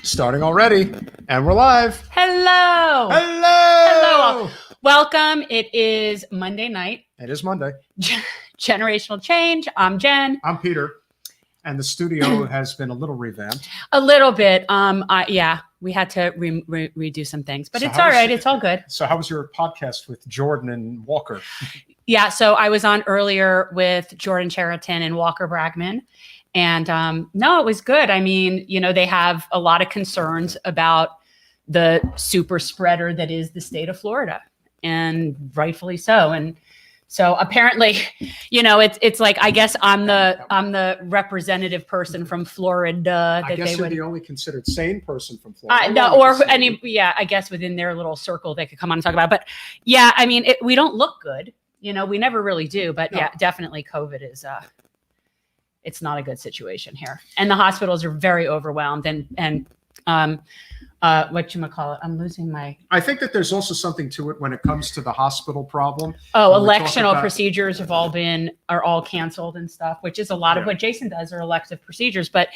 Starting already, and we're live. Hello. Hello. Welcome. It is Monday night. It is Monday. Generational change. I'm Jen. I'm Peter, and the studio has been a little revamped. A little bit. We had to redo some things, but it's all right. It's all good. So how was your podcast with Jordan and Walker? Yeah. So I was on earlier with Jordan Cheriton and Walker Bragman. And no, it was good. I mean, they have a lot of concerns about the super spreader that is the state of Florida, and rightfully so. And so apparently, it's like, I guess I'm the representative person from Florida. I guess you're the only considered sane person from Florida. I guess within their little circle they could come on and talk about. But yeah, I mean, we don't look good. We never really do. But yeah, definitely COVID is. It's not a good situation here, and the hospitals are very overwhelmed. And whatchamacallit, I'm losing my. I think that there's also something to it when it comes to the hospital problem. Oh, electional procedures are all canceled and stuff, which is a lot of what Jason does are elective procedures, but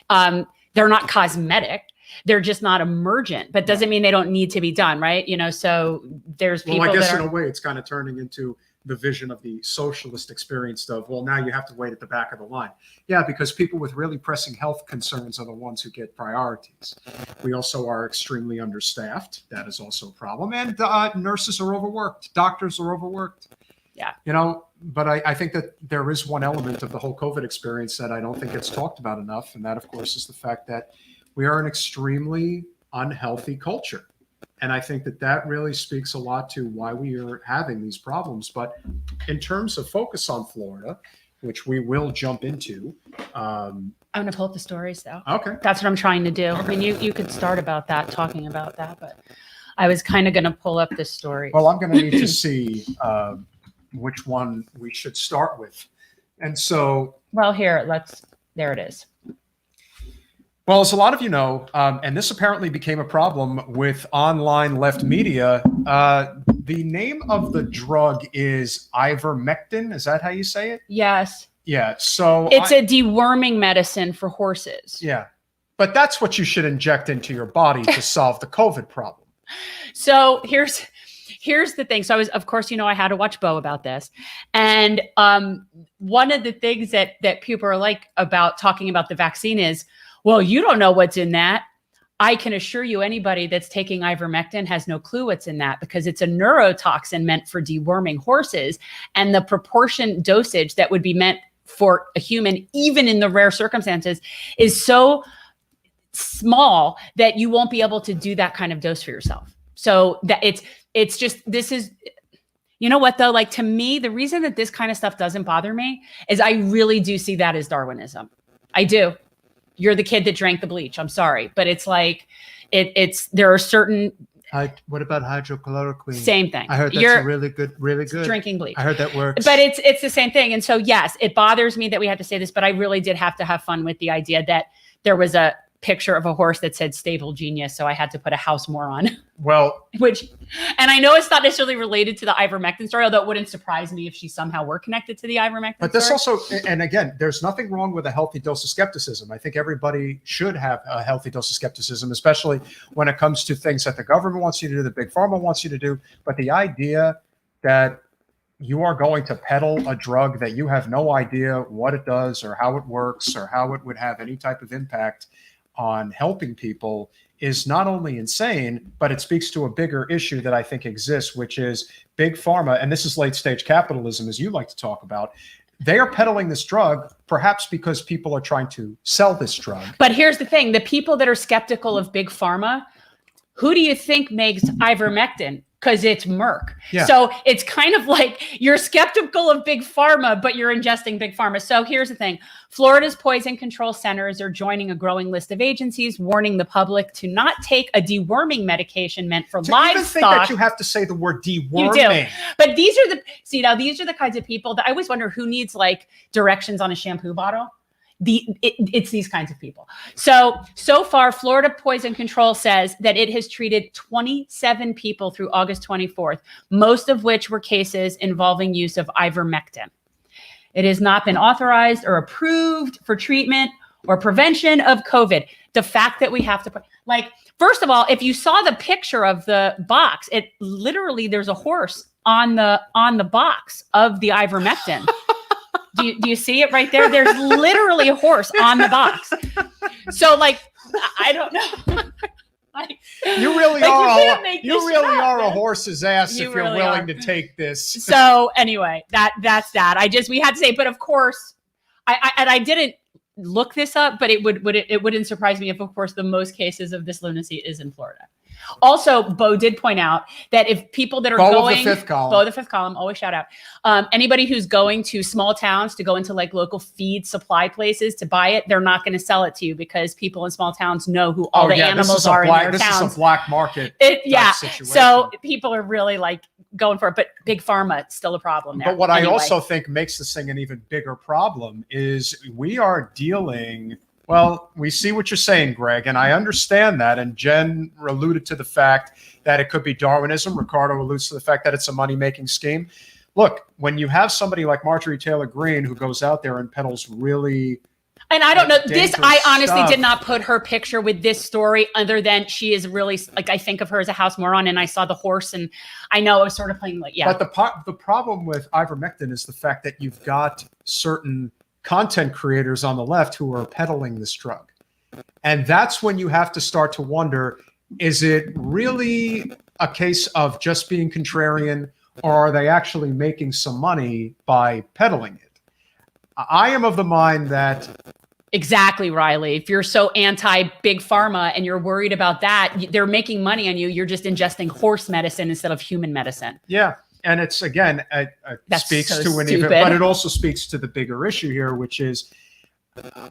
they're not cosmetic. They're just not emergent, but doesn't mean they don't need to be done, right? So there's people. Well, I guess in a way, it's kind of turning into the vision of the socialist experience of, well, now you have to wait at the back of the line. Yeah, because people with really pressing health concerns are the ones who get priorities. We also are extremely understaffed. That is also a problem. And nurses are overworked. Doctors are overworked. Yeah. But I think that there is one element of the whole COVID experience that I don't think gets talked about enough. And that, of course, is the fact that we are an extremely unhealthy culture. And I think that really speaks a lot to why we are having these problems. But in terms of focus on Florida, which we will jump into. I'm going to pull up the stories, though. Okay. That's what I'm trying to do. Okay. I mean, you could start talking about that, but I was kind of going to pull up this story. Well, I'm going to need to see which one we should start with. And so. Well, there it is. Well, as a lot of you know, and this apparently became a problem with online left media, the name of the drug is Ivermectin. Is that how you say it? Yes. Yeah. So it's a deworming medicine for horses. Yeah. But that's what you should inject into your body to solve the COVID problem. So here's the thing. So I had to watch Bo about this. And one of the things that people are like about talking about the vaccine is, well, you don't know what's in that. I can assure you anybody that's taking ivermectin has no clue what's in that, because it's a neurotoxin meant for deworming horses. And the proportion dosage that would be meant for a human, even in the rare circumstances, is so small that you won't be able to do that kind of dose for yourself. So that it's just, this is, you know what though? Like, to me, the reason that this kind of stuff doesn't bother me is I really do see that as Darwinism. I do. You're the kid that drank the bleach. I'm sorry, but it's like there are certain. What about hydrochloroquine? Same thing. I heard that's really good. Drinking bleach. I heard that works. But it's the same thing. And so, yes, it bothers me that we have to say this, but I really did have to have fun with the idea that there was a picture of a horse that said stable genius. So I had to put a house moron. Well, and I know it's not necessarily related to the ivermectin story, although it wouldn't surprise me if she somehow were connected to the ivermectin But this also, and again, there's nothing wrong with a healthy dose of skepticism. I think everybody should have a healthy dose of skepticism, especially when it comes to things that the government wants you to do, the big pharma wants you to do. But the idea that you are going to peddle a drug that you have no idea what it does or how it works or how it would have any type of impact on helping people is not only insane, but it speaks to a bigger issue that I think exists, which is big pharma. And this is late stage capitalism, as you like to talk about. They are peddling this drug, perhaps because people are trying to sell this drug. But here's the thing. The people that are skeptical of big pharma, who do you think makes ivermectin? Because it's Merck. Yeah. So it's kind of like you're skeptical of big pharma, but you're ingesting big pharma. So here's the thing. Florida's poison control centers are joining a growing list of agencies warning the public to not take a deworming medication meant for livestock. Even think that you have to say the word deworming. You do. But these are the kinds of people that I always wonder who needs like directions on a shampoo bottle. It's these kinds of people. So far, Florida Poison Control says that it has treated 27 people through August 24th, most of which were cases involving use of ivermectin. It has not been authorized or approved for treatment or prevention of COVID. The fact that we have to put, like, first of all, if you saw the picture of the box, it literally, there's a horse on the box of the ivermectin. Do you see it right there? There's literally a horse on the box. So like, I don't know. Like, you really like, are a horse's ass if you're really willing are. to take this. So anyway, that's that. We had to say, but of course, I didn't look this up, but it wouldn't surprise me if, of course, the most cases of this lunacy is in Florida. Also, Bo did point out that if people that are going, Bo the fifth column, always shout out. Anybody who's going to small towns to go into like local feed supply places to buy it, they're not going to sell it to you because people in small towns know who all the animals are in their towns. This is a black market. Situation. So people are really like going for it, but big pharma is still a problem there. But what I also think makes this thing an even bigger problem is we are dealing. Well, we see what you're saying, Greg, and I understand that. And Jen alluded to the fact that it could be Darwinism. Ricardo alludes to the fact that it's a money-making scheme. Look, when you have somebody like Marjorie Taylor Greene who goes out there and peddles really, and I don't know this, I honestly stuff. did not put her picture with this story other than she is really, like, I think of her as a house moron, and I saw the horse and I know I was sort of playing like, yeah. But the problem with ivermectin is the fact that you've got certain content creators on the left who are peddling this drug. And that's when you have to start to wonder, is it really a case of just being contrarian, or are they actually making some money by peddling it? I am of the mind that... Exactly, Riley. If you're so anti-big pharma and you're worried about that, they're making money on you. You're just ingesting horse medicine instead of human medicine. Yeah. And it's, again, it speaks so to an even, but it also speaks to the bigger issue here, which is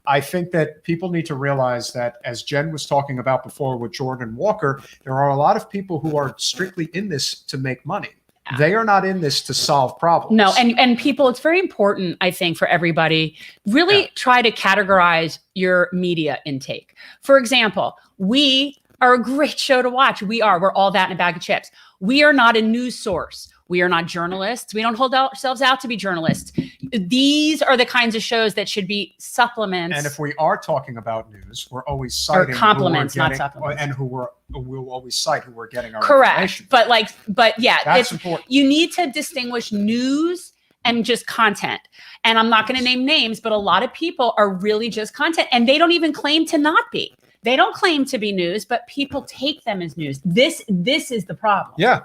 I think that people need to realize that, as Jen was talking about before with Jordan Walker, there are a lot of people who are strictly in this to make money. Yeah. They are not in this to solve problems. No, and people, it's very important, I think, for everybody, really try to categorize your media intake. For example, we are a great show to watch. We're all that in a bag of chips. We are not a news source. We are not journalists. We don't hold ourselves out to be journalists. These are the kinds of shows that should be supplements. And if we are talking about news, we're always citing compliments, not supplements. And we'll always cite who we're getting our correct. information. But yeah, that's important. You need to distinguish news and just content. And I'm not going to name names, but a lot of people are really just content, and they don't even claim to not be. They don't claim to be news, but people take them as news. This is the problem. Yeah.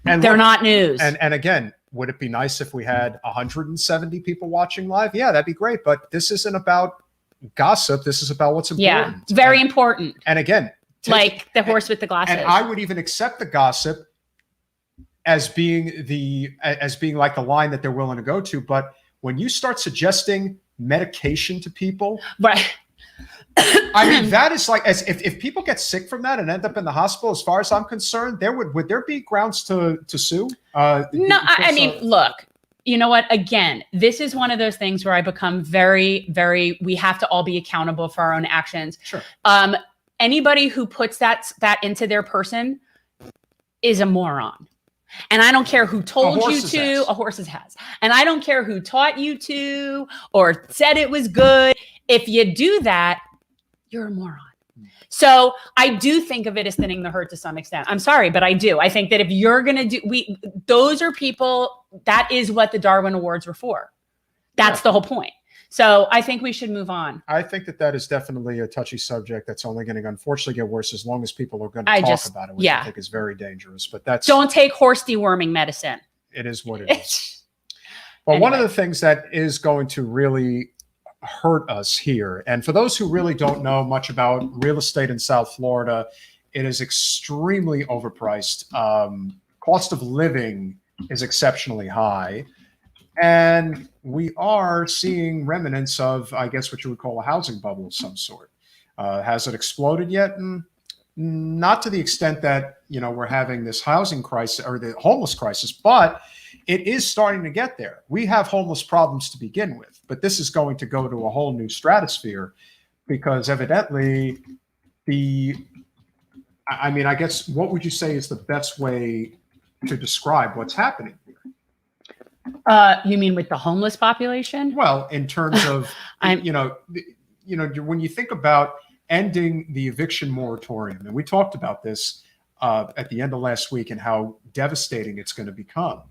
And they're not news. And again, would it be nice if we had 170 people watching live? Yeah, that'd be great. But this isn't about gossip. This is about what's important. Yeah, very important. And again, like the horse with the glasses. And I would even accept the gossip as being like the line that they're willing to go to. But when you start suggesting medication to people, right? I mean, that is like, as if people get sick from that and end up in the hospital, as far as I'm concerned, would there be grounds to sue? No, I mean, look, you know what? Again, this is one of those things where I become very, very, we have to all be accountable for our own actions. Sure. Anybody who puts that into their person is a moron. And I don't care who told you to, a horse's has. And I don't care who taught you to or said it was good. If you do that, you're a moron. So I do think of it as thinning the herd to some extent. I'm sorry, but I do. I think that if you're going to those are people, that is what the Darwin Awards were for. That's the whole point. So I think we should move on. I think that is definitely a touchy subject that's only going to unfortunately get worse as long as people are going to talk about it, which I think is very dangerous. But don't take horse deworming medicine. It is what it is. Well, one of the things that is going to really hurt us here, and for those who really don't know much about real estate in South Florida, it is extremely overpriced. Cost of living is exceptionally high. And we are seeing remnants of, I guess, what you would call a housing bubble of some sort. Has it exploded yet? Not to the extent that, we're having this housing crisis or the homeless crisis, but it is starting to get there. We have homeless problems to begin with, but this is going to go to a whole new stratosphere because evidently I guess, what would you say is the best way to describe what's happening here? You mean with the homeless population? Well, in terms of, when you think about ending the eviction moratorium, and we talked about this at the end of last week and how devastating it's going to become.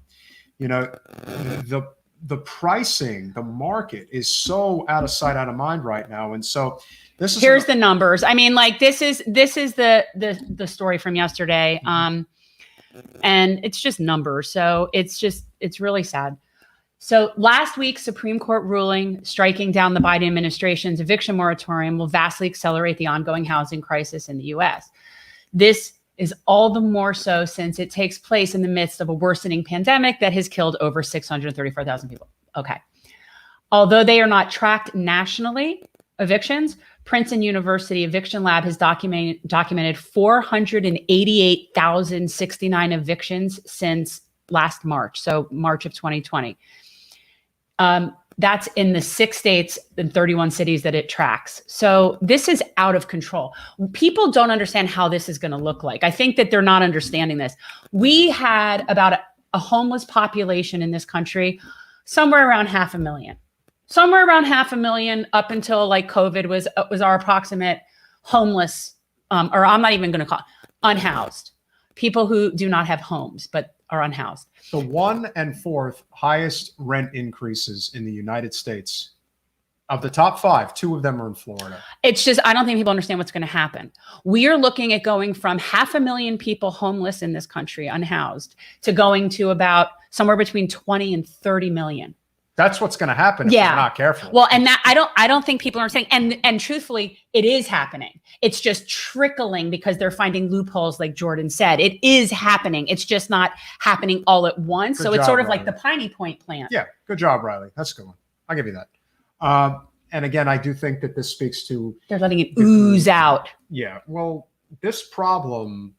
The pricing, the market is so out of sight, out of mind right now, and so this is here's the numbers. I mean, like this is the story from yesterday, and it's just numbers. So it's really sad. So last week's Supreme Court ruling striking down the Biden administration's eviction moratorium will vastly accelerate the ongoing housing crisis in the U.S. This is all the more so since it takes place in the midst of a worsening pandemic that has killed over 634,000 people. Okay. Although they are not tracked nationally, evictions, Princeton University Eviction Lab has documented 488,069 evictions since last March, so March of 2020. That's in the 6 states and 31 cities that it tracks. So this is out of control. People don't understand how this is going to look like. I think that they're not understanding this. We had about a homeless population in this country, somewhere around 500,000. Somewhere around 500,000 up until like COVID was our approximate homeless, or I'm not even going to call it, unhoused. People who do not have homes, but are unhoused. The 1 and 4th highest rent increases in the United States. Of the top 5, 2 of them are in Florida. It's just, I don't think people understand what's going to happen. We are looking at going from 500,000 people homeless in this country, unhoused, to going to about somewhere between 20 and 30 million. That's what's going to happen if we're not careful. Well, and that I don't think people are saying, and truthfully, it is happening. It's just trickling because they're finding loopholes, like Jordan said. It is happening. It's just not happening all at once. Good so it's job, sort of Riley. like the Piney Point plant. Yeah, good job, Riley. That's a good one. I'll give you that. And again, I do think that this speaks to... They're letting it ooze out. Yeah, well, this problem...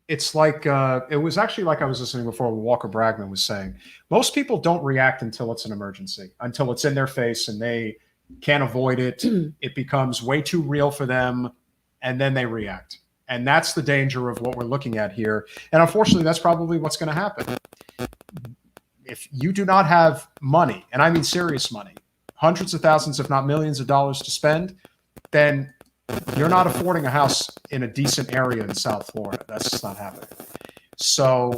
It's like, it was actually like I was listening before what Walker Bragman was saying. Most people don't react until it's an emergency, until it's in their face and they can't avoid it. It becomes way too real for them, and then they react. And that's the danger of what we're looking at here. And unfortunately, that's probably what's going to happen. If you do not have money, and I mean serious money, hundreds of thousands, if not millions of dollars to spend, then you're not affording a house in a decent area in South Florida. That's just not happening. So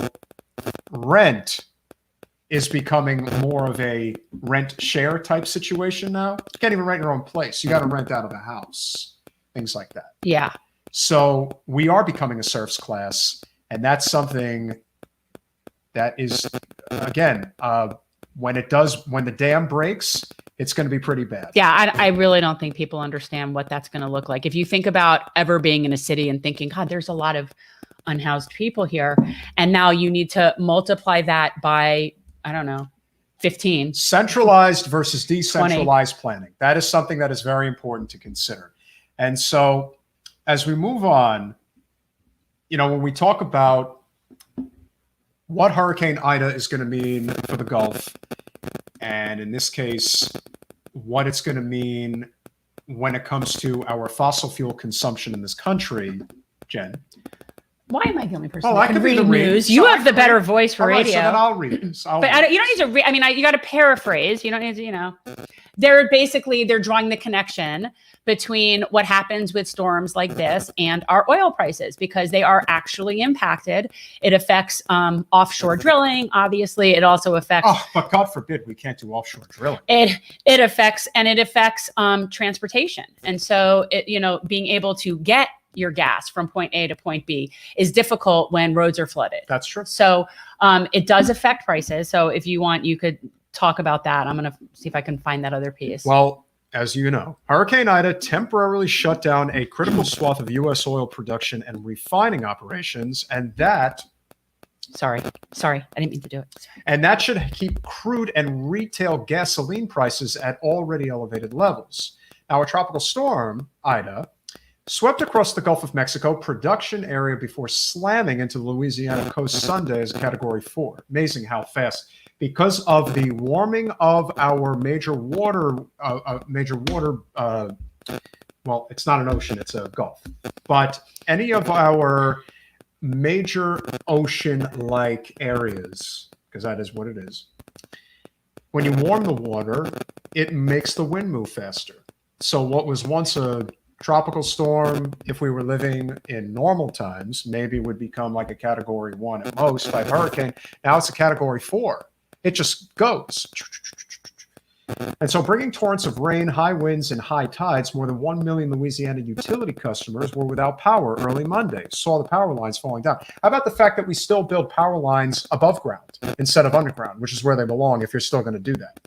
rent is becoming more of a rent share type situation now. You can't even rent your own place. You got to rent out of a house, things like that. Yeah. So we are becoming a serfs class, and that's something that is, again, when the dam breaks, it's going to be pretty bad. Yeah, I really don't think people understand what that's going to look like. If you think about ever being in a city and thinking, God, there's a lot of unhoused people here, and now you need to multiply that by, I don't know, 15. Centralized versus decentralized planning. That is something that is very important to consider. And so as we move on, when we talk about what Hurricane Ida is going to mean for the Gulf, and in this case, what it's going to mean when it comes to our fossil fuel consumption in this country, Jen. Why am I the only person Oh, that I can can be read the news? read. You So have the better voice for All right, radio. so then I'll read this. You don't need to read. I mean, you got to paraphrase. You don't need to, they're drawing the connection between what happens with storms like this and our oil prices, because they are actually impacted. It affects offshore drilling. Obviously, it also affects. Oh, but God forbid we can't do offshore drilling. It affects transportation, and so being able to get your gas from point A to point B is difficult when roads are flooded. That's true. So it does affect prices. So if you want, you could talk about that. I'm going to see if I can find that other piece. Well, as you know, Hurricane Ida temporarily shut down a critical swath of U.S. oil production and refining operations, and that... Sorry, I didn't mean to do it. Sorry. And that should keep crude and retail gasoline prices at already elevated levels. Now, a tropical storm, Ida, swept across the Gulf of Mexico production area before slamming into the Louisiana coast Sunday as a Category 4. Amazing how fast. Because of the warming of our major water, well, it's not an ocean, it's a Gulf. But any of our major ocean-like areas, because that is what it is, when you warm the water, it makes the wind move faster. So what was once a tropical storm, if we were living in normal times, maybe would become like a category 1 at most type hurricane. Now it's a category 4. It just goes. And so bringing torrents of rain, high winds, and high tides, more than 1 million Louisiana utility customers were without power early Monday, saw the power lines falling down. How about the fact that we still build power lines above ground instead of underground, which is where they belong if you're still going to do that?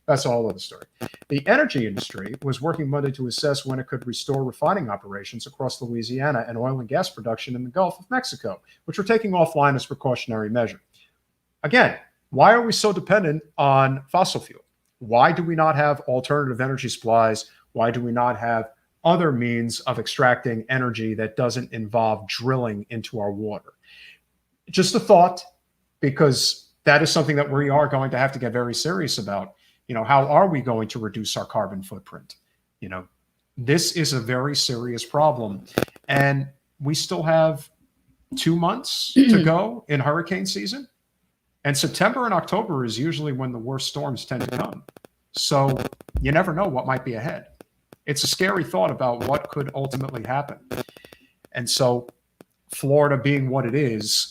That's a whole other story. The energy industry was working Monday to assess when it could restore refining operations across Louisiana and oil and gas production in the Gulf of Mexico, which were taking offline as precautionary measure. Again, why are we so dependent on fossil fuel? Why do we not have alternative energy supplies? Why do we not have other means of extracting energy that doesn't involve drilling into our water? Just a thought, because that is something that we are going to have to get very serious about. How are we going to reduce our carbon footprint? This is a very serious problem. And we still have 2 months to go in hurricane season. And September and October is usually when the worst storms tend to come. So you never know what might be ahead. It's a scary thought about what could ultimately happen. And so Florida being what it is,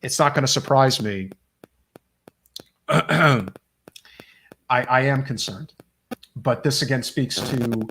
it's not going to surprise me. I am concerned, but this again speaks to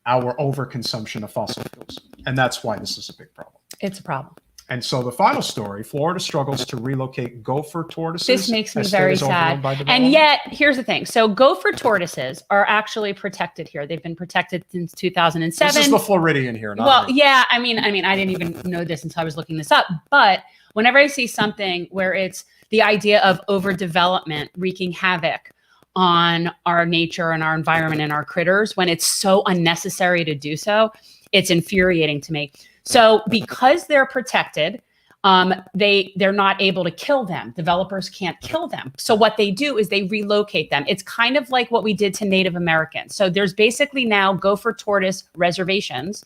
our overconsumption of fossil fuels. And that's why this is a big problem. It's a problem. And so the final story, Florida struggles to relocate gopher tortoises. This makes me very sad. And yet, here's the thing. So gopher tortoises are actually protected here. They've been protected since 2007. This is the Floridian here. Well, yeah, I mean, I didn't even know this until I was looking this up. But whenever I see something where it's the idea of overdevelopment wreaking havoc on our nature and our environment and our critters, when it's so unnecessary to do so, it's infuriating to me. So because they're protected, they're not able to kill them. Developers can't kill them. So what they do is they relocate them. It's kind of like what we did to Native Americans. So there's basically now gopher tortoise reservations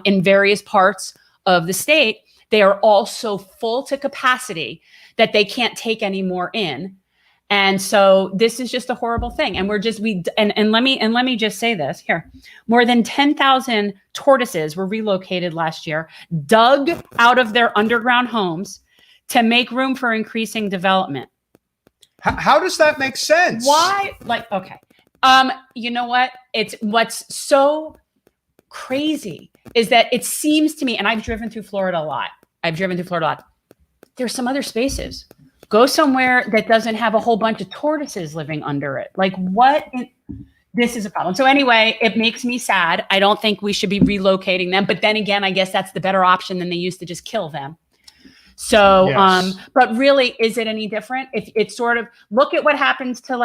in various parts of the state. They are all so full to capacity that they can't take any more in. And so this is just a horrible thing. And let me just say this here. More than 10,000 tortoises were relocated last year, dug out of their underground homes to make room for increasing development. How does that make sense? Why? Okay. You know what? What's so crazy is that it seems to me, and I've driven through Florida a lot. There's some other spaces. Go somewhere that doesn't have a whole bunch of tortoises living under it. This is a problem. So anyway, it makes me sad. I don't think we should be relocating them. But then again, I guess that's the better option than they used to just kill them. So, yes. But really, is it any different? If it's sort of, look at what happens to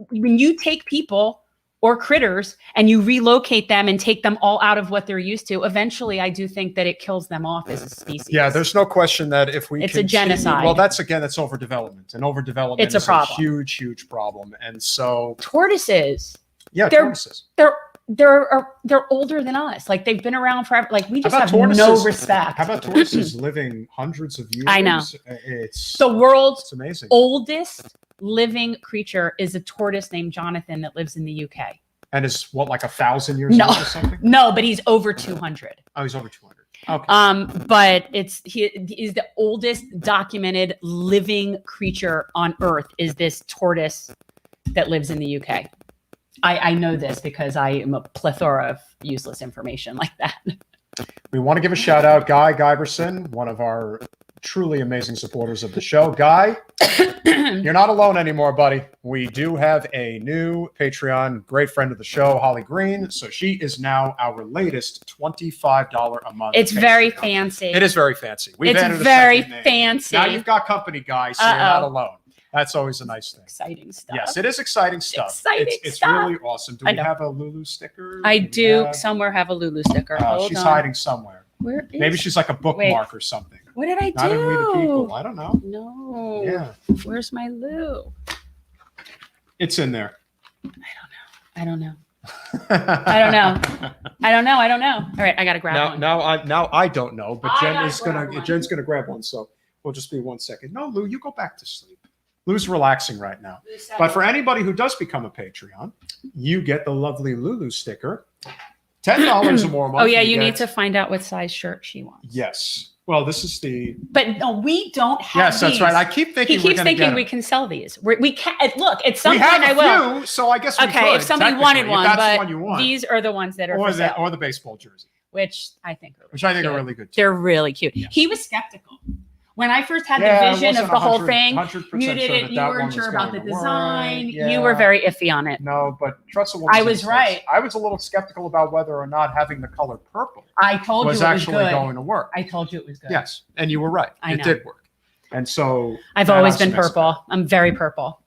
when you take people or critters and you relocate them and take them all out of what they're used to, eventually I do think that it kills them off as a species. Yeah, there's no question that if we It's a genocide. Well, that's overdevelopment. And overdevelopment It's a is problem. a huge, huge problem. And so tortoises. Yeah, tortoises. They're older than us. They've been around forever. We just have no respect. How about tortoises living hundreds of years? I know. It's the world's amazing. Oldest living creature is a tortoise named Jonathan that lives in the UK. And is what, 1,000 years old or something? No, but he's over 200. Oh, he's over 200. Okay. But he is the oldest documented living creature on Earth. Is this tortoise that lives in the UK? I know this because I am a plethora of useless information like that. We want to give a shout out, Guy Giberson, one of our truly amazing supporters of the show. Guy, you're not alone anymore, buddy. We do have a new Patreon, great friend of the show, Holly Green. So she is now our latest $25 a month. It's very fancy. It is very fancy. It's very fancy. Now you've got company, guys, so you're not alone. That's always a nice thing. Exciting stuff. Yes, it is exciting stuff. It's really awesome. Do we have a Lulu sticker? I do somewhere have a Lulu sticker. She's hiding somewhere. Where is Maybe she's like a bookmark or something. What did I do? Not in We the People. I don't know. No. Yeah. Where's my Lou? It's in there. I don't know. I don't know. All right, I gotta grab one. Now I don't know, but Jen's gonna grab one. So we'll just be 1 second. No, Lou, you go back to sleep. Lou's relaxing right now. But for anybody who does become a Patreon, you get the lovely Lulu sticker. $10 or more a month. Oh yeah, you need to find out what size shirt she wants. Yes. Well, this is the. But no, we don't have. Yes, that's these. right. I keep thinking he keeps thinking we can sell these. We can't. Look, at some we point have I a will. few, so I guess we Okay, could, if somebody wanted technically, one, if that's but the one you want. these are the ones that are for sale. Or the baseball jersey, which I think are really which I think cute. are really good too. They're really cute. Yes. He was skeptical when I first had Yeah, the I vision of wasn't the whole 100% thing. 100% You didn't. that You that weren't one sure was about the going to work. design. Yeah. You were very iffy on it. No, but trust a woman's I was instincts. right. I was a little skeptical about whether or not having the color purple I told you was it was actually good. going to work. I told you it was good. Yes, and you were right. I It know. did work. And so I've always been purple. I'm very purple.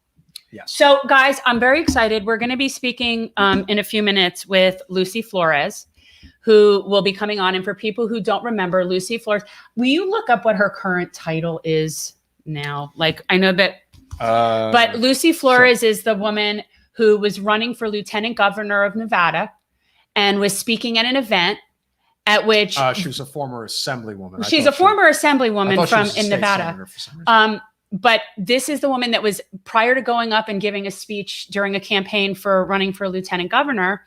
Yes. So, guys, I'm very excited. We're going to be speaking in a few minutes with Lucy Flores, who will be coming on. And for people who don't remember, Lucy Flores, will you look up what her current title is now? Like, I know that, but Lucy Flores is the woman who was running for lieutenant governor of Nevada and was speaking at an event at which she was a former assemblywoman. she's a former assemblywoman from in Nevada. But this is the woman that was, prior to going up and giving a speech during a campaign for running for lieutenant governor,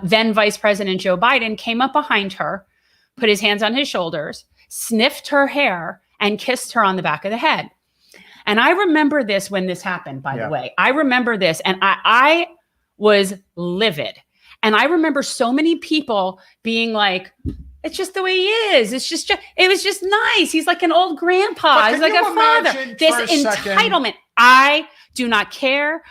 then Vice President Joe Biden came up behind her, put his hands on his shoulders, sniffed her hair, and kissed her on the back of the head. And I remember this when this happened, by the way. I remember this, and I was livid. And I remember so many people being like, it's just the way he is. It was just nice. He's like an old grandpa. He's like a father. This entitlement. I do not care.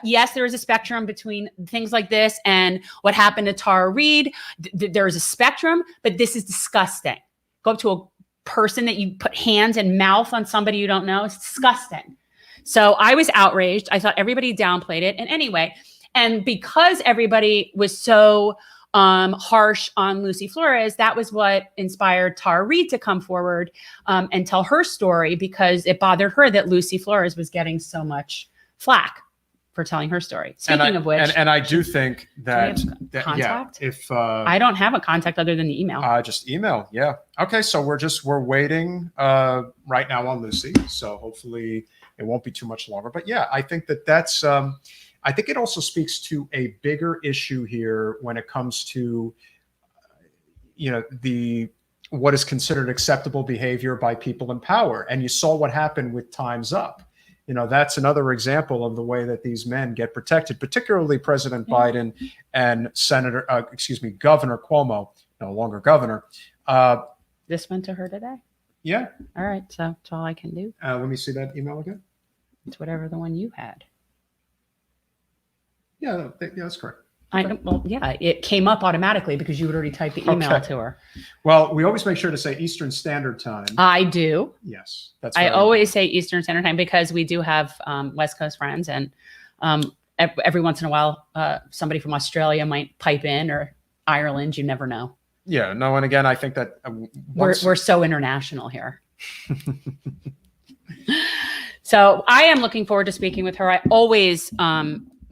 Yes, there is a spectrum between things like this and what happened to Tara Reid. There is a spectrum, but this is disgusting. Go up to a person that you put hands and mouth on somebody you don't know. It's disgusting. So I was outraged. I thought everybody downplayed it. And anyway, and because everybody was so harsh on Lucy Flores, that was what inspired Tara Reid to come forward and tell her story, because it bothered her that Lucy Flores was getting so much flack for telling her story. Speaking of which, and I do think that, contact? yeah, if I don't have a contact other than the email. Just email. Yeah. Okay. So we're waiting right now on Lucy. So hopefully it won't be too much longer. But yeah, I think that's. I think it also speaks to a bigger issue here when it comes to, what is considered acceptable behavior by people in power. And you saw what happened with Time's Up. That's another example of the way that these men get protected, particularly President Biden and Governor Cuomo, no longer governor. This went to her today. Yeah. All right. So that's all I can do. Let me see that email again. It's whatever the one you had. Yeah, that's correct. It came up automatically because you had already typed the email to her. Well, we always make sure to say Eastern Standard Time. I do. Yes, that's. I always say Eastern Standard Time because we do have West Coast friends, and every once in a while, somebody from Australia might pipe in, or Ireland. You never know. Yeah, no, and again, I think that we're so international here. So I am looking forward to speaking with her. I always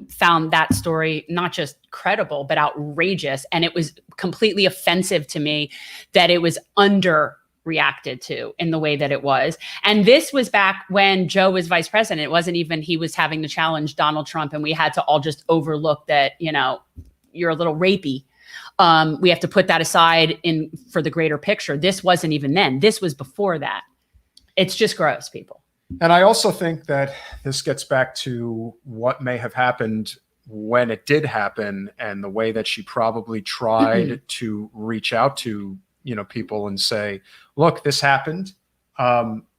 found that story not just credible, but outrageous. And it was completely offensive to me that it was underreacted to in the way that it was. And this was back when Joe was vice president. It wasn't even he was having to challenge Donald Trump, and we had to all just overlook that, you're a little rapey. We have to put that aside for the greater picture. This wasn't even then. This was before that. It's just gross, people. And I also think that this gets back to what may have happened when it did happen, and the way that she probably tried to reach out to, people and say, look, this happened.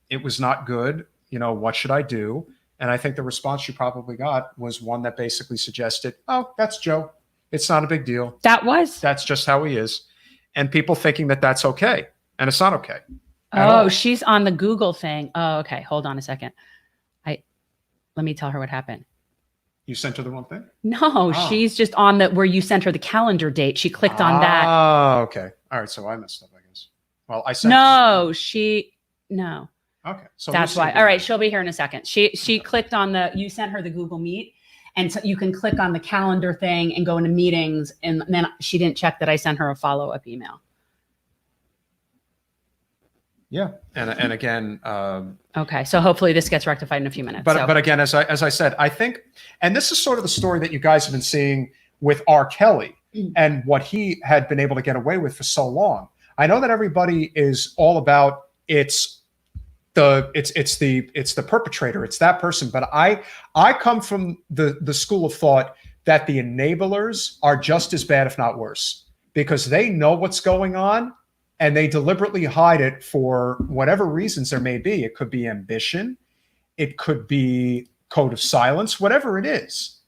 It was not good. What should I do? And I think the response she probably got was one that basically suggested, oh, that's Joe. It's not a big deal. That's just how he is. And people thinking that that's okay. And it's not okay. Oh, she's on the Google thing. Oh, okay. Hold on a second. Let me tell her what happened. You sent her the wrong thing? No, she's just on where you sent her the calendar date. She clicked on that. Oh, okay. All right. So I messed up, I guess. Well, I sent No. Okay. So that's why. All right. She'll be here in a second. She clicked on you sent her the Google Meet. And so you can click on the calendar thing and go into meetings. And then she didn't check that I sent her a follow-up email. Yeah, and again, Okay, so hopefully this gets rectified in a few minutes. but again, as I said, I think, and this is sort of the story that you guys have been seeing with R. Kelly and what he had been able to get away with for so long. I know that everybody is all about it's the perpetrator, it's that person, but I come from the school of thought that the enablers are just as bad, if not worse, because they know what's going on. And they deliberately hide it for whatever reasons there may be. It could be ambition. It could be code of silence, whatever it is.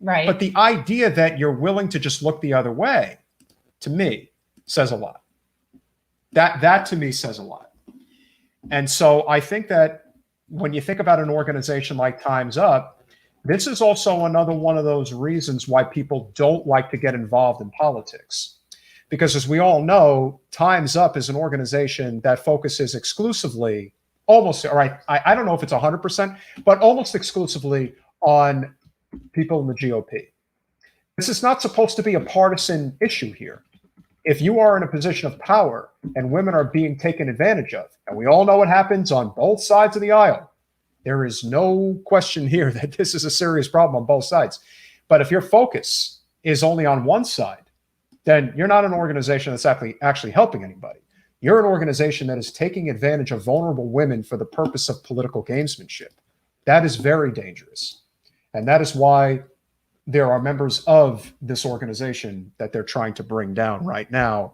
right. But the idea that you're willing to just look the other way, to me, says a lot. That to me says a lot. And so I think that when you think about an organization like Time's Up, this is also another one of those reasons why people don't like to get involved in politics. Because as we all know, Time's Up is an organization that focuses exclusively, almost, all right, I don't know if it's 100%, but almost exclusively on people in the GOP. This is not supposed to be a partisan issue here. If you are in a position of power and women are being taken advantage of, and we all know what happens on both sides of the aisle, there is no question here that this is a serious problem on both sides. But if your focus is only on one side, then you're not an organization that's actually helping anybody. You're an organization that is taking advantage of vulnerable women for the purpose of political gamesmanship. That is very dangerous. And that is why there are members of this organization that they're trying to bring down right now.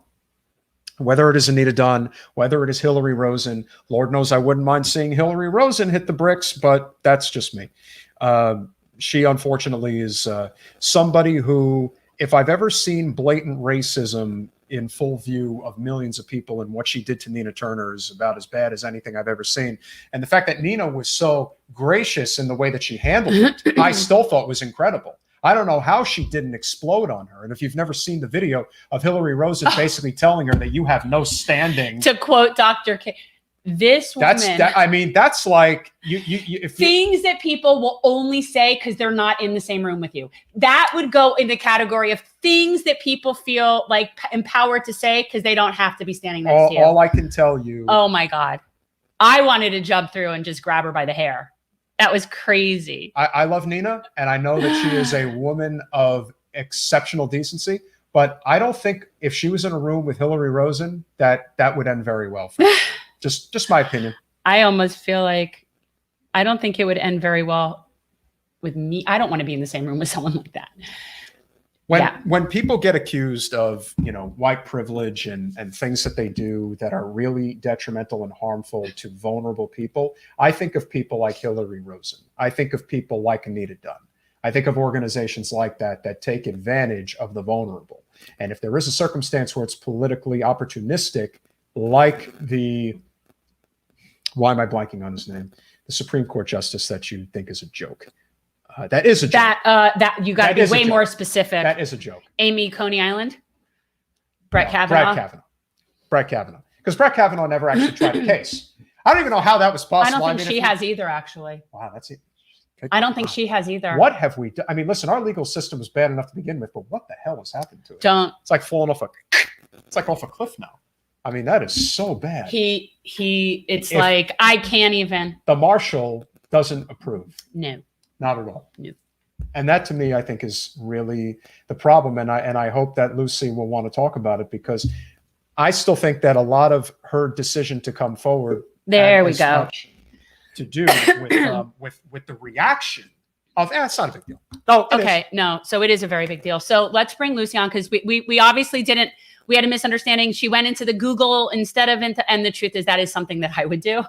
Whether it is Anita Dunn, whether it is Hillary Rosen, Lord knows I wouldn't mind seeing Hillary Rosen hit the bricks, but that's just me. She unfortunately is somebody who, if I've ever seen blatant racism in full view of millions of people, and what she did to Nina Turner is about as bad as anything I've ever seen. And the fact that Nina was so gracious in the way that she handled it, I still thought was incredible. I don't know how she didn't explode on her. And if you've never seen the video of Hillary Rosen basically telling her that you have no standing. To quote Dr. K, this woman. I mean, that's like things that people will only say because they're not in the same room with you. That would go in the category of things that people feel like empowered to say because they don't have to be standing next to you. All I can tell you. Oh my God. I wanted to jump through and just grab her by the hair. That was crazy. I love Nina, and I know that she is a woman of exceptional decency, but I don't think if she was in a room with Hillary Rosen, that would end very well for her. Just my opinion. I almost feel like I don't think it would end very well with me. I don't want to be in the same room with someone like that. When people get accused of, white privilege and things that they do that are really detrimental and harmful to vulnerable people, I think of people like Hillary Rosen. I think of people like Anita Dunn. I think of organizations like that take advantage of the vulnerable. And if there is a circumstance where it's politically opportunistic, like why am I blanking on his name? The Supreme Court justice that you think is a joke. That is a joke. That you got to be way more specific. That is a joke. Amy Coney Island? Brett Kavanaugh? Brett Kavanaugh. Because Brett Kavanaugh never actually tried a case. I don't even know how that was possible. I don't think she has either, actually. Wow, that's it. I don't think she has either. What have we done? I mean, listen, our legal system was bad enough to begin with, but what the hell has happened to it? It's like falling off off a cliff now. I mean, that is so bad. It's like, I can't even. The marshal doesn't approve. No. Not at all. No. And that to me, I think is really the problem. And I hope that Lucy will want to talk about it, because I still think that a lot of her decision to come forward. There we go. To do with the reaction of, it's not a big deal. No. Okay. No. So it is a very big deal. So let's bring Lucy on, because we obviously didn't. We had a misunderstanding. She went into the Google instead of and the truth is that is something that I would do.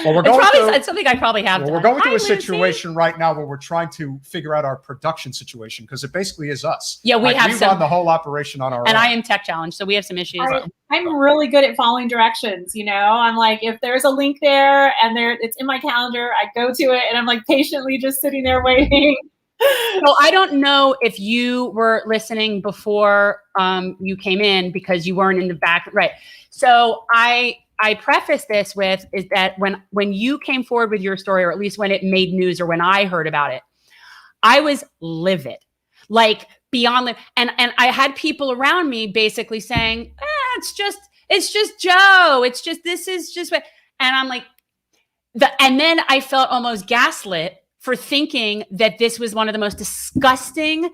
Well, it's something I probably have done. We're going through a situation right now where we're trying to figure out our production situation, because it basically is us. Yeah, we run the whole operation on our own. And I am tech challenged, so we have some issues. I'm really good at following directions. I'm like, if there's a link there and it's in my calendar, I go to it, and I'm like patiently just sitting there waiting. So I don't know if you were listening before you came in, because you weren't in the back. Right. So I preface this with is that when you came forward with your story, or at least when it made news or when I heard about it, I was livid, like beyond livid. And I had people around me basically saying, it's just it's just Joe. It's just, this is just what, and I'm like, and then I felt almost gaslit for thinking that this was one of the most disgusting.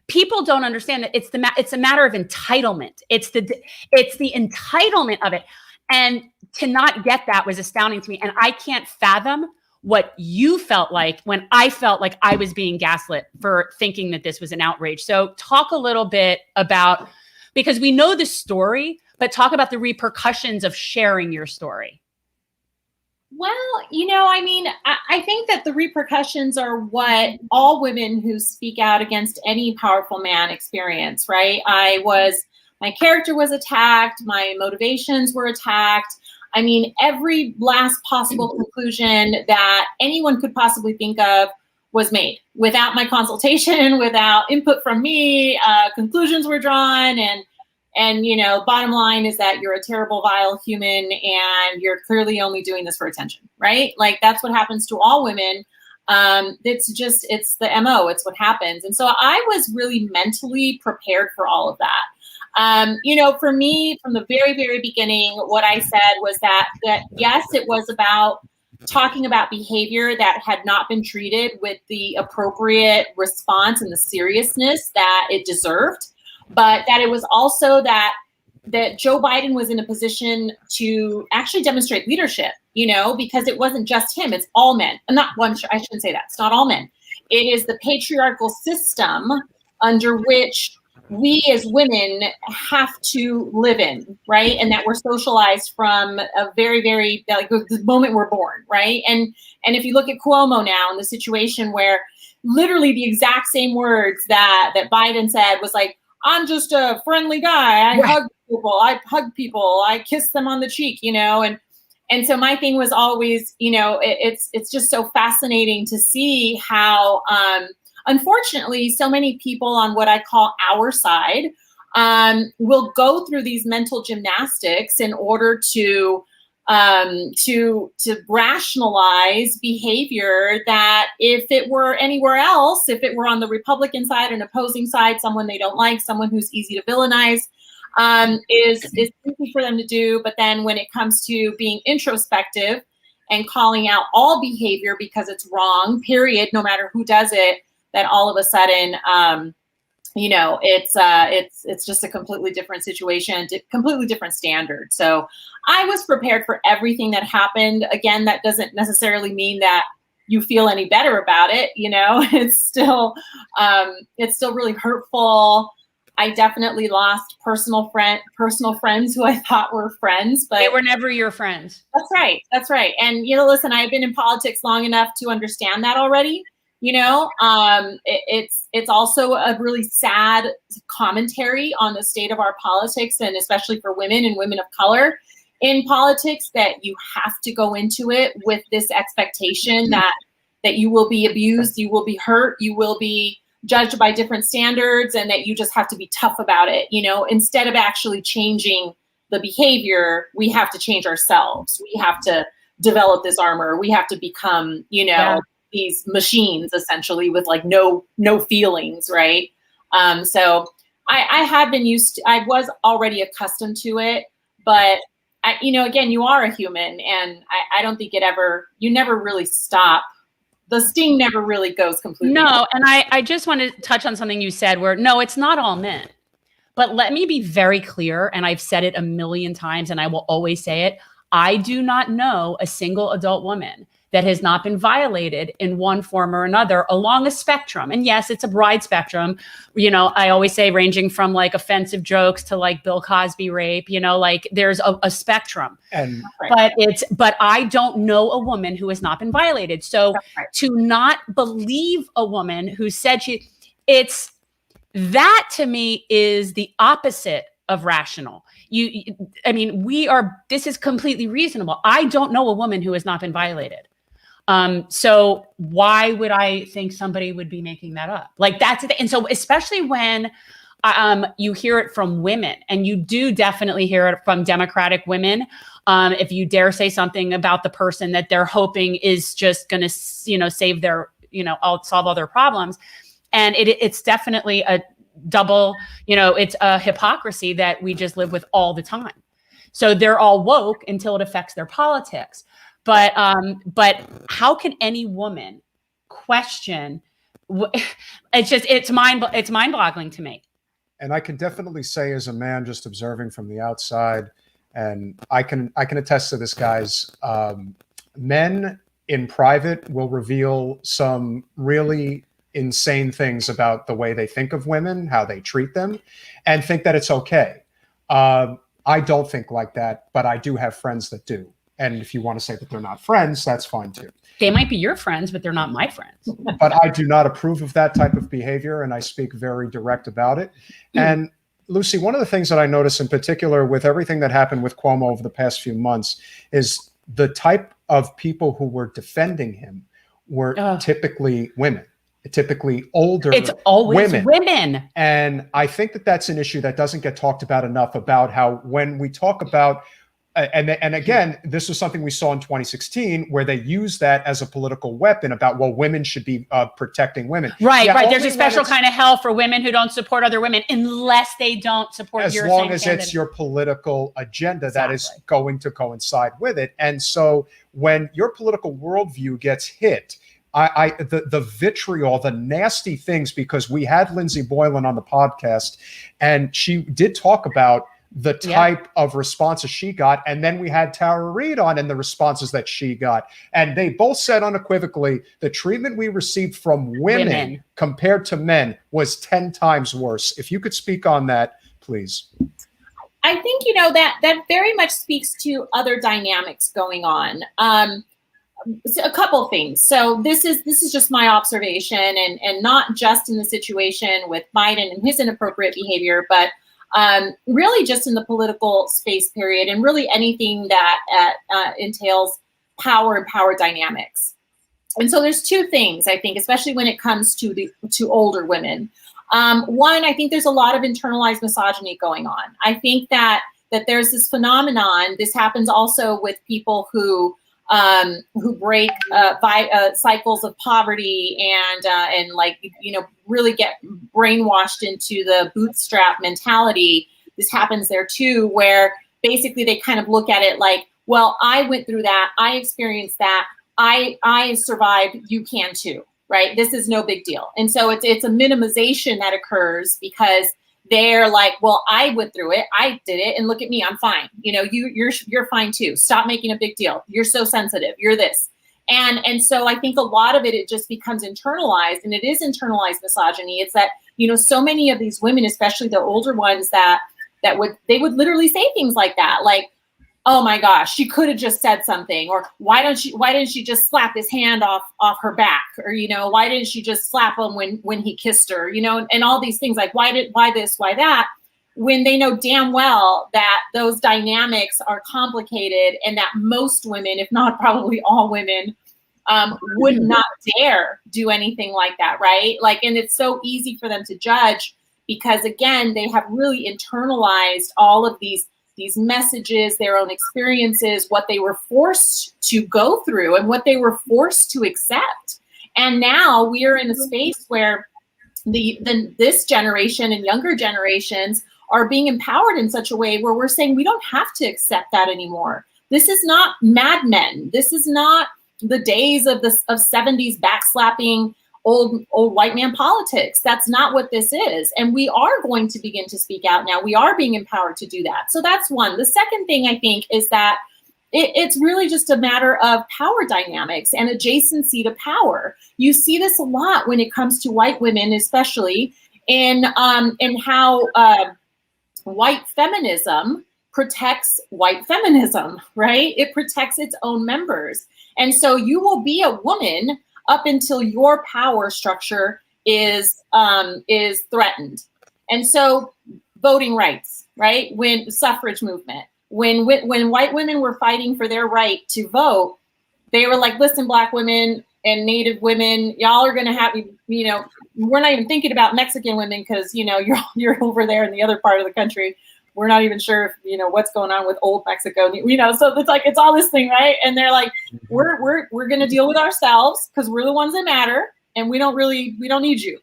People don't understand that it's a matter of entitlement. It's the entitlement of it. And to not get that was astounding to me. And I can't fathom what you felt like when I felt like I was being gaslit for thinking that this was an outrage. So talk a little bit about, because we know the story, but talk about the repercussions of sharing your story. Well, I mean, I think that the repercussions are what all women who speak out against any powerful man experience, right? My character was attacked, my motivations were attacked. I mean, every last possible conclusion that anyone could possibly think of was made without my consultation, without input from me. Conclusions were drawn, and bottom line is that you're a terrible, vile human, and you're clearly only doing this for attention, right? Like, that's what happens to all women. It's the MO, it's what happens. And so I was really mentally prepared for all of that. For me, from the very, very beginning, what I said was that yes, it was about talking about behavior that had not been treated with the appropriate response and the seriousness that it deserved, but that it was also that Joe Biden was in a position to actually demonstrate leadership, because it wasn't just him, it's all men. I shouldn't say that. It's not all men. It is the patriarchal system under which we as women have to live in, right? And that we're socialized from a very, very, like, the moment we're born, right? And if you look at Cuomo now in the situation where literally the exact same words that Biden said was like, I'm just a friendly guy. I hug people, I kiss them on the cheek, and so my thing was always, it's just so fascinating to see how, unfortunately, so many people on what I call our side will go through these mental gymnastics in order to rationalize behavior that if it were anywhere else, if it were on the Republican side, an opposing side, someone they don't like, someone who's easy to villainize, is easy for them to do. But then when it comes to being introspective and calling out all behavior because it's wrong, period, no matter who does it, that all of a sudden, it's just a completely different situation, completely different standard. So I was prepared for everything that happened. Again, that doesn't necessarily mean that you feel any better about it. It's still really hurtful. I definitely lost personal friends who I thought were friends, but they were never your friends. That's right. And listen, I've been in politics long enough to understand that already. It's also a really sad commentary on the state of our politics, and especially for women and women of color in politics, that you have to go into it with this expectation that you will be abused, you will be hurt, you will be judged by different standards, and that you just have to be tough about it. Instead of actually changing the behavior, we have to change ourselves. We have to develop this armor. We have to become, these machines essentially with like no feelings, right? So I had been I was already accustomed to it, but again, you are a human, and I don't think you never really stop. The sting never really goes completely. No, and I just want to touch on something you said where, no, it's not all men. But let me be very clear, and I've said it a million times, and I will always say it. I do not know a single adult woman that has not been violated in one form or another along a spectrum. And yes, it's a broad spectrum. I always say ranging from like offensive jokes to like Bill Cosby rape, like there's a spectrum. But I don't know a woman who has not been violated. So to not believe a woman who said that to me is the opposite of rational. This is completely reasonable. I don't know a woman who has not been violated. So why would I think somebody would be making that up? Like, that's it. And so especially when you hear it from women, and you do definitely hear it from Democratic women, if you dare say something about the person that they're hoping is just going to, save their, solve all their problems. And it's definitely a double, it's a hypocrisy that we just live with all the time. So they're all woke until it affects their politics. But how can any woman question? It's mind-boggling to me. And I can definitely say, as a man just observing from the outside, and I can attest to this, guys, men in private will reveal some really insane things about the way they think of women, how they treat them, and think that it's okay. I don't think like that, but I do have friends that do. And if you want to say that they're not friends, that's fine too. They might be your friends, but they're not my friends. But I do not approve of that type of behavior, and I speak very direct about it. And Lucy, one of the things that I notice in particular with everything that happened with Cuomo over the past few months is the type of people who were defending him were typically women, typically older It's always women. And I think that that's an issue that doesn't get talked about enough, about how when we talk about and again, this was something we saw in 2016 where they used that as a political weapon about, well, women should be protecting women. Right, yeah, right. There's a special kind of hell for women who don't support other women unless they don't support your as long as it's your political agenda that is going to coincide with it. And so when your political worldview gets hit, the vitriol, the nasty things, because we had Lindsay Boylan on the podcast and she did talk about the type of responses she got. And then we had Tara Reid on and the responses that she got. And they both said unequivocally, the treatment we received from women compared to men was 10 times worse. If you could speak on that, please. I think, that very much speaks to other dynamics going on. So a couple of things. So this is just my observation, and not just in the situation with Biden and his inappropriate behavior, but really just in the political space period, and really anything that entails power and power dynamics. And so there's two things, I think, especially when it comes to older women. One, I think there's a lot of internalized misogyny going on. I think that there's this phenomenon. This happens also with people who break cycles of poverty and really get brainwashed into the bootstrap mentality. This happens there too, where basically they kind of look at it like, well, I went through that, I experienced that, I survived, you can too, right? This is no big deal. And so it's a minimization that occurs because they're like, well, I went through it, I did it, and look at me, I'm fine. You're fine too. Stop making a big deal. You're so sensitive. You're this. And so I think a lot of it just becomes internalized, and it is internalized misogyny. It's that, so many of these women, especially the older ones, that would literally say things like that, like, oh my gosh, she could have just said something, or why didn't she just slap his hand off her back, or why didn't she just slap him when he kissed her, and all these things, like why this, why that, when they know damn well that those dynamics are complicated, and that most women, if not probably all women, would not dare do anything like that, right? Like, and it's so easy for them to judge because, again, they have really internalized all of these messages, their own experiences, what they were forced to go through and what they were forced to accept. And now we are in a space where this generation and younger generations are being empowered in such a way where we're saying we don't have to accept that anymore. This is not Mad Men. This is not the days of 70s backslapping old white man politics. That's not what this is. And we are going to begin to speak out now. We are being empowered to do that. So that's one. The second thing I think is that it's really just a matter of power dynamics and adjacency to power. You see this a lot when it comes to white women, especially in how white feminism protects white feminism, right? It protects its own members. And so you will be a woman up until your power structure is threatened. And so voting rights, right? When suffrage movement, when white women were fighting for their right to vote, they were like, listen, Black women and Native women, y'all are going to have, we're not even thinking about Mexican women because, you're over there in the other part of the country. We're not even sure if, what's going on with old Mexico, so it's like, it's all this thing, right? And they're like, we're going to deal with ourselves because we're the ones that matter. And we don't need you.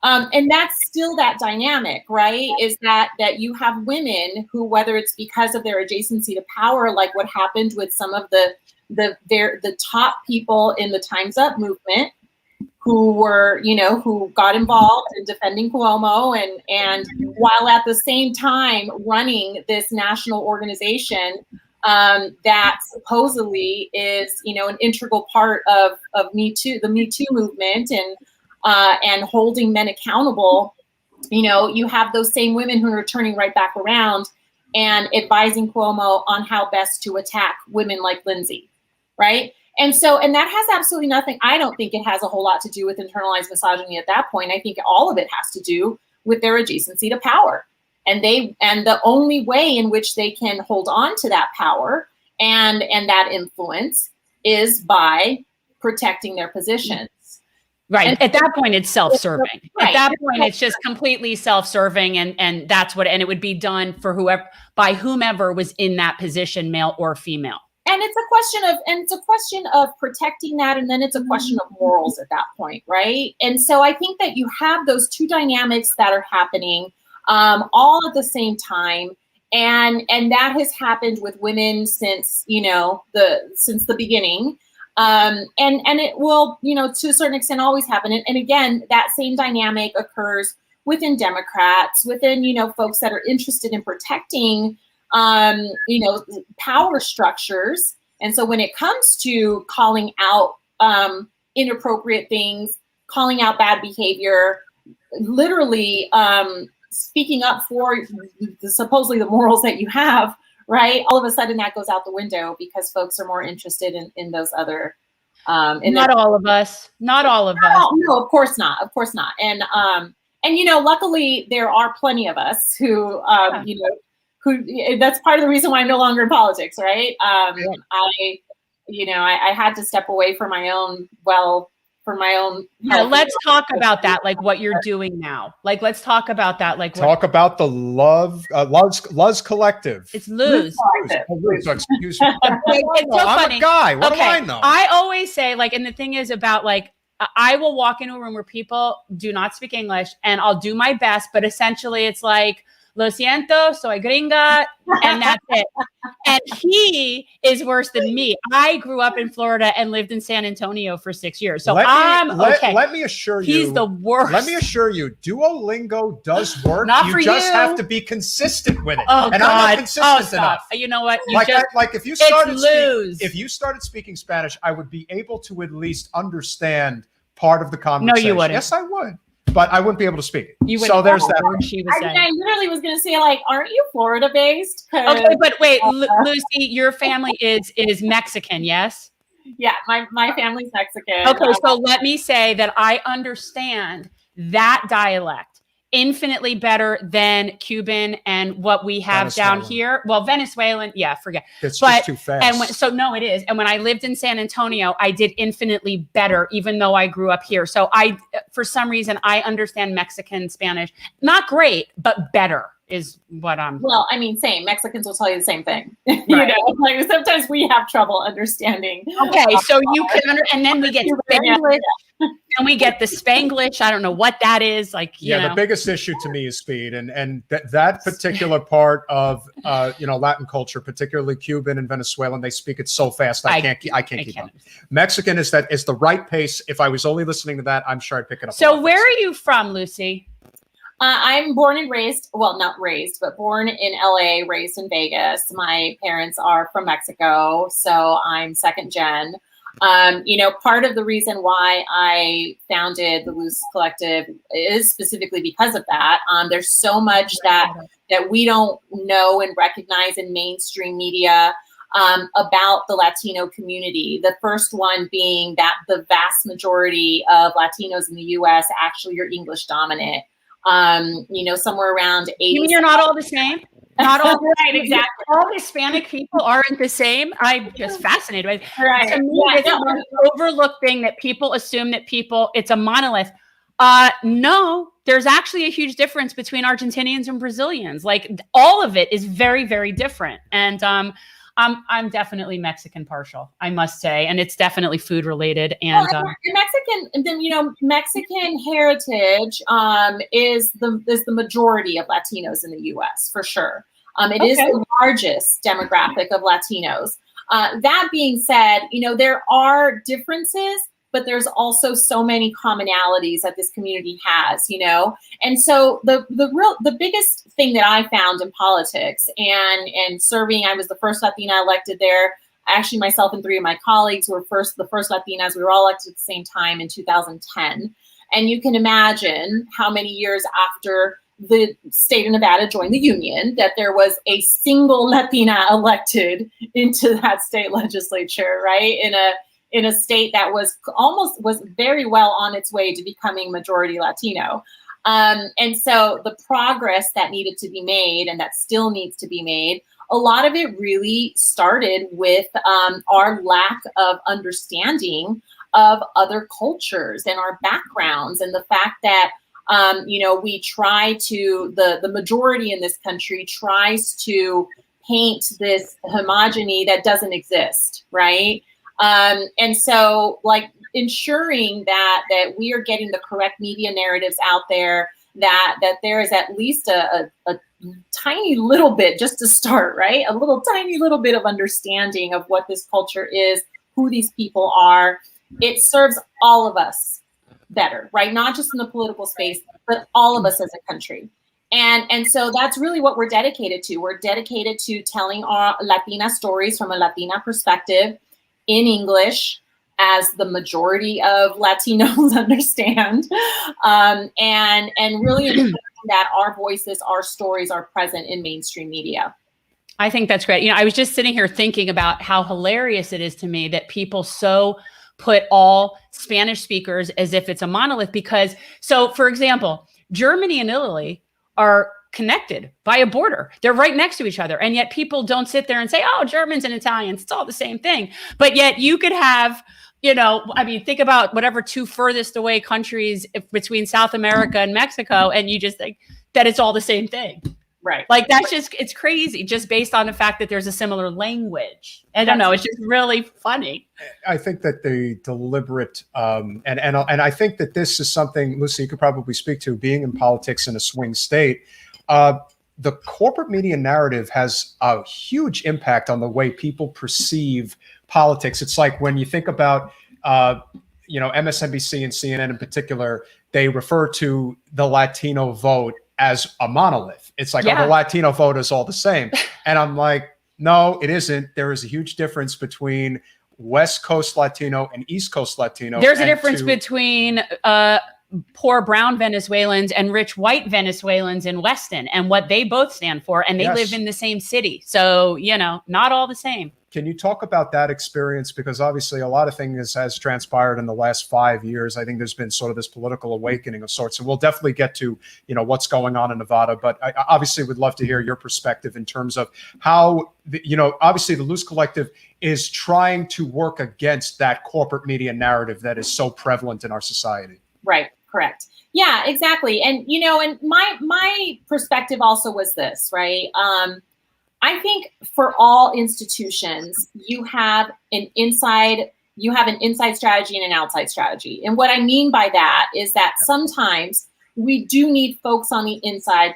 And that's still that dynamic, right? Is that you have women who, whether it's because of their adjacency to power, like what happened with some of the top people in the Time's Up movement, who were, who got involved in defending Cuomo, and while at the same time running this national organization that supposedly is, an integral part of Me Too, the Me Too movement, and holding men accountable. You have those same women who are turning right back around and advising Cuomo on how best to attack women like Lindsay, right? And that has absolutely nothing. I don't think it has a whole lot to do with internalized misogyny at that point. I think all of it has to do with their adjacency to power. And the only way in which they can hold on to that power and that influence is by protecting their positions. Right. And at that point, it's self-serving. Right. At that point, it's just completely self-serving, and that's what, and it would be done for whomever was in that position, male or female. And it's a question of protecting that, and then it's a question of morals at that point, right? And so I think that you have those two dynamics that are happening all at the same time, and that has happened with women since the beginning, and it will to a certain extent always happen. And again, that same dynamic occurs within Democrats, within folks that are interested in protecting power structures. And so when it comes to calling out inappropriate things, calling out bad behavior, literally speaking up for supposedly the morals that you have, right? All of a sudden that goes out the window because folks are more interested in those other. Not all of us. Not all of us. No, of course not. Of course not. And luckily there are plenty of us who, who that's part of the reason why I'm no longer in politics, right? I had to step away for my own let's talk about that, like what you're doing now. Like, let's talk about that. Like, talk about the Luz Collective. It's Luz. Excuse me. It's so I'm funny. a guy. What do I know? I always say, like, and the thing is about, like, I will walk into a room where people do not speak English, and I'll do my best, but essentially it's like, lo siento, soy gringa, and that's it. And he is worse than me. I grew up in Florida and lived in San Antonio for 6 years. So okay. Let me assure you. He's the worst. Let me assure you, Duolingo does work. Not for you just you. have to be consistent with it. Oh, and God. I'm not consistent enough. You know what? If you started speaking Spanish, I would be able to at least understand part of the conversation. No, you wouldn't. Yes, I would. But I wouldn't be able to speak it. You so there's that. I literally was going to say, like, aren't you Florida based? Okay, but wait, Lucy, your family is Mexican, yes? Yeah, my family's Mexican. Okay, so let me say that I understand that dialect infinitely better than Cuban and what we have down here. Well, Venezuelan, yeah, forget. It's just too fast. And no, it is. And when I lived in San Antonio, I did infinitely better, even though I grew up here. So for some reason, I understand Mexican Spanish. Not great, but better is what I'm. Well, I mean, same. Mexicans will tell you the same thing. Right. Like sometimes we have trouble understanding. Okay, so you can and then we get Spanglish. And we get the Spanglish. I don't know what that is. Like, you know. The biggest issue to me is speed, and that particular part of Latin culture, particularly Cuban and Venezuelan, they speak it so fast I can't keep up. Mexican is the right pace. If I was only listening to that, I'm sure I'd pick it up. So where are you from, Lucy? I'm born and raised, well, not raised, but born in LA, raised in Vegas. My parents are from Mexico, so I'm second gen. Part of the reason why I founded the Luz Collective is specifically because of that. There's so much that we don't know and recognize in mainstream media about the Latino community. The first one being that the vast majority of Latinos in the U.S. actually are English dominant. Somewhere around 80. You mean you're not all the same? Not all right, exactly. All Hispanic people aren't the same. I'm just fascinated by it. Right. To me, it's an overlooked thing that people assume that it's a monolith. No, there's actually a huge difference between Argentinians and Brazilians. Like all of it is very, very different. And I'm definitely Mexican partial, I must say, and it's definitely food related. Well, And and Mexican, and then Mexican heritage is the majority of Latinos in the U.S. for sure. It is Okay. the largest demographic of Latinos. That being said, there are differences, but there's also so many commonalities that this community has, And so the biggest thing that I found in politics and serving, I was the first Latina elected there. Actually, myself and three of my colleagues were the first Latinas. We were all elected at the same time in 2010. And you can imagine how many years after the state of Nevada joined the union that there was a single Latina elected into that state legislature, right? In a state that was very well on its way to becoming majority Latino. And so the progress that needed to be made and that still needs to be made, a lot of it really started with our lack of understanding of other cultures and our backgrounds, and the fact that we try to, the majority in this country tries to paint this homogeny that doesn't exist, right? And so, like, ensuring that we are getting the correct media narratives out there, that there is at least a tiny little bit, just to start, right? A tiny little bit of understanding of what this culture is, who these people are. It serves all of us better, right? Not just in the political space, but all of us as a country. And so that's really what we're dedicated to. We're dedicated to telling our Latina stories from a Latina perspective in English, as the majority of Latinos understand, and really ensuring that our voices, our stories are present in mainstream media. I think that's great. I was just sitting here thinking about how hilarious it is to me that people so put all Spanish speakers as if it's a monolith, because, so for example, Germany and Italy are connected by a border. They're right next to each other. And yet people don't sit there and say, oh, Germans and Italians, it's all the same thing. But yet you could have, think about whatever two furthest away countries between South America and Mexico, and you just think that it's all the same thing. Right. Like, that's just, it's crazy, just based on the fact that there's a similar language. I don't know. It's just really funny. I think that the deliberate, and I think that this is something, Lucy, you could probably speak to, being in politics in a swing state. The corporate media narrative has a huge impact on the way people perceive politics. It's like when you think about, MSNBC and CNN in particular, they refer to the Latino vote as a monolith. It's like, oh, the Latino vote is all the same. And I'm like, no, it isn't. There is a huge difference between West Coast Latino and East Coast Latino. There's a difference between poor brown Venezuelans and rich white Venezuelans in Weston, and what they both stand for. And they live in the same city. So, not all the same. Can you talk about that experience? Because obviously a lot of things has transpired in the last 5 years. I think there's been sort of this political awakening of sorts. And we'll definitely get to, what's going on in Nevada. But I obviously would love to hear your perspective in terms of how, obviously the Luz Collective is trying to work against that corporate media narrative that is so prevalent in our society. Right. Correct. Yeah, exactly. And, and my perspective also was this, right? I think for all institutions, you have an inside strategy and an outside strategy. And what I mean by that is that sometimes we do need folks on the inside,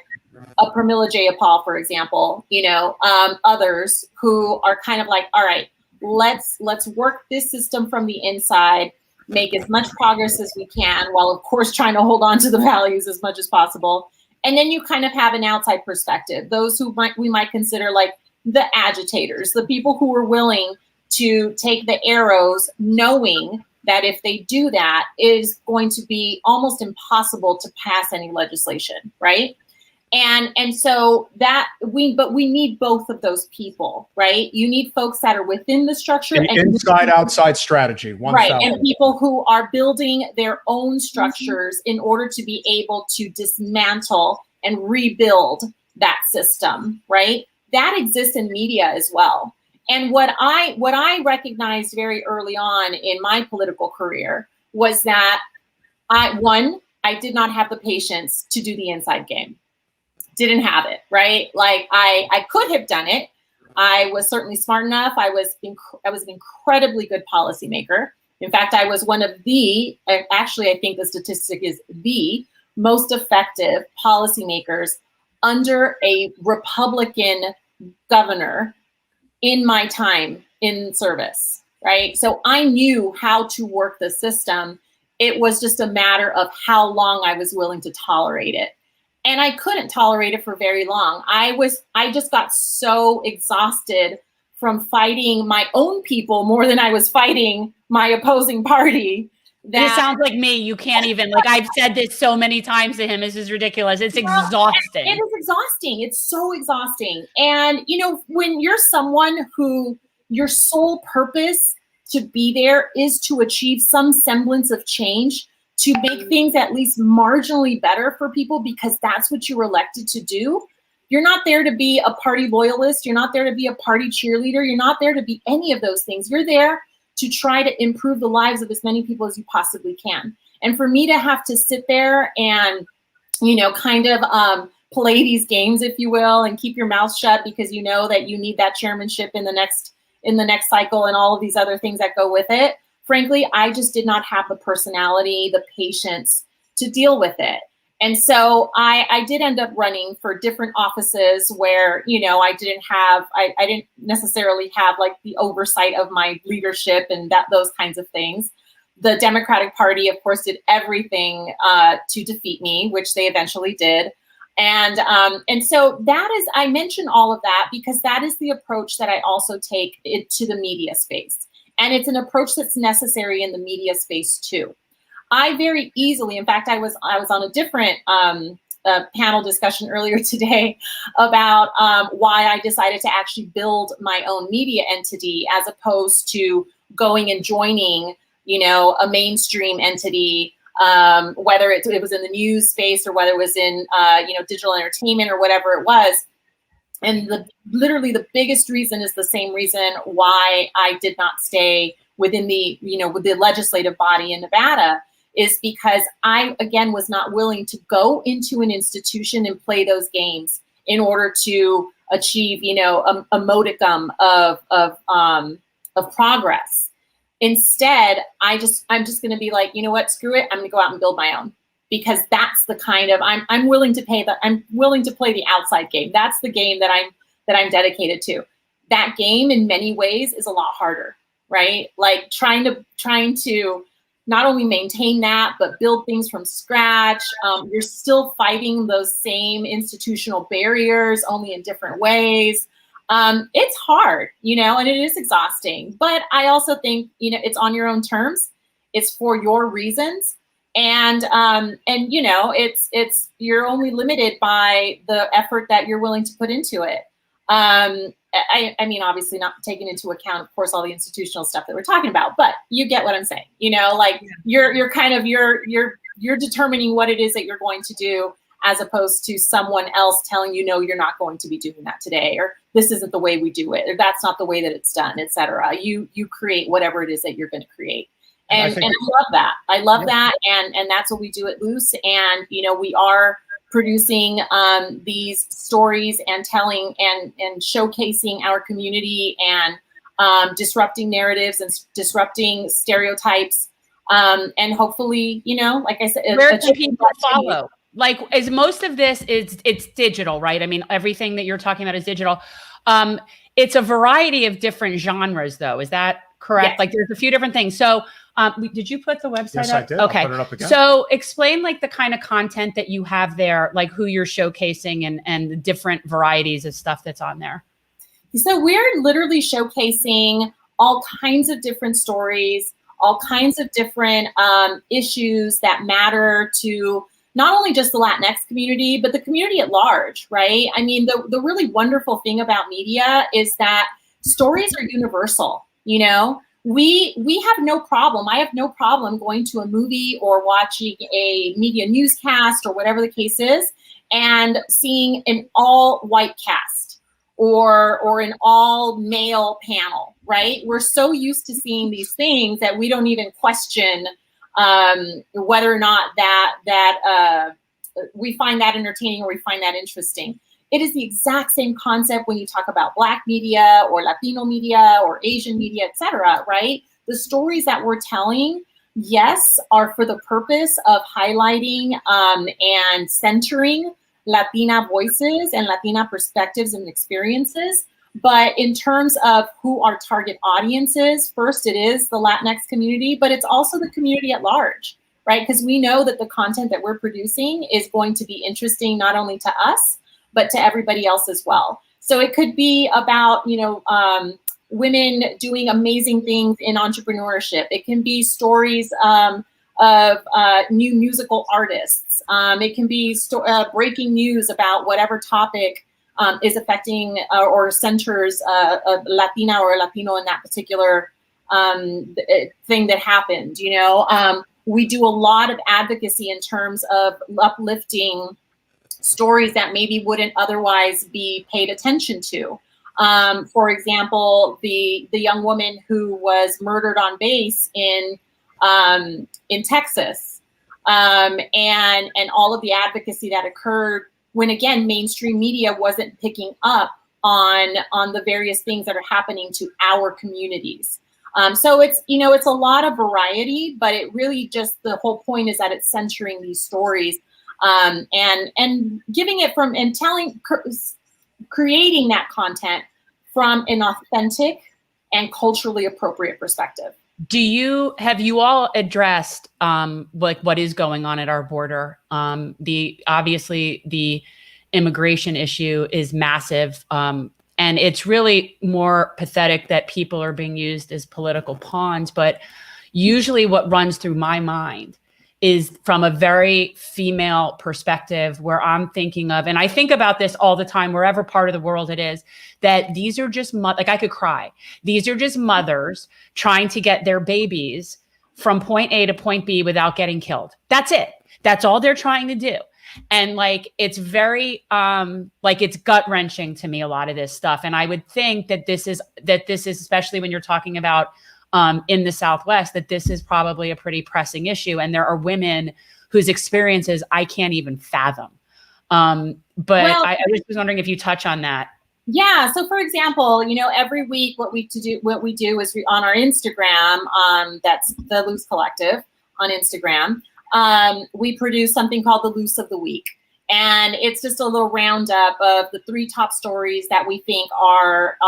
a Pramila Jayapal, for example, others who are kind of like, all right, let's work this system from the inside, make as much progress as we can, while of course trying to hold on to the values as much as possible. And then you kind of have an outside perspective, those who we might consider like the agitators, the people who are willing to take the arrows, knowing that if they do that, it is going to be almost impossible to pass any legislation, right? And so we need both of those people, right? You need folks that are within the structure, and inside outside strategy, right? And people who are building their own structures in order to be able to dismantle and rebuild that system, right? That exists in media as well. And what I recognized very early on in my political career was that I did not have the patience to do the inside game. Didn't have it, right? Like I could have done it. I was certainly smart enough. I was an incredibly good policymaker. In fact, I was one of the, actually, I think the statistic is the most effective policymakers under a Republican governor in my time in service, right? So I knew how to work the system. It was just a matter of how long I was willing to tolerate it. And I couldn't tolerate it for very long. I just got so exhausted from fighting my own people more than I was fighting my opposing party. This sounds like me. You can't even, like, I've said this so many times to him. This is ridiculous. It's exhausting. It is exhausting. It's so exhausting. And, you know, when you're someone who your sole purpose to be there is to achieve some semblance of change, to make things at least marginally better for people because that's what you were elected to do. You're not there to be a party loyalist. You're not there to be a party cheerleader. You're not there to be any of those things. You're there to try to improve the lives of as many people as you possibly can. And for me to have to sit there and, you know, kind of play these games, if you will, and keep your mouth shut because you know that you need that chairmanship in the next cycle and all of these other things that go with it. Frankly, I just did not have the personality, the patience to deal with it. And so I did end up running for different offices where, you know, I didn't necessarily have like the oversight of my leadership and those kinds of things. The Democratic Party, of course, did everything to defeat me, which they eventually did. And so that is, I mention all of that because that is the approach that I also take it to the media space. And it's an approach that's necessary in the media space too. I very easily, in fact, I was on a different panel discussion earlier today about why I decided to actually build my own media entity as opposed to going and joining, you know, a mainstream entity, whether it was in the news space or whether it was in, you know, digital entertainment or whatever it was. And literally the biggest reason is the same reason why I did not stay within the, you know, with the legislative body in Nevada, is because I, again, was not willing to go into an institution and play those games in order to achieve, you know, a modicum of progress. Instead, I'm just going to be like, you know what, screw it. I'm going to go out and build my own, because that's the kind of, I'm willing to play the outside game. That's the game that I'm dedicated to. That game in many ways is a lot harder, right? Like trying to not only maintain that, but build things from scratch. You're still fighting those same institutional barriers, only in different ways. It's hard, you know, and it is exhausting. But I also think, you know, it's on your own terms. It's for your reasons. And you know, it's you're only limited by the effort that you're willing to put into it. I mean, obviously not taking into account, of course, all the institutional stuff that we're talking about, but you get what I'm saying. You know, like you're kind of you're determining what it is that you're going to do, as opposed to someone else telling you, no, you're not going to be doing that today, or this isn't the way we do it, or that's not the way that it's done, etc. You create whatever it is that you're going to create. And I love that. I love that. And that's what we do at Loose. And, you know, we are producing these stories and telling and showcasing our community and disrupting narratives and disrupting stereotypes. And hopefully, you know, like I said, where can people follow? Like, is most of this it's digital, right? I mean, everything that you're talking about is digital. It's a variety of different genres, though. Is that correct? Yes. Like, there's a few different things. So, did you put the website Yes, up? I did. Okay. I'll put it up again. So explain like the kind of content that you have there, like who you're showcasing and the different varieties of stuff that's on there. So we're literally showcasing all kinds of different stories, all kinds of different issues that matter to not only just the Latinx community, but the community at large, right? I mean, the really wonderful thing about media is that stories are universal, you know? We have no problem. I have no problem going to a movie or watching a media newscast or whatever the case is and seeing an all-white cast or an all-male panel, right? We're so used to seeing these things that we don't even question whether or not that we find that entertaining or we find that interesting. it is the exact same concept when you talk about Black media or Latino media or Asian media, et cetera, right? The stories that we're telling, yes, are for the purpose of highlighting and centering Latina voices and Latina perspectives and experiences. But in terms of who our target audience is, first it is the Latinx community, but it's also the community at large, right? Because we know that the content that we're producing is going to be interesting not only to us, but to everybody else as well. So it could be about, women doing amazing things in entrepreneurship. It can be stories of new musical artists. It can be breaking news about whatever topic is affecting or centers a Latina or a Latino in that particular thing that happened. We do a lot of advocacy in terms of uplifting stories that maybe wouldn't otherwise be paid attention to. For example, the young woman who was murdered on base in Texas, and all of the advocacy that occurred when, again, mainstream media wasn't picking up on the various things that are happening to our communities. So it's a lot of variety, but it really just, the whole point is that it's centering these stories and giving it from, and creating that content from an authentic and culturally appropriate perspective. Have you all addressed like what is going on at our border? Obviously the immigration issue is massive. And it's really more pathetic that people are being used as political pawns. But usually what runs through my mind is from a very female perspective, where I'm thinking of, and I think about this all the time, wherever part of the world it is, that these are just, like I could cry. These are just mothers trying to get their babies from point A to point B without getting killed. That's it. That's all they're trying to do. And like, it's very, like it's gut wrenching to me, a lot of this stuff. And I would think that this is, especially when you're talking about in the Southwest, that this is probably a pretty pressing issue. And there are women whose experiences I can't even fathom. I just was wondering if you touch on that. Yeah. So for example, every week what we do is on our Instagram, that's the Loose Collective on Instagram. We produce something called the Loose of the Week. And it's just a little roundup of the 3 top stories that we think are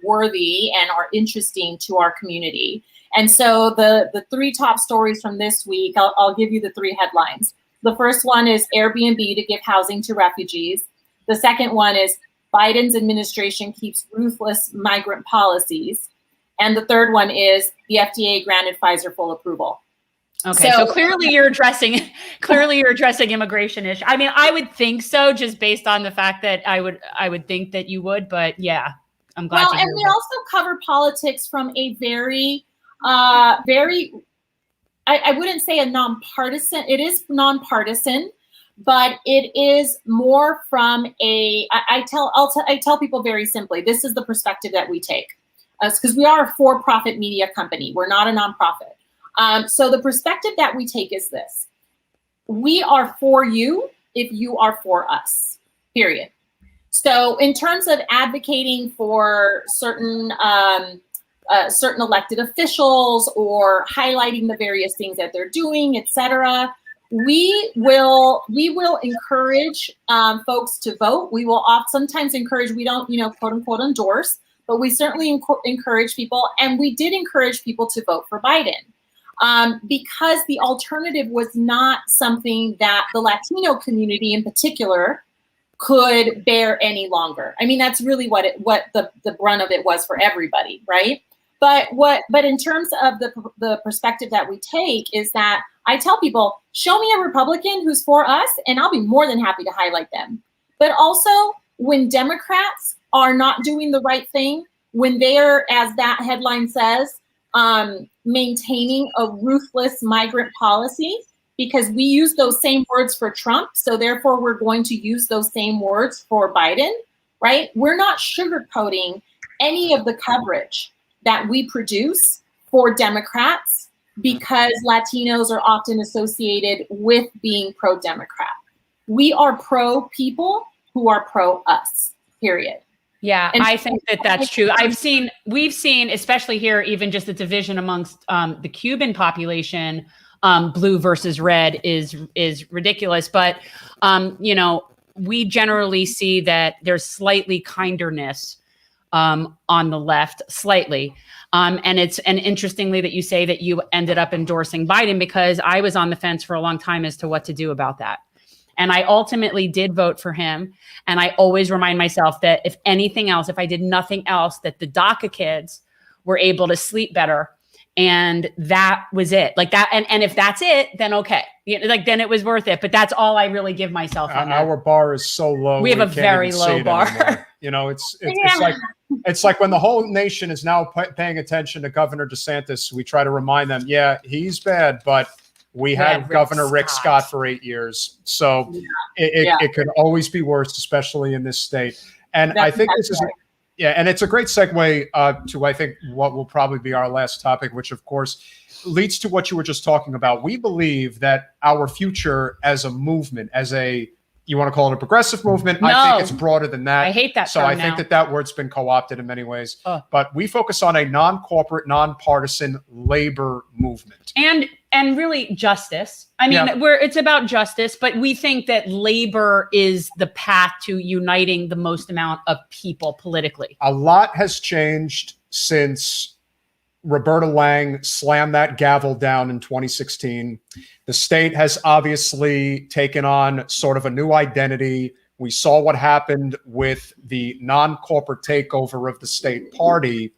worthy and are interesting to our community. And so the 3 top stories from this week, I'll give you the 3 headlines. The first one is Airbnb to give housing to refugees. The second one is Biden's administration keeps ruthless migrant policies. And the third one is the FDA granted Pfizer full approval. Okay, so clearly you're addressing immigration issue. I mean, I would think so, just based on the fact that I would think that you would, but yeah, I'm glad. Well, and we also cover politics from a very, I wouldn't say a nonpartisan. It is nonpartisan, but it is more from a. I tell people very simply, this is the perspective that we take, because we are a for-profit media company. We're not a nonprofit. So the perspective that we take is this: we are for you if you are for us, period. So in terms of advocating for certain elected officials or highlighting the various things that they're doing, et cetera, we will encourage folks to vote. We will sometimes encourage, we don't, quote unquote endorse, but we certainly encourage people, and we did encourage people to vote for Biden. Because the alternative was not something that the Latino community in particular could bear any longer. I mean, that's really what the brunt of it was for everybody, right? But in terms of the perspective that we take is that I tell people, show me a Republican who's for us, and I'll be more than happy to highlight them. But also, when Democrats are not doing the right thing, when they're, as that headline says, maintaining a ruthless migrant policy, because we use those same words for Trump, so therefore we're going to use those same words for Biden, right? We're not sugarcoating any of the coverage that we produce for Democrats, because Latinos are often associated with being pro-Democrat. We are pro-people, who are pro us, period. Yeah, And I think that that's true. We've seen, especially here, even just the division amongst the Cuban population, blue versus red is ridiculous. But you know, we generally see that there's slightly kinderness on the left, slightly. And interestingly that you say that you ended up endorsing Biden, because I was on the fence for a long time as to what to do about that. And I ultimately did vote for him. And I always remind myself that if anything else, if I did nothing else, that the DACA kids were able to sleep better. And that was it. Like that. And if that's it, then okay. You know, like then it was worth it. But that's all I really give myself on that. Our bar is so low. We have a can't very even low see it bar. anymore. You know, it's like when the whole nation is now paying attention to Governor DeSantis, we try to remind them, yeah, he's bad, but we had Governor Rick Scott for 8 years. So it could always be worse, especially in this state. And I think this is, and it's a great segue to, I think, what will probably be our last topic, which of course leads to what you were just talking about. We believe that our future as a movement, as a, you want to call it a progressive movement? No, I think it's broader than that. I hate that. So I think that word's been co-opted in many ways. But we focus on a non-corporate, non-partisan labor movement. And really justice. I mean, it's about justice, but we think that labor is the path to uniting the most amount of people politically. A lot has changed since Roberta Lang slammed that gavel down in 2016. The state has obviously taken on sort of a new identity. We saw what happened with the non-corporate takeover of the state party.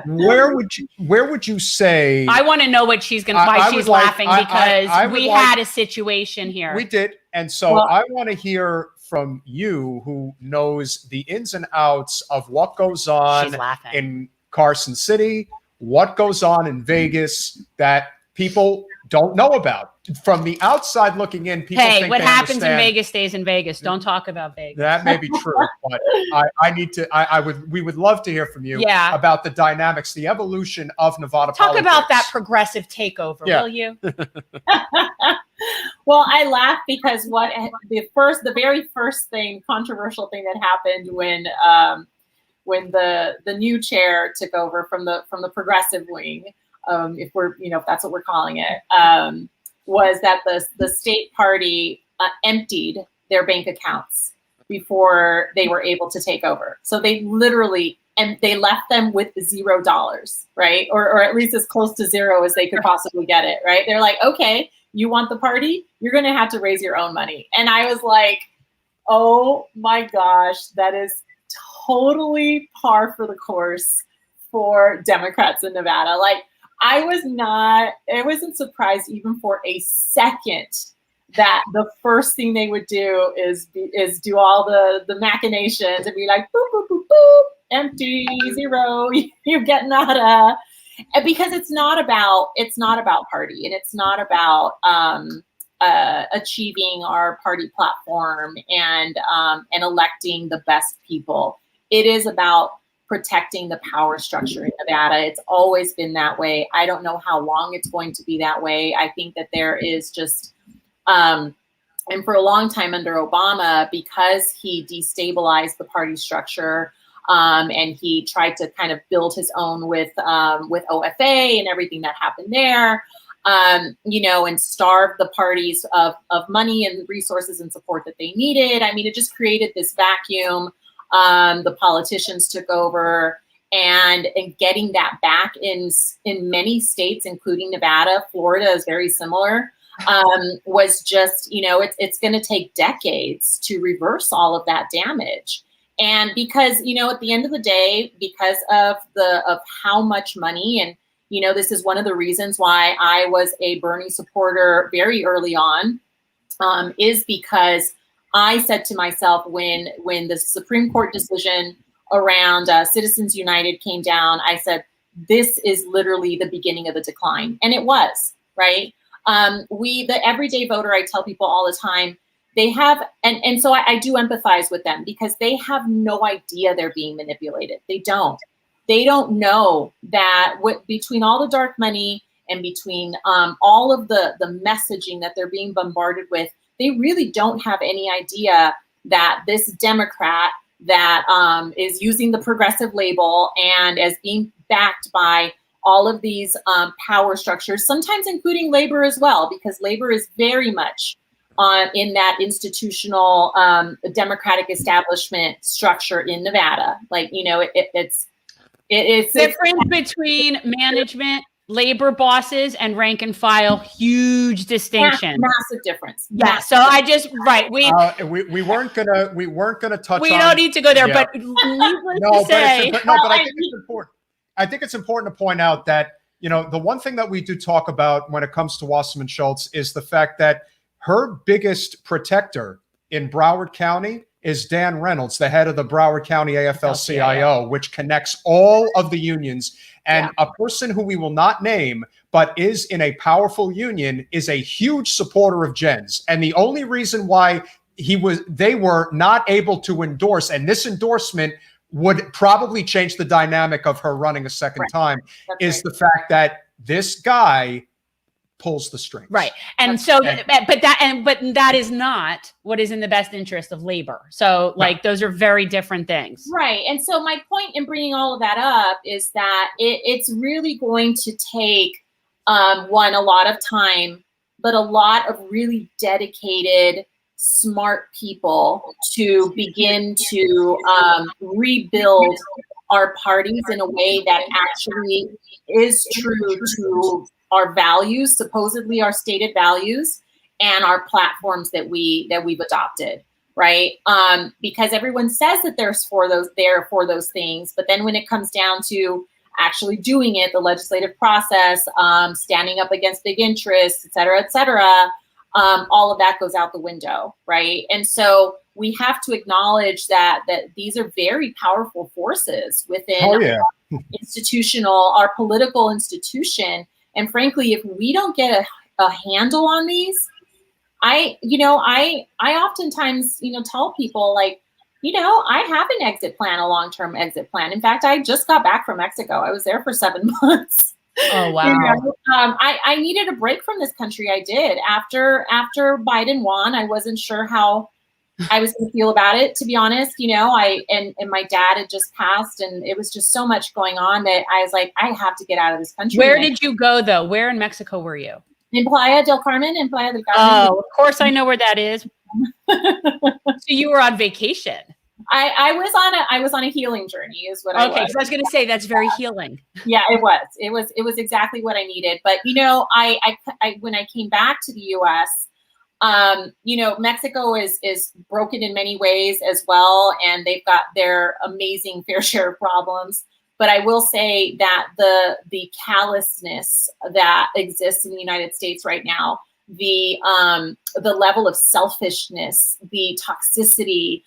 Where would you say? I want to know what she's going to, why she's laughing, because we had a situation here. We did. And so I want to hear from you, who knows the ins and outs of what goes on in Carson City, what goes on in Vegas that people don't know about. From the outside looking in, people think what happens in Vegas stays in Vegas. Don't talk about Vegas. That may be true, but we would love to hear from you about the dynamics, the evolution of Nevada Talk politics. about that progressive takeover, will you? Well, I laugh because the very first controversial thing that happened when the new chair took over from the progressive wing, if that's what we're calling it, was that the state party emptied their bank accounts before they were able to take over. So they literally, and they left them with $0, right? Or at least as close to zero as they could possibly get it, right? They're like, okay, you want the party? You're going to have to raise your own money. And I was like, oh my gosh, that is totally par for the course for Democrats in Nevada. Like, I wasn't surprised even for a second that the first thing they would do is do all the machinations and be like, boop, boop, boop, boop, empty, zero, you're getting nada. And because it's not about party, and it's not about achieving our party platform and electing the best people. It is about protecting the power structure in Nevada. It's always been that way. I don't know how long it's going to be that way. I think that there is just, and for a long time under Obama, because he destabilized the party structure, and he tried to kind of build his own with OFA and everything that happened there, and starved the parties of money and resources and support that they needed. I mean, it just created this vacuum. The politicians took over, and getting that back in many states, including Nevada, Florida is very similar, was just, it's going to take decades to reverse all of that damage. And because, at the end of the day, because of how much money, and, this is one of the reasons why I was a Bernie supporter very early on, is because I said to myself, when the Supreme Court decision around Citizens United came down, I said, this is literally the beginning of the decline. And it was, right? The everyday voter, I tell people all the time, they have, and so I do empathize with them, because they have no idea they're being manipulated. They don't know that between all the dark money and between all of the messaging that they're being bombarded with, they really don't have any idea that this Democrat that is using the progressive label and as being backed by all of these power structures, sometimes including labor as well, because labor is very much in that institutional democratic establishment structure in Nevada. Like, you know, it's difference between management, labor bosses, and rank and file. Huge distinction. Massive difference. Yeah. Massive So I just we weren't gonna touch. We don't need to go there, yeah. but needless to say, but I think it's important. I think it's important to point out that, you know, the one thing that we do talk about when it comes to Wasserman Schultz is the fact that her biggest protector in Broward County is Dan Reynolds, the head of the Broward County AFL-CIO, which connects all of the unions. And a person who we will not name, but is in a powerful union, is a huge supporter of Jen's. And the only reason why they were not able to endorse, and this endorsement would probably change the dynamic of her running a second time, is the fact that this guy pulls the strings. Right. And so, but that is not what is in the best interest of labor. So like, those are very different things. Right. And so my point in bringing all of that up is that it's really going to take, a lot of time, but a lot of really dedicated, smart people to begin to rebuild our parties in a way that actually is true to our values, supposedly our stated values, and our platforms that we've adopted, right? Because everyone says that they're for those things, but then when it comes down to actually doing it, the legislative process, standing up against big interests, et cetera, all of that goes out the window, right? And so we have to acknowledge that these are very powerful forces within our political institution. And frankly, if we don't get a handle on these, I oftentimes, tell people, like, I have an exit plan, a long-term exit plan. In fact, I just got back from Mexico. I was there for 7 months. Oh, wow. I needed a break from this country. I did. After Biden won, I wasn't sure how I was going to feel about it, to be honest. And my dad had just passed, and it was just so much going on that I was like, I have to get out of this country. Where did you go, though? Where in Mexico were you? In Playa del Carmen. Oh, of course I know where that is. So you were on vacation. I was on a healing journey, is what I was. Okay, so I was going to say that's very healing. Yeah, it was exactly what I needed. But I when I came back to the U.S., Mexico is broken in many ways as well, and they've got their amazing fair share of problems. But I will say that the callousness that exists in the United States right now, the level of selfishness, the toxicity,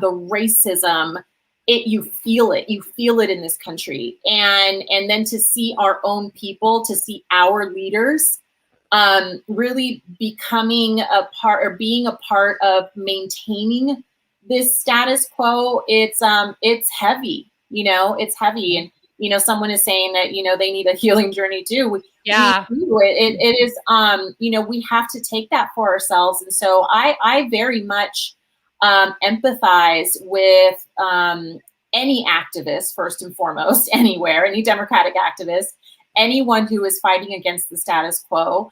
the racism, you feel it in this country. And then to see our own people, to see our leaders really becoming a part, or being a part of maintaining this status quo, it's heavy. It's heavy. And someone is saying that they need a healing journey too. Yeah, it is. We have to take that for ourselves. And so I very much empathize with any activist, first and foremost, anywhere, any Democratic activist, anyone who is fighting against the status quo.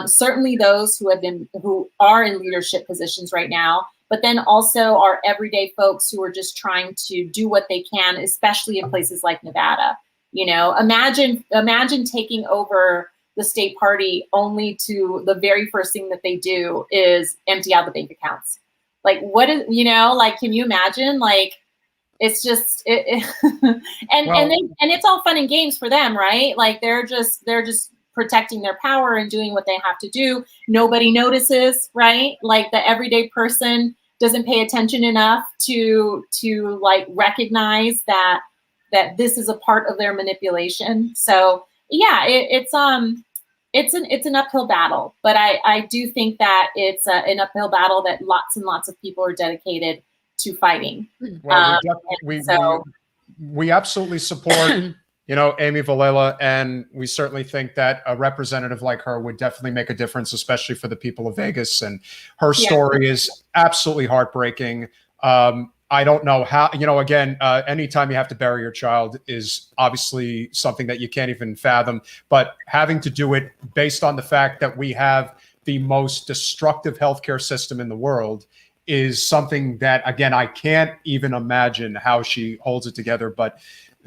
Certainly those who are in leadership positions right now, but then also our everyday folks who are just trying to do what they can, especially in places like Nevada. Imagine taking over the state party only to the very first thing that they do is empty out the bank accounts. Like, what is, can you imagine? Like, it's just, and it's all fun and games for them, right? Like, they're just protecting their power and doing what they have to do. Nobody notices, right? Like, the everyday person doesn't pay attention enough to like recognize that this is a part of their manipulation. So yeah, it's an uphill battle, but I do think that it's an uphill battle that lots and lots of people are dedicated to fighting. Well, we absolutely support you know, Amy Vilela, and we certainly think that a representative like her would definitely make a difference, especially for the people of Vegas. And her story is absolutely heartbreaking. I don't know how, you know, again, anytime you have to bury your child is obviously something that you can't even fathom, but having to do it based on the fact that we have the most destructive healthcare system in the world is something that, again, I can't even imagine how she holds it together. But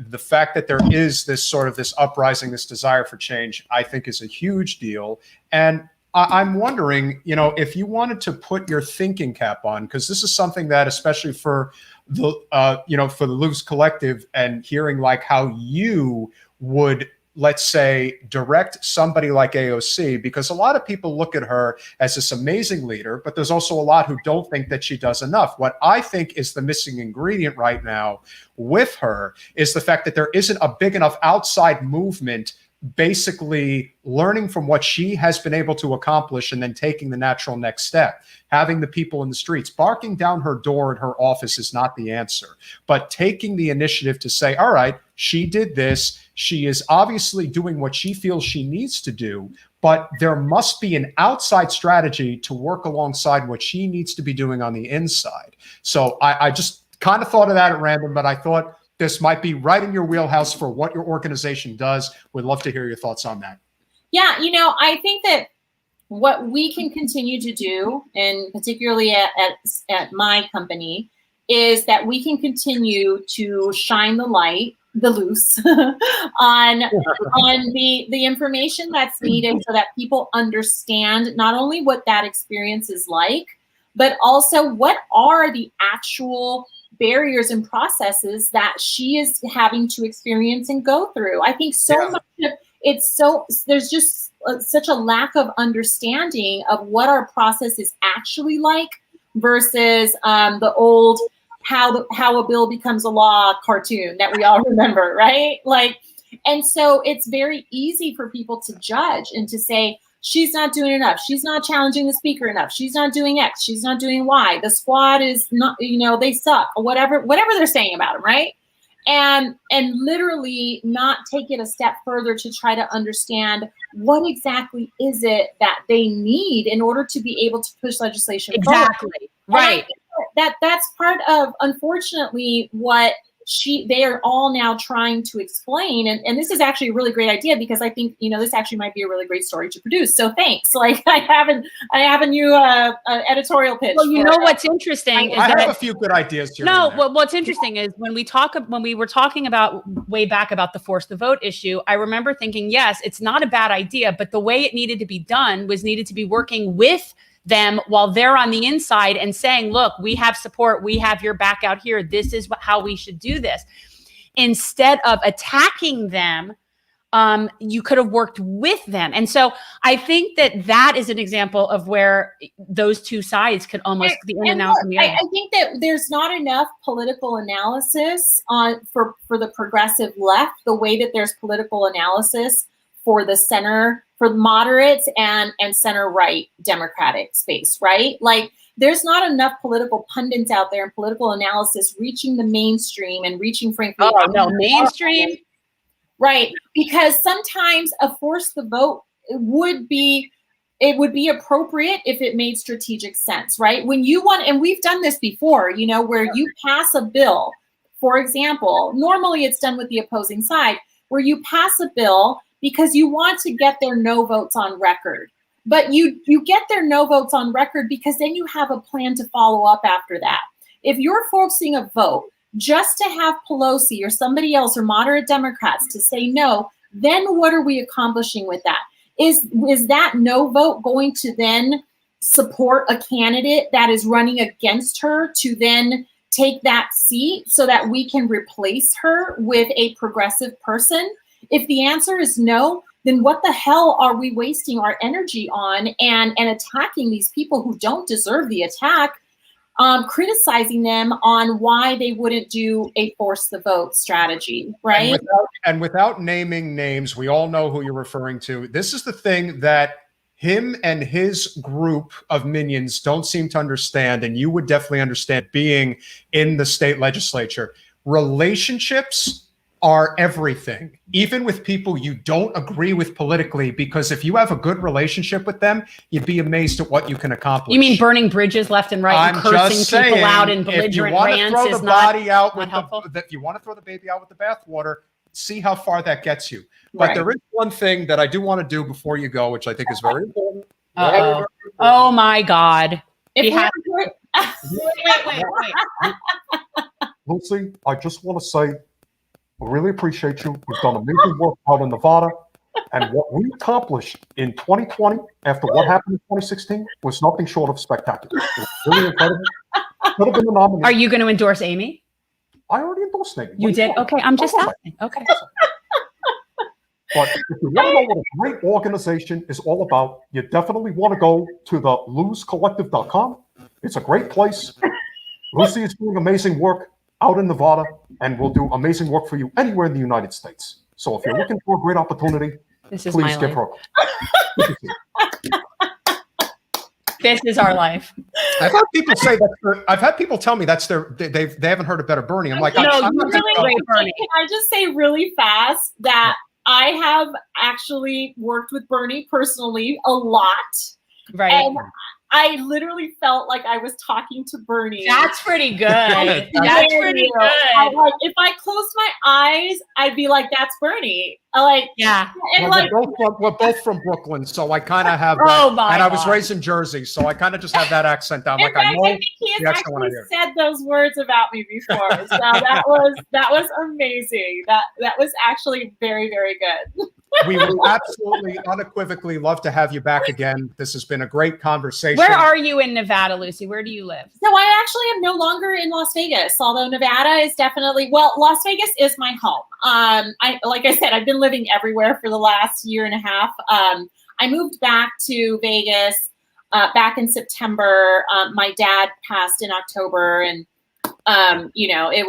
the fact that there is this sort of this uprising, this desire for change, I think is a huge deal. And I'm wondering, you know, if you wanted to put your thinking cap on, because this is something that, especially for the, you know, for the Loose Collective, and hearing like how you would, let's say, direct somebody like AOC, because a lot of people look at her as this amazing leader, but there's also a lot who don't think that she does enough. What I think is the missing ingredient right now with her is the fact that there isn't a big enough outside movement basically learning from what she has been able to accomplish and then taking the natural next step. Having the people in the streets barking down her door at her office is not the answer, but taking the initiative to say, all right, she did this. She is obviously doing what she feels she needs to do, but there must be an outside strategy to work alongside what she needs to be doing on the inside. So I just kind of thought of that at random, but I thought this might be right in your wheelhouse for what your organization does. Would love to hear your thoughts on that. Yeah, you know, I think that what we can continue to do, and particularly at my company, is that we can continue to shine the light, the loose, on the information that's needed so that people understand not only what that experience is like, but also what are the actual barriers and processes that she is having to experience and go through. I think so much of there's just such a lack of understanding of what our process is actually like versus the old how a bill becomes a law cartoon that we all remember, right? Like, and so it's very easy for people to judge and to say, she's not doing enough. She's not challenging the speaker enough. She's not doing X. She's not doing Y. The squad is not, you know, they suck, or whatever they're saying about them, right? And literally not take it a step further to try to understand what exactly is it that they need in order to be able to push legislation Exactly. forward. Right. That's part of, unfortunately, what they are all now trying to explain. And this is actually a really great idea, because I think, you know, this actually might be a really great story to produce. So thanks. Like, I have a new editorial pitch. Well, you know what's interesting is I that have a few good ideas here. No, well, what's interesting is when we were talking about way back about the force the vote issue, I remember thinking, yes, it's not a bad idea, but the way it needed to be done was needed to be working with them while they're on the inside and saying, look, we have support, we have your back out here. This is how we should do this. Instead of attacking them, you could have worked with them. And so I think that is an example of where those two sides could almost be in and out from the other. I think that there's not enough political analysis for the progressive left, the way that there's political analysis for the center, for moderates and center right Democratic space, right? Like, there's not enough political pundits out there and political analysis reaching the mainstream and reaching, frankly, mainstream. Right, because sometimes a force the vote would be appropriate if it made strategic sense, right? When you want, and we've done this before, you know, where you pass a bill, for example, normally it's done with the opposing side, where you pass a bill because you want to get their no votes on record. But you get their no votes on record because then you have a plan to follow up after that. If you're forcing a vote just to have Pelosi or somebody else or moderate Democrats to say no, then what are we accomplishing with that? Is that no vote going to then support a candidate that is running against her to then take that seat so that we can replace her with a progressive person? If the answer is no, then what the hell are we wasting our energy on and attacking these people who don't deserve the attack, criticizing them on why they wouldn't do a force the vote strategy, right? And without naming names, we all know who you're referring to. This is the thing that him and his group of minions don't seem to understand, and you would definitely understand being in the state legislature. Relationships are everything, even with people you don't agree with politically, because if you have a good relationship with them, you'd be amazed at what you can accomplish. You mean burning bridges left and right and I'm cursing just people saying, out in if you belligerent want to rants throw is the body out not with helpful? if you want to throw the baby out with the bathwater, see how far that gets you. But Right. there is one thing that I do want to do before you go, which I think is very important. Uh-oh. Oh my God. If He we're- had- wait. Lucy, I just want to say, I really appreciate you. You've done amazing work out in Nevada. And what we accomplished in 2020, after what happened in 2016, was nothing short of spectacular. It was really incredible. Could have been the nominee. Are you going to endorse Amy? I already endorsed Navy. You did? Okay, I'm just asking. Okay. But if you want to know what a great organization is all about, you definitely want to go to the losecollective.com. It's a great place. Lucy is doing amazing work out in Nevada and will do amazing work for you anywhere in the United States. So if you're looking for a great opportunity, This is please my give life. her. This is our life. I've had people say that. I've had people tell me that's they haven't heard a better Bernie. I'm like, No, I'm you're not doing gonna- great, Bernie. Can I just say really fast that I have actually worked with Bernie personally a lot. Right. And I literally felt like I was talking to Bernie. That's pretty good. That's That's pretty I, good. like, if I closed my eyes, I'd be like, "That's Bernie." Like, Yeah. and Well, like, we're both from Brooklyn, so I kind of have that. Oh my and I was God. raised in Jersey, so I kind of just have that accent down. in Like I fact, know. I think he has that's the one I actually hear. said those words about me before. So that was amazing. That was actually very, very good. We would absolutely, unequivocally love to have you back again. This has been a great conversation. Where are you in Nevada, Lucy? Where do you live? So I actually am no longer in Las Vegas, although Nevada is definitely, well, Las Vegas is my home. Like I said, I've been living everywhere for the last year and a half. I moved back to Vegas back in September. My dad passed in October, and it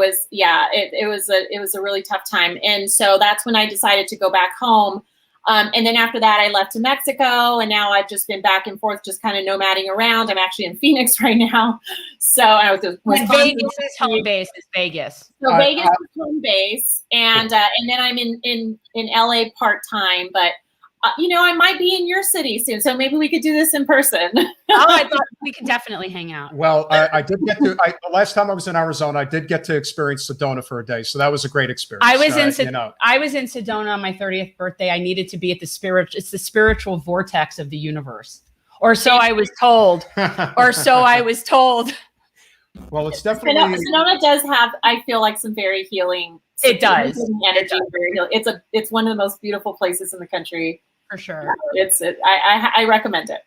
was a really tough time. And so that's when I decided to go back home. And then after that, I left to Mexico, and now I've just been back and forth, just kind of nomading around. I'm actually in Phoenix right now. So I was Vegas is home base. Is Vegas. So Vegas is home base, and then I'm in LA part time. But I might be in your city soon, so maybe we could do this in person. Oh, I thought we could definitely hang out. Well, I did get to. The last time I was in Arizona, I did get to experience Sedona for a day, so that was a great experience. I was I was in Sedona on my 30th birthday. I needed to be at it's the spiritual vortex of the universe, or so I was told. Well, it's definitely. Sedona does have, I feel like, some very healing. It does. Energy. Very healing. It's one of the most beautiful places in the country. For sure. I recommend it.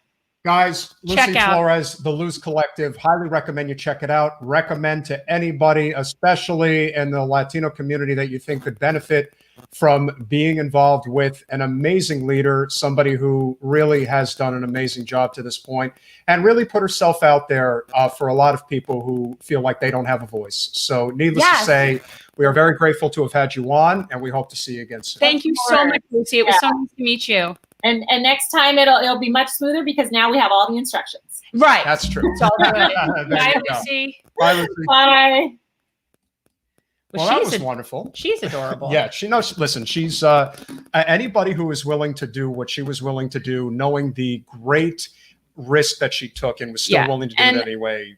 Guys, Check Lucy out. Flores, the Lose Collective, highly recommend you check it out. Recommend to anybody, especially in the Latino community, that you think could benefit from being involved with an amazing leader, somebody who really has done an amazing job to this point and really put herself out there for a lot of people who feel like they don't have a voice. So needless to say, we are very grateful to have had you on, and we hope to see you again soon. Thank you so much, Lucy. It was so nice to meet you. And next time it'll be much smoother because now we have all the instructions. Right. That's true. It's all good. There Bye, you go. Lucy. Bye, Lucy. Bye. Well, that was wonderful. She's adorable. Yeah, she knows. Listen, she's anybody who is willing to do what she was willing to do, knowing the great risk that she took and was still willing to do it anyway.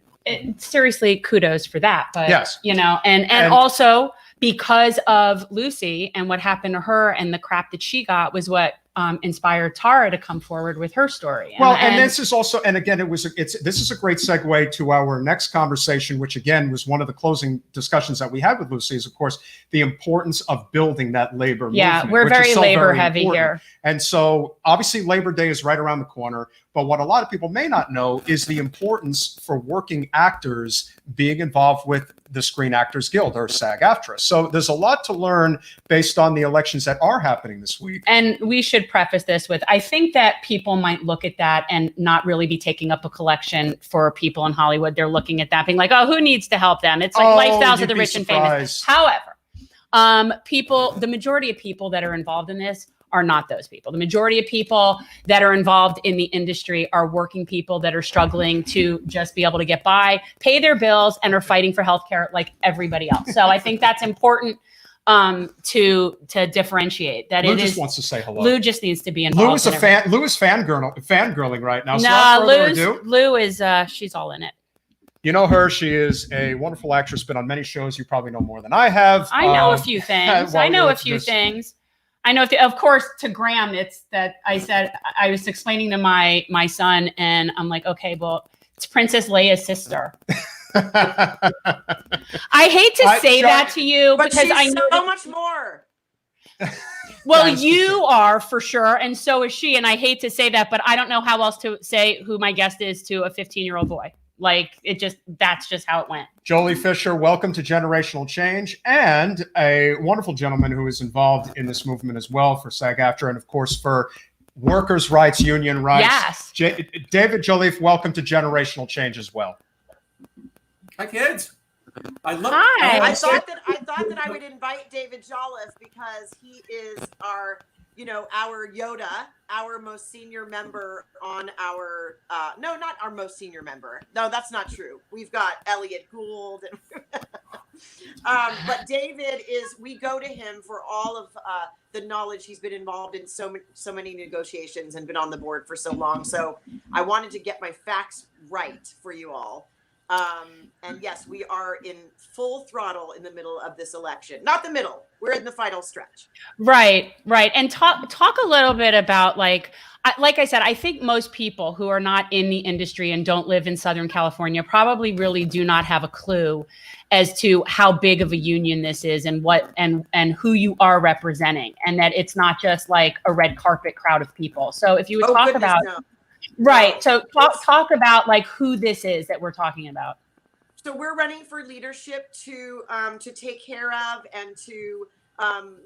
Seriously, kudos for that. But yes, and also because of Lucy and what happened to her and the crap that she got was what inspired Tara to come forward with her story. And this is also, and again, this is a great segue to our next conversation, which again was one of the closing discussions that we had with Lucy, is of course the importance of building that labor movement. Yeah, we're very labor heavy here. And so obviously Labor Day is right around the corner, but what a lot of people may not know is the importance for working actors being involved with the Screen Actors Guild, or SAG-AFTRA. So there's a lot to learn based on the elections that are happening this week. And we should preface this with, I think that people might look at that and not really be taking up a collection for people in Hollywood. They're looking at that being like, oh, who needs to help them? It's like lifestyles of the rich and famous. However, the majority of people that are involved in this are not those people. The majority of people that are involved in the industry are working people that are struggling to just be able to get by, pay their bills, and are fighting for healthcare like everybody else. So I think that's important to differentiate that Lou it just is. wants to say hello. Lou just needs to be involved. Lou is fangirling right now. So No, without further ado, Lou is she's all in it. you know her. She is a wonderful actress. Been on many shows. You probably know more than I have. I know a few things. while I know you're a few introducing- things. I know, of course, to Graham, it's that I said, I was explaining to my son, and I'm like, okay, well, it's Princess Leia's sister. I hate to say that to you But because she's I know so much more. well, That's you are for sure, and so is she. And I hate to say that, but I don't know how else to say who my guest is to a 15-year-old boy. Like that's just how it went. Jolie Fisher, welcome to Generational Change, and a wonderful gentleman who is involved in this movement as well for SAG-AFTRA and, of course, for workers' rights, union rights. Yes. David Jolliffe, welcome to Generational Change as well. Hi, kids. I love. Hi. I thought that I would invite David Jolliffe because he is our, our Yoda, our most senior member on our. No, not our most senior member. No, that's not true. We've got Elliot Gould, and but David is. We go to him for all of the knowledge. He's been involved in so many negotiations and been on the board for so long. So I wanted to get my facts right for you all. And yes, we are in full throttle in the middle of this election. Not the middle. We're in the final stretch. Right. And talk a little bit about like I said, I think most people who are not in the industry and don't live in Southern California probably really do not have a clue as to how big of a union this is and what and who you are representing, and that it's not just like a red carpet crowd of people. So if you would talk goodness, about no. right, so talk about like who this is that we're talking about. So we're running for leadership to take care of and to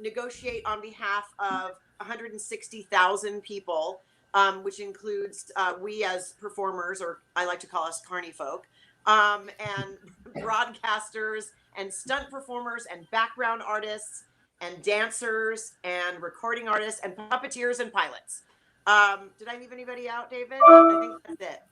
negotiate on behalf of 160,000 people, which includes we as performers, or I like to call us carny folk, and broadcasters and stunt performers and background artists and dancers and recording artists and puppeteers and pilots. Did I leave anybody out, David? I think that's it.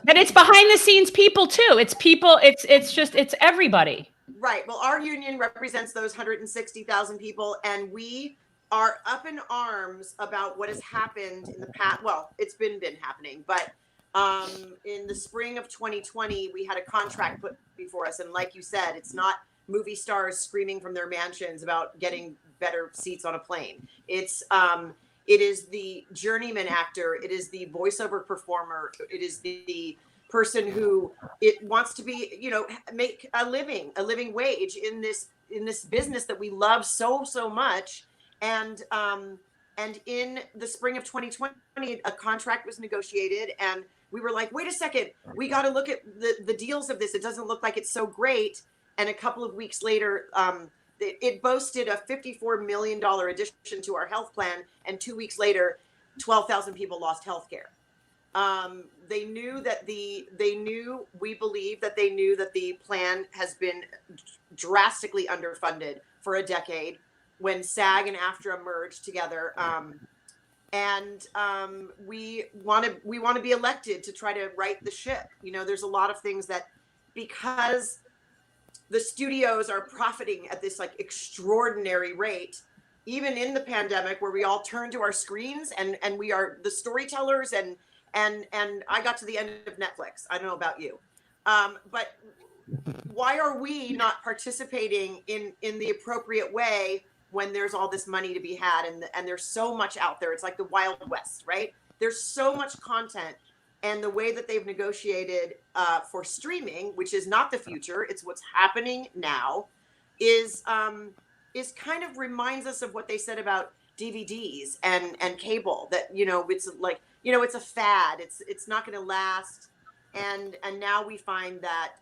And it's behind the scenes people too. It's people. It's everybody. Right. Well, our union represents those 160,000 people, and we are up in arms about what has happened in the past. Well, it's been happening, but in the spring of 2020, we had a contract put before us, and like you said, it's not movie stars screaming from their mansions about getting better seats on a plane. It is the journeyman actor. It is the voiceover performer. It is the person who it wants to be, make a living wage in this business that we love so much. And in the spring of 2020, a contract was negotiated, and we were like, wait a second, we got to look at the deals of this. It doesn't look like it's so great. And a couple of weeks later, it boasted a $54 million addition to our health plan, and 2 weeks later, 12,000 people lost health care. We believe that they knew that the plan has been drastically underfunded for a decade when SAG and AFTRA merged together. We want to be elected to try to right the ship. There's a lot of things that, because the studios are profiting at this like extraordinary rate, even in the pandemic, where we all turn to our screens and we are the storytellers and I got to the end of Netflix. I don't know about you, but why are we not participating in the appropriate way when there's all this money to be had and there's so much out there? It's like the Wild West, right? There's so much content. And the way that they've negotiated for streaming, which is not the future, it's what's happening now, is kind of reminds us of what they said about DVDs and cable. That it's like it's a fad. It's not going to last. And now we find that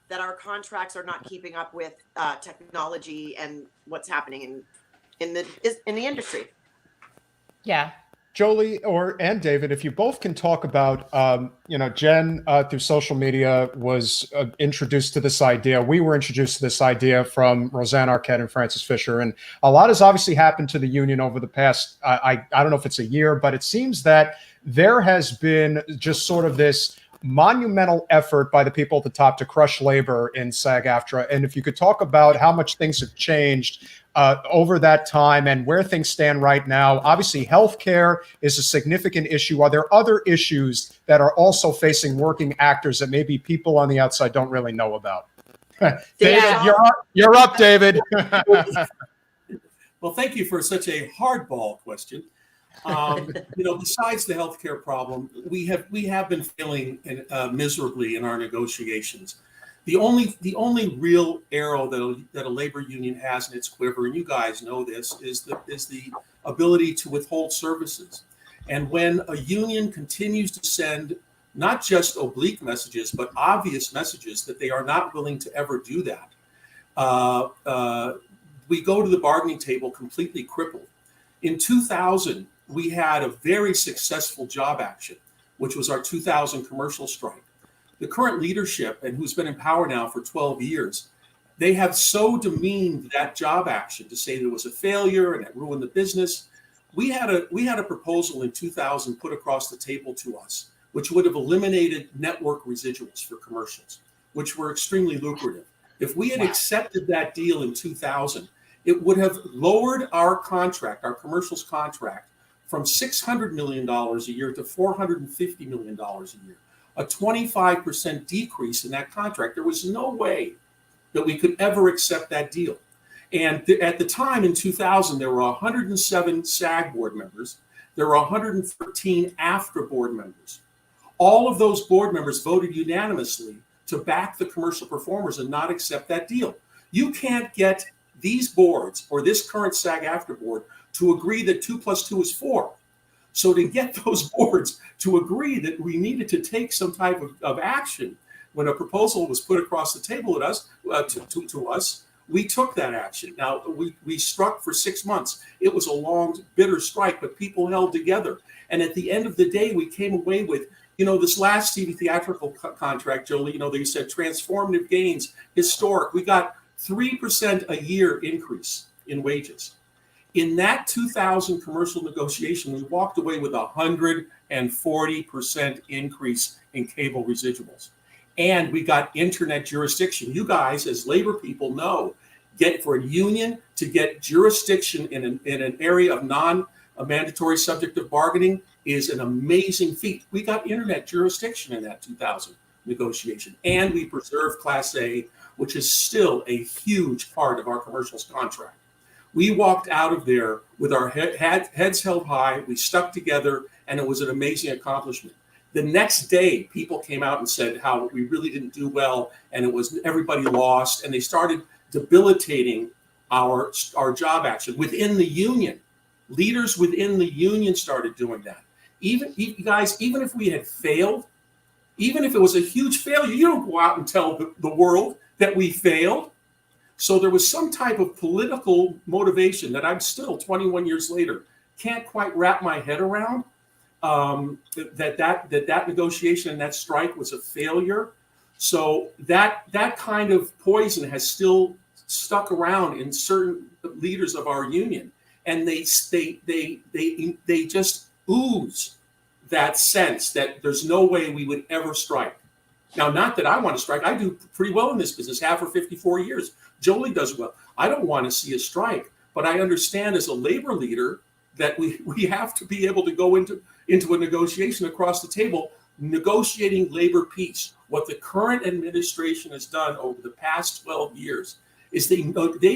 that our contracts are not keeping up with technology and what's happening in the industry. Yeah. Jolie and David, if you both can talk about, Jen through social media was introduced to this idea. We were introduced to this idea from Roseanne Arquette and Frances Fisher. And a lot has obviously happened to the union over the past, I don't know if it's a year, but it seems that there has been just sort of this monumental effort by the people at the top to crush labor in SAG-AFTRA. And if you could talk about how much things have changed over that time and where things stand right now. Obviously, healthcare is a significant issue. Are there other issues that are also facing working actors that maybe people on the outside don't really know about? David, you're up, David. Well, thank you for such a hardball question. Besides the healthcare problem, we have been failing miserably in our negotiations. The only real arrow that a labor union has in its quiver, and you guys know this, is the ability to withhold services. And when a union continues to send not just oblique messages, but obvious messages that they are not willing to ever do that, we go to the bargaining table completely crippled. In 2000, we had a very successful job action, which was our 2000 commercial strike. The current leadership, and who's been in power now for 12 years, they have so demeaned that job action to say that it was a failure and it ruined the business. We had a proposal in 2000 put across the table to us, which would have eliminated network residuals for commercials, which were extremely lucrative. If we had accepted that deal in 2000, it would have lowered our contract, our commercials contract, from $600 million a year to $450 million a year, a 25% decrease in that contract. There was no way that we could ever accept that deal. And at the time in 2000, there were 107 SAG board members. There were 113 AFTRA board members. All of those board members voted unanimously to back the commercial performers and not accept that deal. You can't get these boards or this current SAG-AFTRA board to agree that 2 + 2 is 4. So to get those boards to agree that we needed to take some type of action when a proposal was put across the table at us, to us, we took that action. Now, we struck for 6 months. It was a long, bitter strike, but people held together. And at the end of the day, we came away with, this last TV theatrical contract, Jolie, they said transformative gains, historic. We got 3% a year increase in wages. In that 2000 commercial negotiation, we walked away with 140% increase in cable residuals. And we got internet jurisdiction. You guys, as labor people, know, for a union to get jurisdiction in an area of non-mandatory subject of bargaining is an amazing feat. We got internet jurisdiction in that 2000 negotiation. And we preserved Class A, which is still a huge part of our commercials contract. We walked out of there with our heads held high. We stuck together, and it was an amazing accomplishment. The next day, people came out and said how we really didn't do well, and everybody lost, and they started debilitating our job action within the union. Leaders within the union started doing that. Even if we had failed, even if it was a huge failure, you don't go out and tell the world that we failed. So there was some type of political motivation that I'm still 21 years later can't quite wrap my head around, that negotiation and that strike was a failure. So that kind of poison has still stuck around in certain leaders of our union, and they just ooze that sense that there's no way we would ever strike. Now, not that I want to strike. I do pretty well in this business, have for 54 years. Jolie does well. I don't want to see a strike, but I understand as a labor leader that we have to be able to go into a negotiation across the table, negotiating labor peace. What the current administration has done over the past 12 years is they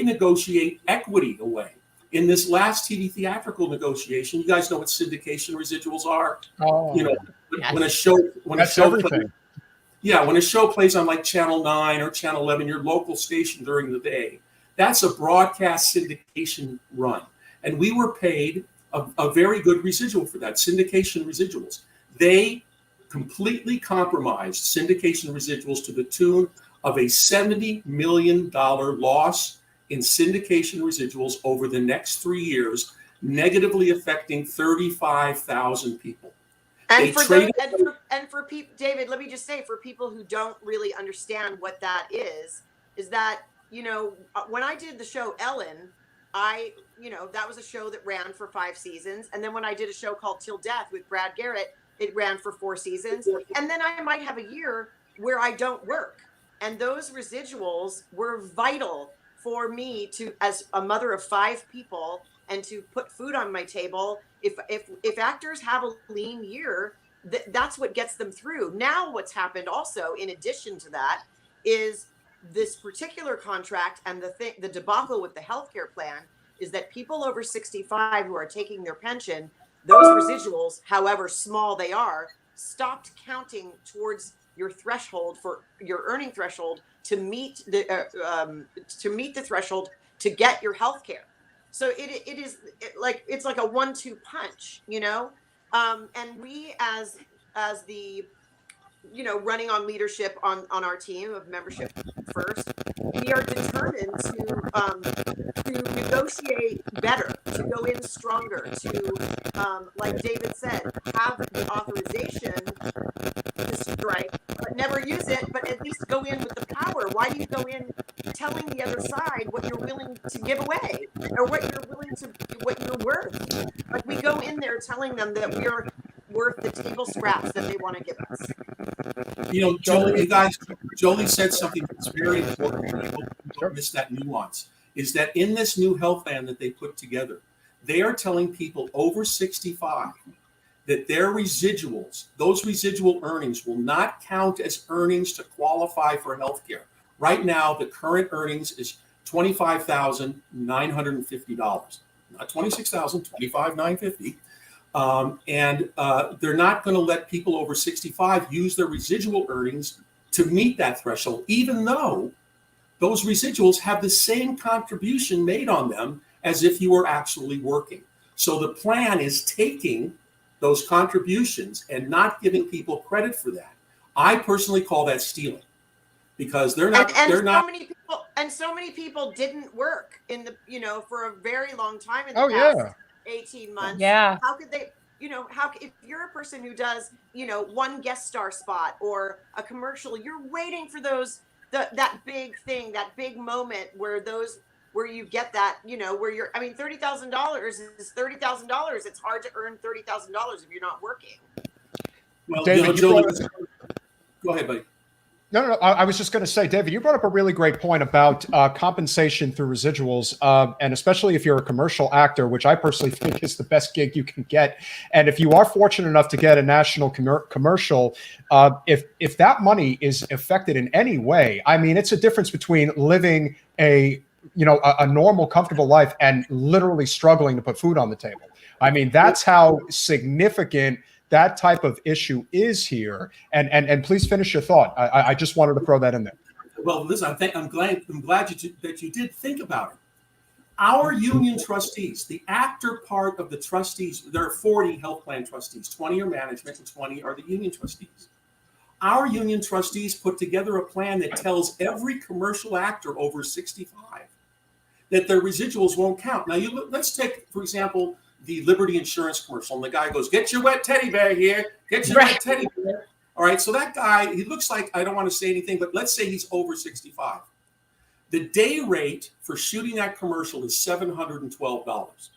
negotiate equity away. In this last TV theatrical negotiation, you guys know what syndication residuals are. Oh, When a show everything. When a show plays on like Channel 9 or Channel 11, your local station during the day, that's a broadcast syndication run. And we were paid a very good residual for that, syndication residuals. They completely compromised syndication residuals to the tune of a $70 million loss in syndication residuals over the next 3 years, negatively affecting 35,000 people. And for people, David, let me just say, for people who don't really understand what that is that, when I did the show Ellen, that was a show that ran for 5 seasons. And then when I did a show called Till Death with Brad Garrett, It ran for 4 seasons. And then I might have a year where I don't work. And those residuals were vital for me to, as a mother of 5 people, and to put food on my table. If actors have a lean year, that's what gets them through. Now, what's happened also, in addition to that, is this particular contract and the debacle with the healthcare plan is that people over 65 who are taking their pension, those residuals, however small they are, stopped counting towards your threshold, for your earning threshold, to meet the threshold to get your health care. So it's like a 1-2 punch, you know. And we, as the, you know, running on leadership on our team of membership first, we are determined to negotiate better, to go in stronger, to, like David said, have the authorization to strike, but never use it, but at least go in with the power. Why do you go in telling the other side what you're willing to give away, or what you're worth? Like, we go in there telling them that we're worth the table scraps that they want to give us. You know, Jolie said something that's very important. I hope you don't miss that nuance. Is that in this new health plan that they put together, they are telling people over 65 that their residuals, those residual earnings, will not count as earnings to qualify for health care. Right now, the current earnings is $25,950, not $26,000, $25,950. And they're not going to let people over 65 use their residual earnings to meet that threshold, even though those residuals have the same contribution made on them as if you were actually working. So the plan is taking those contributions and not giving people credit for that. I personally call that stealing, because they're not. So many people didn't work in the, you know, for a very long time in the past. Yeah. 18 months. Yeah. How could they, you know, if you're a person who does, you know, one guest star spot or a commercial, you're waiting for those, that big thing, that big moment where you get that, you know, where you're, I mean, $30,000 is $30,000. It's hard to earn $30,000 if you're not working. Well, David, you know, go ahead, buddy. No. I was just going to say, David, you brought up a really great point about compensation through residuals, and especially if you're a commercial actor, which I personally think is the best gig you can get. And if you are fortunate enough to get a national commercial, if that money is affected in any way, I mean, it's a difference between living a normal, comfortable life and literally struggling to put food on the table. I mean, that's how significant that type of issue is here. And please finish your thought. I just wanted to throw that in there. Well, listen, I'm glad that you did think about it. Our union trustees, the actor part of the trustees, there are 40 health plan trustees, 20 are management and 20 are the union trustees. Our union trustees put together a plan that tells every commercial actor over 65 that their residuals won't count. Now, let's take, for example, the Liberty Insurance commercial, and the guy goes, "Get your wet teddy bear here. Get your wet teddy bear." All right, so that guy, he looks like, I don't want to say anything, but let's say he's over 65. The day rate for shooting that commercial is $712.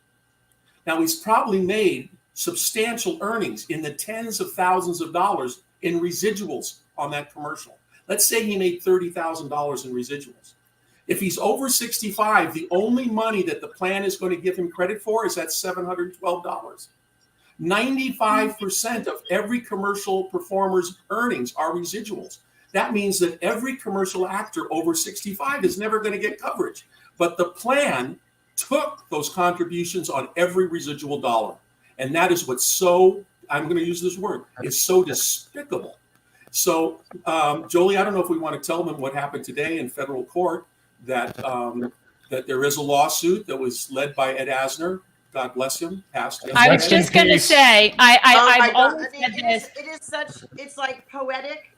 Now, he's probably made substantial earnings in the tens of thousands of dollars in residuals on that commercial. Let's say he made $30,000 in residuals. If he's over 65, the only money that the plan is going to give him credit for is that $712. 95% of every commercial performer's earnings are residuals. That means that every commercial actor over 65 is never going to get coverage. But the plan took those contributions on every residual dollar. And that is what's so, I'm going to use this word, is so despicable. So, Jolie, I don't know if we want to tell them what happened today in federal court, that there is a lawsuit that was led by Ed Asner. God bless him. Passed yesterday. I was just going to say, I've always said this. It is such, it's like poetic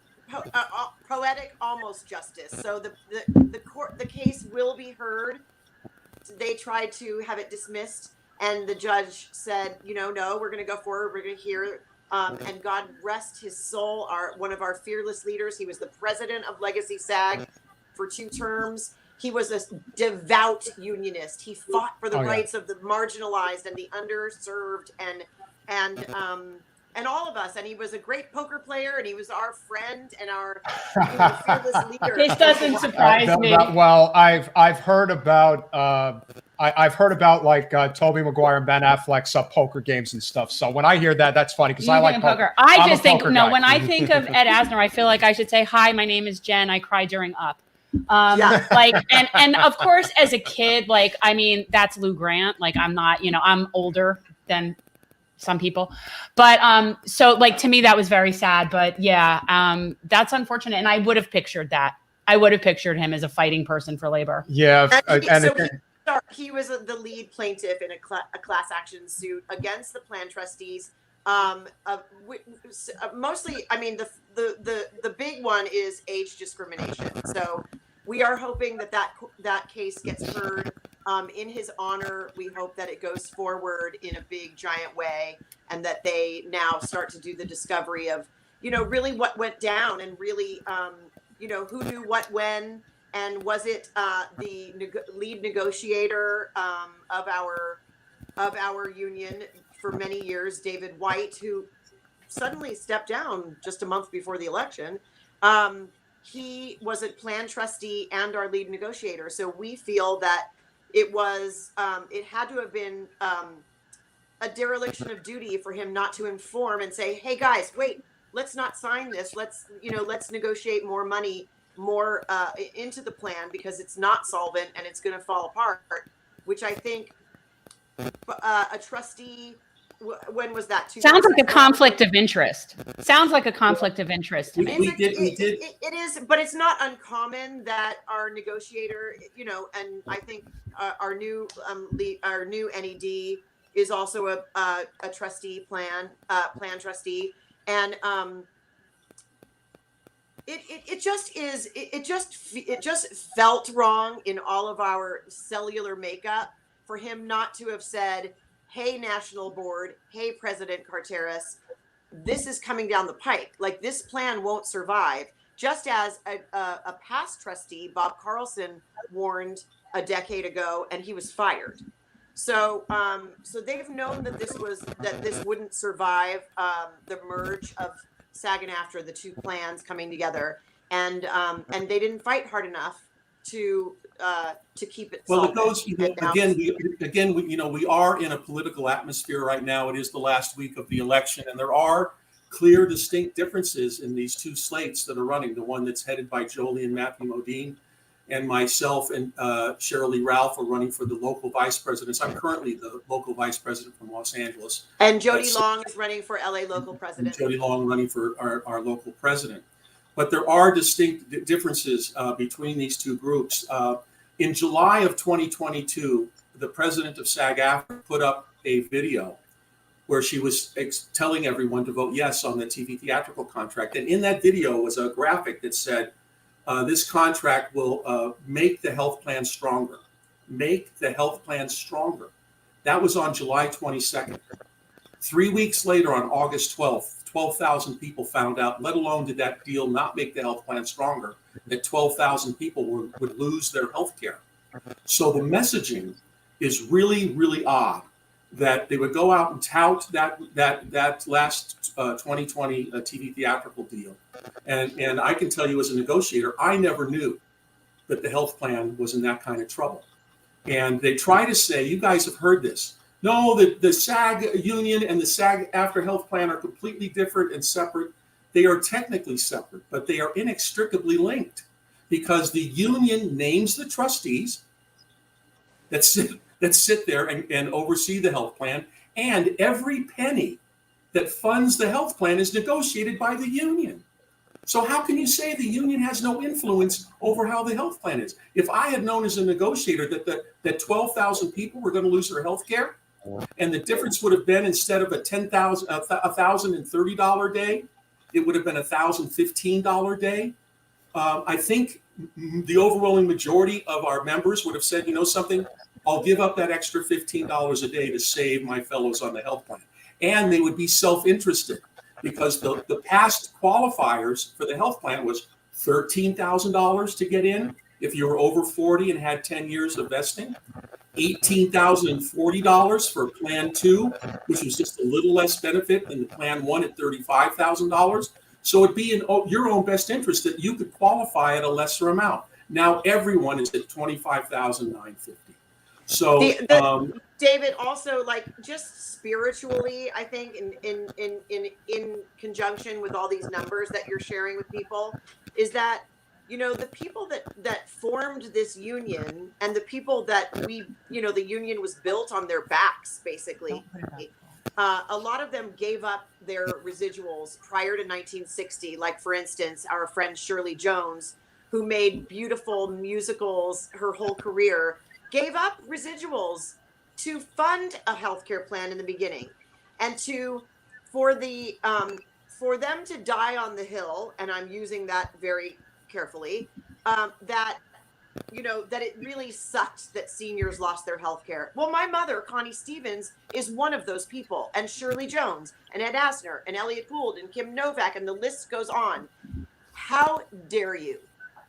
almost justice. So the case will be heard. They tried to have it dismissed, and the judge said, no, we're going to go forward. We're going to hear. And God rest his soul, one of our fearless leaders. He was the president of Legacy SAG for 2 terms. He was a devout unionist. He fought for the rights of the marginalized and the underserved, and and all of us. And he was a great poker player, and he was our friend and our fearless leader. This doesn't surprise me. Well, I've heard about I've heard about like Tobey Maguire and Ben Affleck's poker games and stuff. So when I hear that, that's funny because I like poker. I just think guy. when I think of Ed Asner, I feel like I should say, "Hi, my name is Jen. I cry during Up." Like, and of course, as a kid, like, I mean, that's Lou Grant. Like, I'm not, I'm older than some people, but so like to me that was very sad. But yeah, that's unfortunate, and I would have pictured that. I would have pictured him as a fighting person for labor. Yeah, he was the lead plaintiff in a class action suit against the plan trustees. Mostly, I mean, the big one is age discrimination. So we are hoping that case gets heard in his honor. We hope that it goes forward in a big, giant way, and that they now start to do the discovery of, really what went down, and really, who knew what when, and was it the lead negotiator of our union for many years, David White, who suddenly stepped down just a month before the election. He was a plan trustee and our lead negotiator. So we feel that it had to have been a dereliction of duty for him not to inform and say, hey guys, wait, let's not sign this. Let's negotiate more money, more into the plan, because it's not solvent and it's going to fall apart, which I think a trustee, when was that? Sounds like a conflict of interest. Sounds like a conflict of interest to me. It is, but it's not uncommon that our negotiator, and I think our new NED is also a trustee plan trustee, and it just felt wrong in all of our cellular makeup for him not to have said, hey, National Board, hey, President Carteris, this is coming down the pike. Like, this plan won't survive. Just as a past trustee, Bob Carlson, warned a decade ago, and he was fired. So they've known that this wouldn't survive the merge of SAG and AFTRA, the two plans coming together, and they didn't fight hard enough to keep it. Well, it goes we are in a political atmosphere right now. It is the last week of the election, and there are clear, distinct differences in these two slates that are running. The one that's headed by Jolie and Matthew Modine, and myself and Cheryl Lee Ralph are running for the local vice presidents. I'm currently the local vice president from Los Angeles. And Jody Long is running for LA local president. Jody Long running for our local president. But there are distinct differences between these two groups. In July of 2022, the president of SAG-AFTRA put up a video where she was telling everyone to vote yes on the TV theatrical contract. And in that video was a graphic that said, this contract will make the health plan stronger. Make the health plan stronger. That was on July 22nd. 3 weeks later, on August 12th, 12,000 people found out, let alone did that deal not make the health plan stronger, that 12,000 people would lose their health care. So the messaging is really, really odd that they would go out and tout that last 2020 TV theatrical deal. And I can tell you as a negotiator, I never knew that the health plan was in that kind of trouble. And they try to say, you guys have heard this. No, the SAG union and the SAG-AFTRA health plan are completely different and separate. They are technically separate, but they are inextricably linked, because the union names the trustees that sit there and oversee the health plan, and every penny that funds the health plan is negotiated by the union. So how can you say the union has no influence over how the health plan is? If I had known as a negotiator that 12,000 people were going to lose their health care, and the difference would have been, instead of a $1,030 day, it would have been $1,015 day. I think the overwhelming majority of our members would have said, you know something, I'll give up that extra $15 a day to save my fellows on the health plan. And they would be self-interested, because the past qualifiers for the health plan was $13,000 to get in If you were over 40 and had 10 years of vesting, $18,040 for Plan 2, which was just a little less benefit than the Plan 1 at $35,000. So it'd be in your own best interest that you could qualify at a lesser amount. Now everyone is at $25,950. So David, also, like, just spiritually, I think in conjunction with all these numbers that you're sharing with people, is that, you know, the people that formed this union and the people that the union was built on their backs, basically. A lot of them gave up their residuals prior to 1960. Like, for instance, our friend Shirley Jones, who made beautiful musicals her whole career, gave up residuals to fund a healthcare plan in the beginning, and for them to die on the hill, and I'm using that very carefully, that it really sucked that seniors lost their health care. Well, my mother, Connie Stevens, is one of those people, and Shirley Jones, and Ed Asner, and Elliot Gould, and Kim Novak, and the list goes on. How dare you?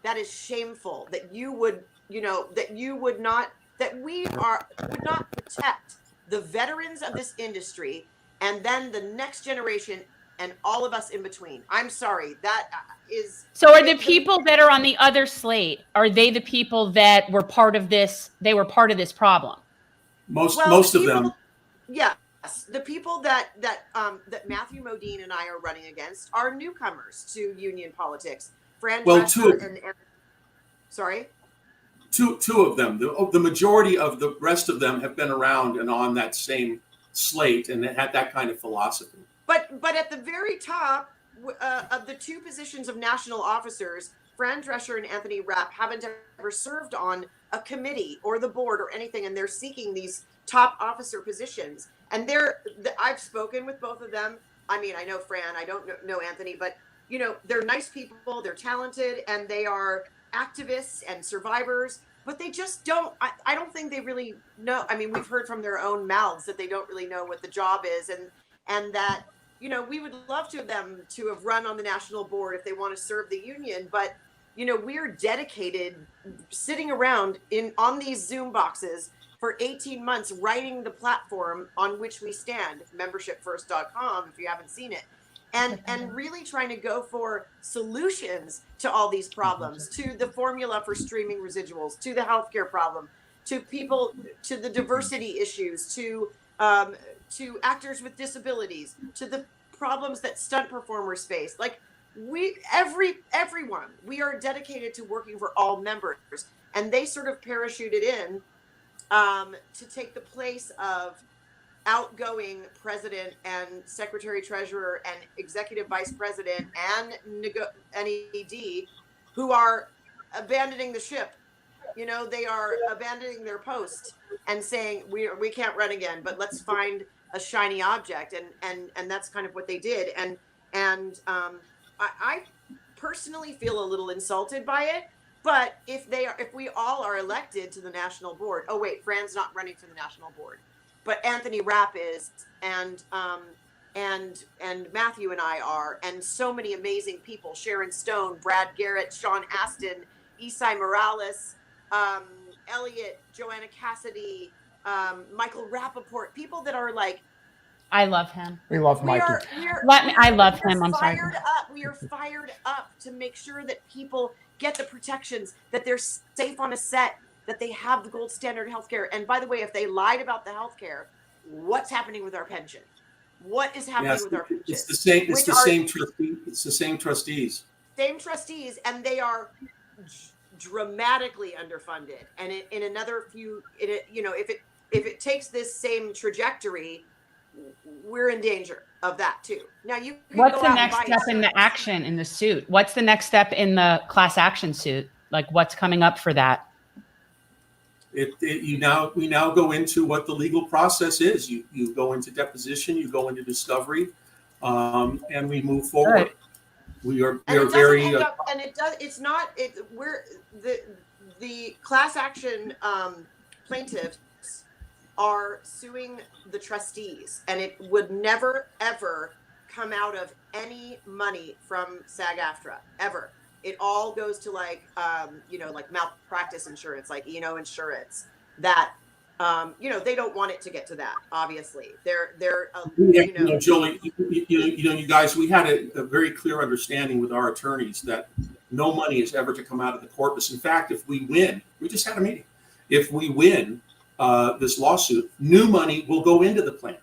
That is shameful that you would, that we would not protect the veterans of this industry, and then the next generation and all of us in between. I'm sorry, that is. So are the people that are on the other slate, are they the people that were part of this? They were part of this problem? Most of them. Yes. The people that Matthew Modine and I are running against are newcomers to union politics. Fran Drescher and sorry? Two of them. The majority of the rest of them have been around and on that same slate and had that kind of philosophy. But at the very top of the two positions of national officers, Fran Drescher and Anthony Rapp haven't ever served on a committee or the board or anything, and they're seeking these top officer positions. And I've spoken with both of them. I mean, I know Fran, I don't know Anthony, but they're nice people, they're talented, and they are activists and survivors, but they just don't, I don't think they really know. I mean, we've heard from their own mouths that they don't really know what the job is, and that, we would love them to have run on the national board if they want to serve the union, but we're dedicated, sitting around on these Zoom boxes for 18 months, writing the platform on which we stand, membershipfirst.com, if you haven't seen it, and really trying to go for solutions to all these problems, to the formula for streaming residuals, to the healthcare problem, to people, to the diversity issues, to actors with disabilities, to the problems that stunt performers face. Like, everyone, we are dedicated to working for all members, and they sort of parachuted in to take the place of outgoing president and secretary treasurer and executive vice president and ED, who are abandoning the ship. They are abandoning their post and saying we can't run again, but let's find a shiny object, and that's kind of what they did. And I personally feel a little insulted by it. But if we all are elected to the national board, oh wait, Fran's not running for the national board, but Anthony Rapp is, and Matthew and I are, and so many amazing people: Sharon Stone, Brad Garrett, Sean Astin, Isai Morales, Elliot, Joanna Cassidy, Michael Rappaport, people that are like, I love him. We love Mikey. I love him. I'm sorry. We are fired up to make sure that people get the protections, that they're safe on a set, that they have the gold standard healthcare. And by the way, if they lied about the healthcare, what's happening with our pension? What is happening with our pension? It's the same. It's the same trustee. It's the same trustees. Same trustees, and they are dramatically underfunded. And in another few, if it takes this same trajectory, we're in danger of that too. Now, what's the next step in the action in the suit? What's the next step in the class action suit? Like, what's coming up for that? We now go into what the legal process is. You go into deposition, you go into discovery, and we move forward. We're the class action plaintiffs are suing the trustees, and it would never ever come out of any money from SAG-AFTRA ever. It all goes to like, you know, like malpractice insurance, like insurance that, you know, they don't want it to get to that. Obviously, they're you know, Jolie, you guys, we had a very clear understanding with our attorneys that no money is ever to come out of the corpus. In fact, if we win, we just had a meeting. If we win this lawsuit, new money will go into the plan.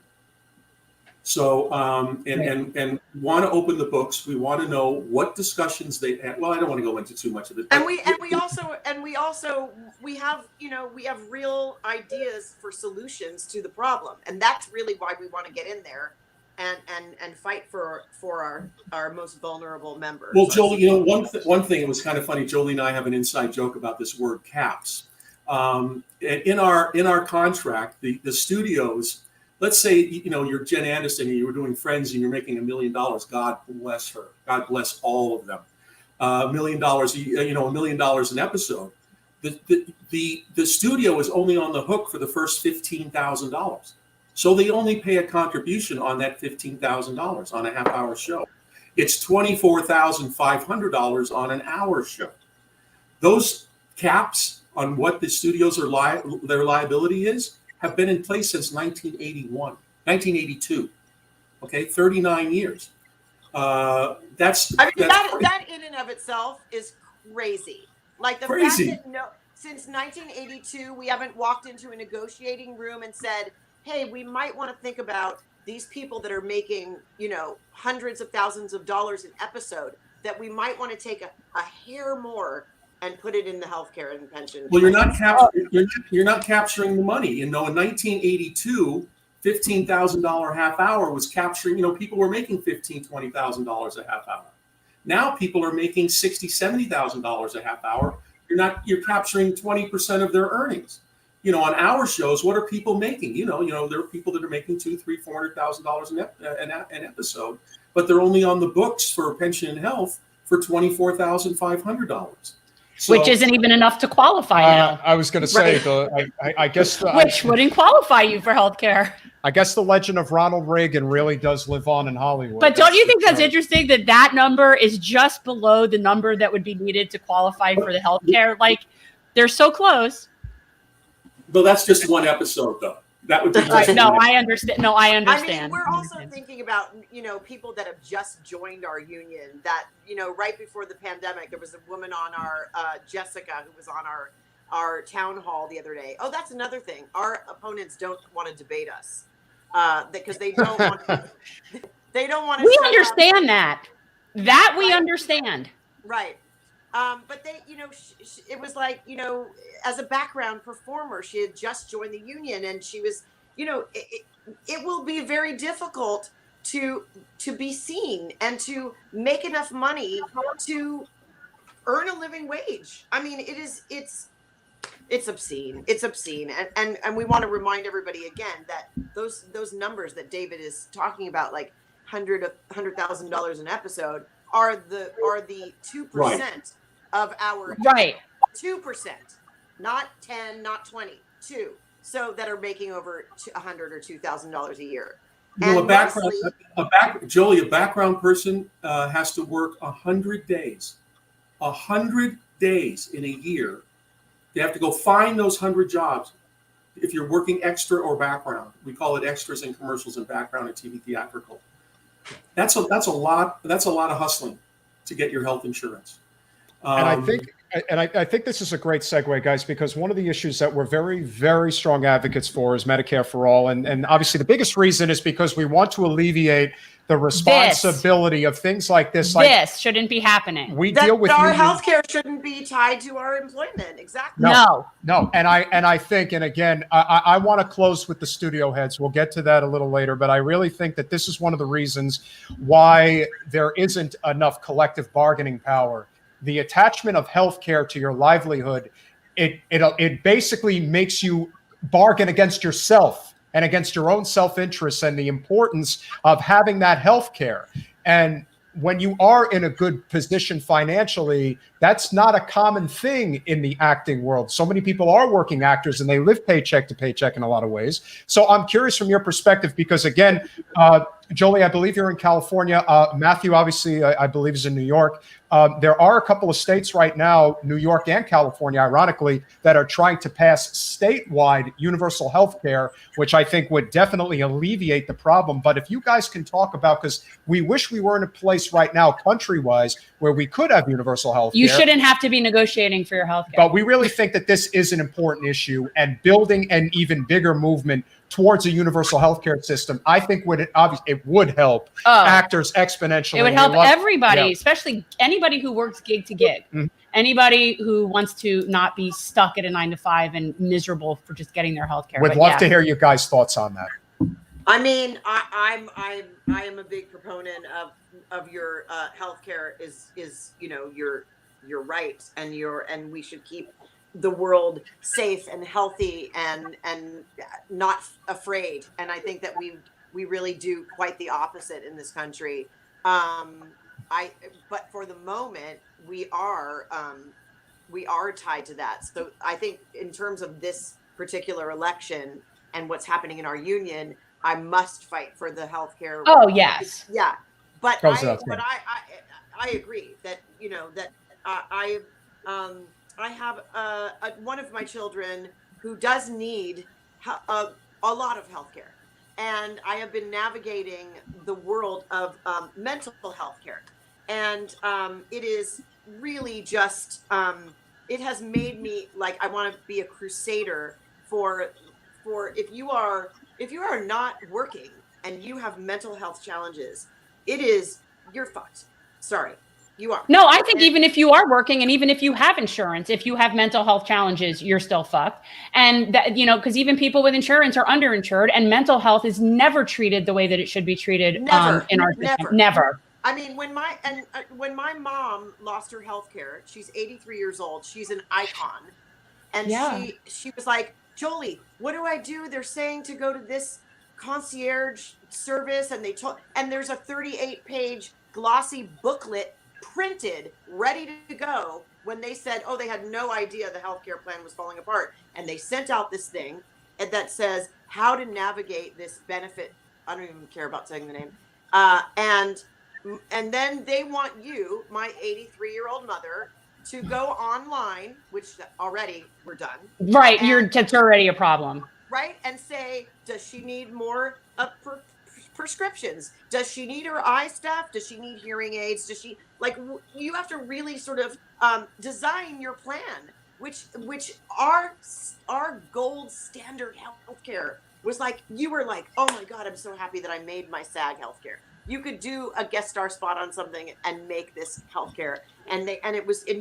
So, and want to open the books. We want to know what discussions they had. Well, I don't want to go into too much of it. And we have, you know, we have real ideas for solutions to the problem, and that's really why we want to get in there and fight for our most vulnerable members. Well, Jolie, you know, one thing, it was kind of funny. Jolie and I have an inside joke about this word caps. In our contract, the studios. Let's say, you know, you're Jen Anderson and you were doing Friends and you're making $1 million. God bless her. God bless all of them. $1 million, you know, $1 million an episode. The studio is only on the hook for the first $15,000. So they only pay a contribution on that $15,000 on a half-hour show. It's $24,500 on an hour show. Those caps on what the studios are their liability is have been in place since 1982. Okay, 39 years. That in and of itself is crazy. Like the crazy. fact that since 1982, we haven't walked into a negotiating room and said, "Hey, we might want to think about these people that are making, you know, hundreds of thousands of dollars an episode. That we might want to take a hair more." And put it in the healthcare and pension. Well, you're not capturing the money. You know, in 1982, $15,000 half hour was capturing. You know, people were making $15,000, $20,000 a half hour. Now people are making $60,000, $70,000 a half hour. You're capturing 20% of their earnings. You know, on our shows, what are people making? You know, there are people that are making $200,000, $300,000, $400,000 an episode, but they're only on the books for pension and health for $24,500. So, which isn't even enough to qualify now. I was going to say, I guess which wouldn't qualify you for healthcare. I guess the legend of Ronald Reagan really does live on in Hollywood. But don't you think that's interesting that number is just below the number that would be needed to qualify for the healthcare? Like, they're so close. But that's just one episode, though. That would be just I understand. No, I understand. I mean, we're also thinking about, you know, people that have just joined our union that, you know, right before the pandemic, there was a woman on our, Jessica, who was on our town hall the other day. Oh, that's another thing. Our opponents don't want to debate us because they don't want to. They don't want to. We understand that. That we understand. Right. But they, you know, it was like, you know, as a background performer, she had just joined the union, and she was, you know, it will be very difficult to be seen and to make enough money to earn a living wage. I mean, it's obscene. It's obscene. And we want to remind everybody again that those numbers that David is talking about, like $100,000 an episode, are the 2%. Right. Of our 2%, not 10, not 20, 2. So that are making over $100,000 or $2,000 a year. You know, Jolie, a background person has to work 100 days. 100 days in a year. They have to go find those 100 jobs. If you're working extra or background, we call it extras and commercials and background and TV theatrical. That's a lot of hustling to get your health insurance. And I think this is a great segue, guys, because one of the issues that we're very, very strong advocates for is Medicare for all. And obviously the biggest reason is because we want to alleviate the responsibility of things like this. This shouldn't be happening. We deal with our healthcare shouldn't be tied to our employment. Exactly. No. And I think, and again, I want to close with the studio heads. We'll get to that a little later, but I really think that this is one of the reasons why there isn't enough collective bargaining power. The attachment of healthcare to your livelihood, it basically makes you bargain against yourself and against your own self-interest and the importance of having that healthcare. And when you are in a good position financially, That's not a common thing in the acting world. So many people are working actors and they live paycheck to paycheck in a lot of ways. So I'm curious from your perspective, because again, Jolie, I believe you're in California. Matthew, obviously, I believe is in New York. There are a couple of states right now, New York and California, ironically, that are trying to pass statewide universal health care, which I think would definitely alleviate the problem. But if you guys can talk about, because we wish we were in a place right now, country-wise, where we could have universal health care. You shouldn't have to be negotiating for your health care. But we really think that this is an important issue, and building an even bigger movement towards a universal healthcare system, I think it would help actors exponentially. It would help everybody, especially anybody who works gig to gig. Mm-hmm. Anybody who wants to not be stuck at a 9-to-5 and miserable for just getting their healthcare. Would love to hear you guys' thoughts on that. I mean, I am a big proponent of your healthcare is your right, and we should keep the world safe and healthy and not afraid. And I think that we really do quite the opposite in this country. But for the moment, we are tied to that. So I think in terms of this particular election and what's happening in our union, I must fight for the healthcare. Oh yes, yeah. But I agree that I have one of my children who does need a lot of healthcare, and I have been navigating the world of mental health care, and it is really just it has made me like I want to be a crusader for if you are not working and you have mental health challenges, you're fucked. Sorry. You are. No, I think even if you are working and even if you have insurance, if you have mental health challenges, you're still fucked. And that, because even people with insurance are underinsured, and mental health is never treated the way that it should be treated in our system. Never. I mean, when my mom lost her health care, she's 83 years old. She's an icon. And she was like, Jolie, what do I do? They're saying to go to this concierge service, and there's a 38-page glossy booklet printed, ready to go, when they said, they had no idea the healthcare plan was falling apart. And they sent out this thing that says how to navigate this benefit. I don't even care about saying the name. And then they want you, my 83-year-old mother, to go online, which already we're done. Right. That's already a problem. Right. And say, does she need more prescriptions? Does she need her eye stuff? Does she need hearing aids? Does she you have to really sort of design your plan, which our gold standard healthcare was like. You were like, oh my God, I'm so happy that I made my SAG healthcare. You could do a guest star spot on something and make this healthcare, and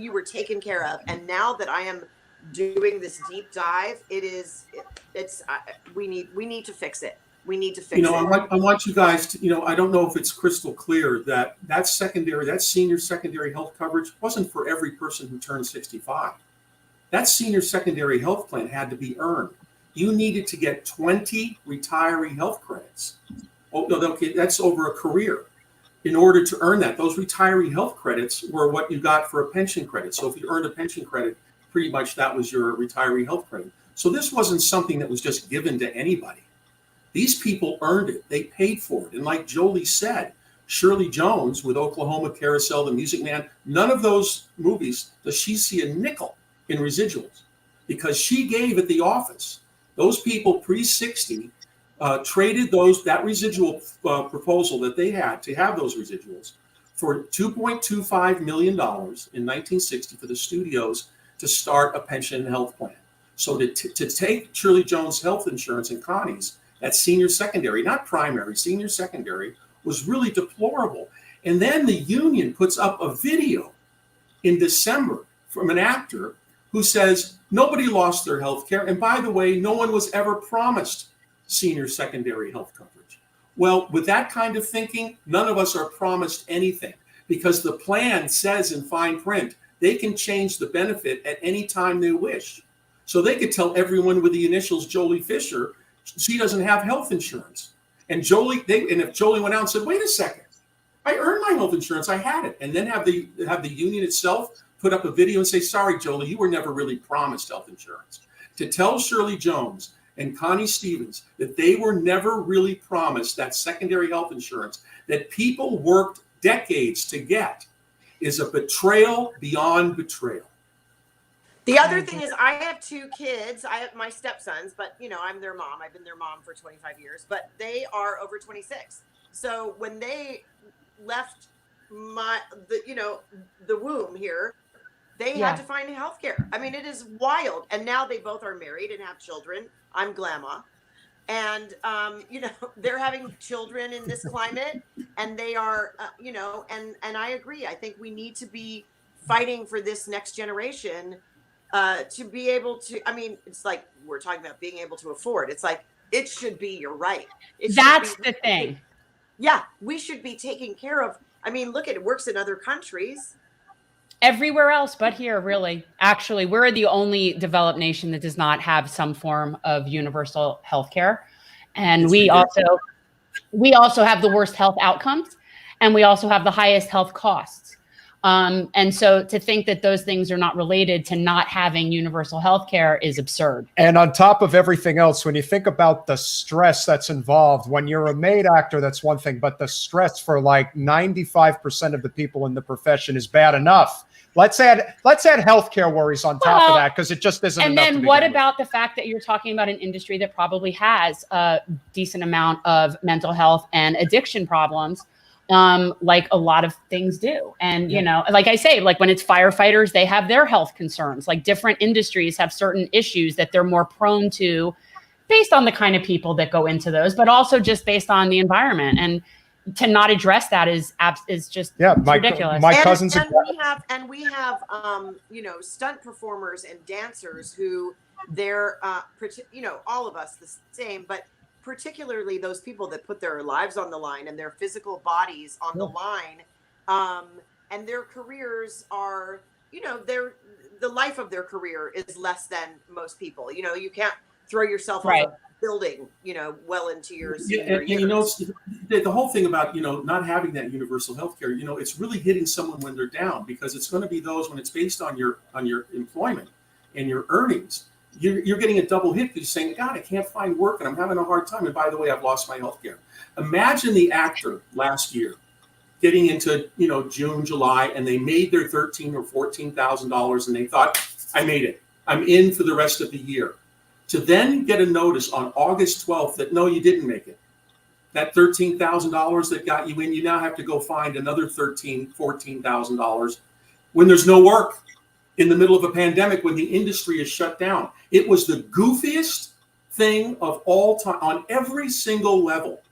you were taken care of. And now that I am doing this deep dive, we need to fix it. We need to fix it. I want you guys to, I don't know if it's crystal clear that senior secondary health coverage wasn't for every person who turned 65. That senior secondary health plan had to be earned. You needed to get 20 retiree health credits. Oh, no, okay, that's over a career. In order to earn that, those retiree health credits were what you got for a pension credit. So if you earned a pension credit, pretty much that was your retiree health credit. So this wasn't something that was just given to anybody. These people earned it. They paid for it. And like Jolie said, Shirley Jones with Oklahoma Carousel, The Music Man, none of those movies does she see a nickel in residuals, because she gave at the office. Those people pre-60 traded that residual proposal that they had to have those residuals for $2.25 million in 1960 for the studios to start a pension and health plan. So to take Shirley Jones' health insurance and Connie's, that senior secondary, not primary, senior secondary, was really deplorable. And then the union puts up a video in December from an actor who says nobody lost their health care. And by the way, no one was ever promised senior secondary health coverage. Well, with that kind of thinking, none of us are promised anything, because the plan says in fine print, they can change the benefit at any time they wish. So they could tell everyone with the initials Jolie Fisher, she doesn't have health insurance. And if Jolie went out and said, wait a second, I earned my health insurance, I had it. And then have the union itself put up a video and say, sorry, Jolie, you were never really promised health insurance. To tell Shirley Jones and Connie Stevens that they were never really promised that secondary health insurance that people worked decades to get is a betrayal beyond betrayal. The other thing is, I have 2 kids. I have my stepsons, but I'm their mom. I've been their mom for 25 years, but they are over 26. So when they left the womb here, they had to find health care. I mean, it is wild. And now they both are married and have children. I'm grandma. And, they're having children in this climate, and they are, and I agree. I think we need to be fighting for this next generation to be able to, it's like we're talking about being able to afford. It's like, it should be your right. That's the thing. Yeah, we should be taking care of. Look at it works in other countries. Everywhere else but here, really. Actually, we're the only developed nation that does not have some form of universal health care. And we also have the worst health outcomes, and we also have the highest health costs. And so to think that those things are not related to not having universal health care is absurd. And on top of everything else, when you think about the stress that's involved, when you're a maid actor, that's one thing, but the stress for like 95% of the people in the profession is bad enough. Let's add healthcare worries on top of that, because it just isn't enough. And then what about the fact that you're talking about an industry that probably has a decent amount of mental health and addiction problems? Like a lot of things do. And, like I say, like when it's firefighters, they have their health concerns. Like different industries have certain issues that they're more prone to based on the kind of people that go into those, but also just based on the environment. And to not address that is just ridiculous. My cousins and we have stunt performers and dancers who they're all of us the same, but particularly those people that put their lives on the line and their physical bodies on the line, and their careers are, the life of their career is less than most people. You can't throw yourself off a building, well into your senior years. The whole thing about, not having that universal health care, it's really hitting someone when they're down, because it's going to be those when it's based on your employment and your earnings. You're getting a double hit because you're saying, God, I can't find work and I'm having a hard time. And by the way, I've lost my health care. Imagine the actor last year getting into, June, July, and they made their $13,000 or $14,000 and they thought, I made it. I'm in for the rest of the year. To then get a notice on August 12th that, no, you didn't make it. That $13,000 that got you in, you now have to go find another $13,000, $14,000 when there's no work. In the middle of a pandemic, when the industry is shut down. It was the goofiest thing of all time on every single level.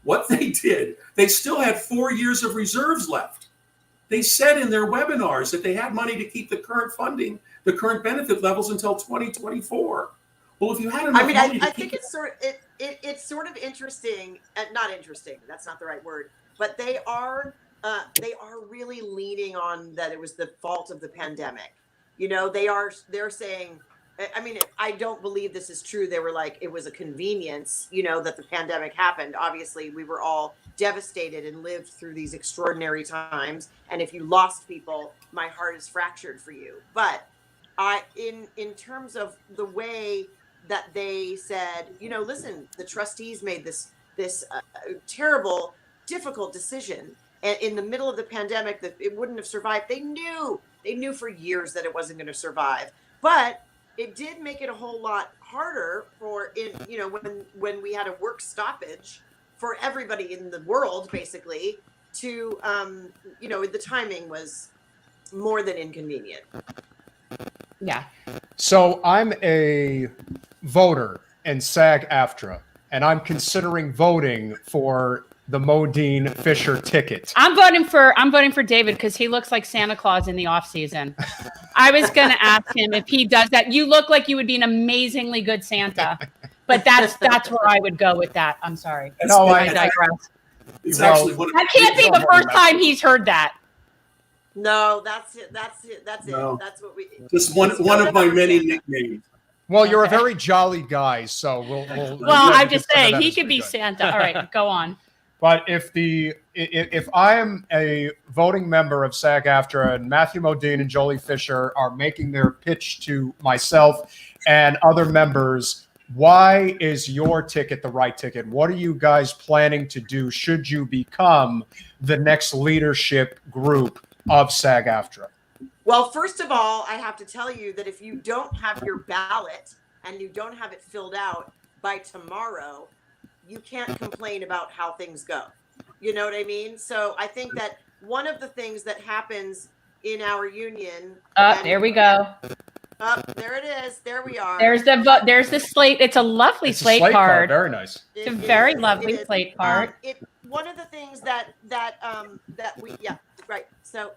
What they did, they still had 4 years of reserves left. They said in their webinars that they had money to keep the current funding, the current benefit levels until 2024. Well, if you had enough money I think it's sort of interesting, not interesting, that's not the right word, but they are really leaning on that it was the fault of the pandemic. They're saying, I don't believe this is true. They were like, it was a convenience, that the pandemic happened. Obviously, we were all devastated and lived through these extraordinary times. And if you lost people, my heart is fractured for you. But in terms of the way that they said, listen, the trustees made this terrible, difficult decision. And in the middle of the pandemic, that it wouldn't have survived. They knew for years that it wasn't going to survive, but it did make it a whole lot harder for it. When we had a work stoppage for everybody in the world, basically, to the timing was more than inconvenient. Yeah. So I'm a voter in SAG-AFTRA, and I'm considering voting for the Modine Fisher ticket. I'm voting for David because he looks like Santa Claus in the off season. I was going to ask him if he does that. You look like you would be an amazingly good Santa, but that's where I would go with that. I'm sorry. I digress. That can't be the first time he's heard that. No, that's it. No. That's what we. Just one of my many nicknames. Well, you're a very jolly guy, so we'll I'm just saying he could be Santa. All right, go on. But if I am a voting member of SAG-AFTRA and Matthew Modine and Jolie Fisher are making their pitch to myself and other members, why is your ticket the right ticket? What are you guys planning to do should you become the next leadership group of SAG-AFTRA? Well, first of all, I have to tell you that if you don't have your ballot and you don't have it filled out by tomorrow, you can't complain about how things go. You know what I mean? So I think that one of the things that happens in our union. There we go. There it is. There we are. There's the slate. It's a lovely slate card. Very nice. It's a very lovely slate card. One of the things that we right. So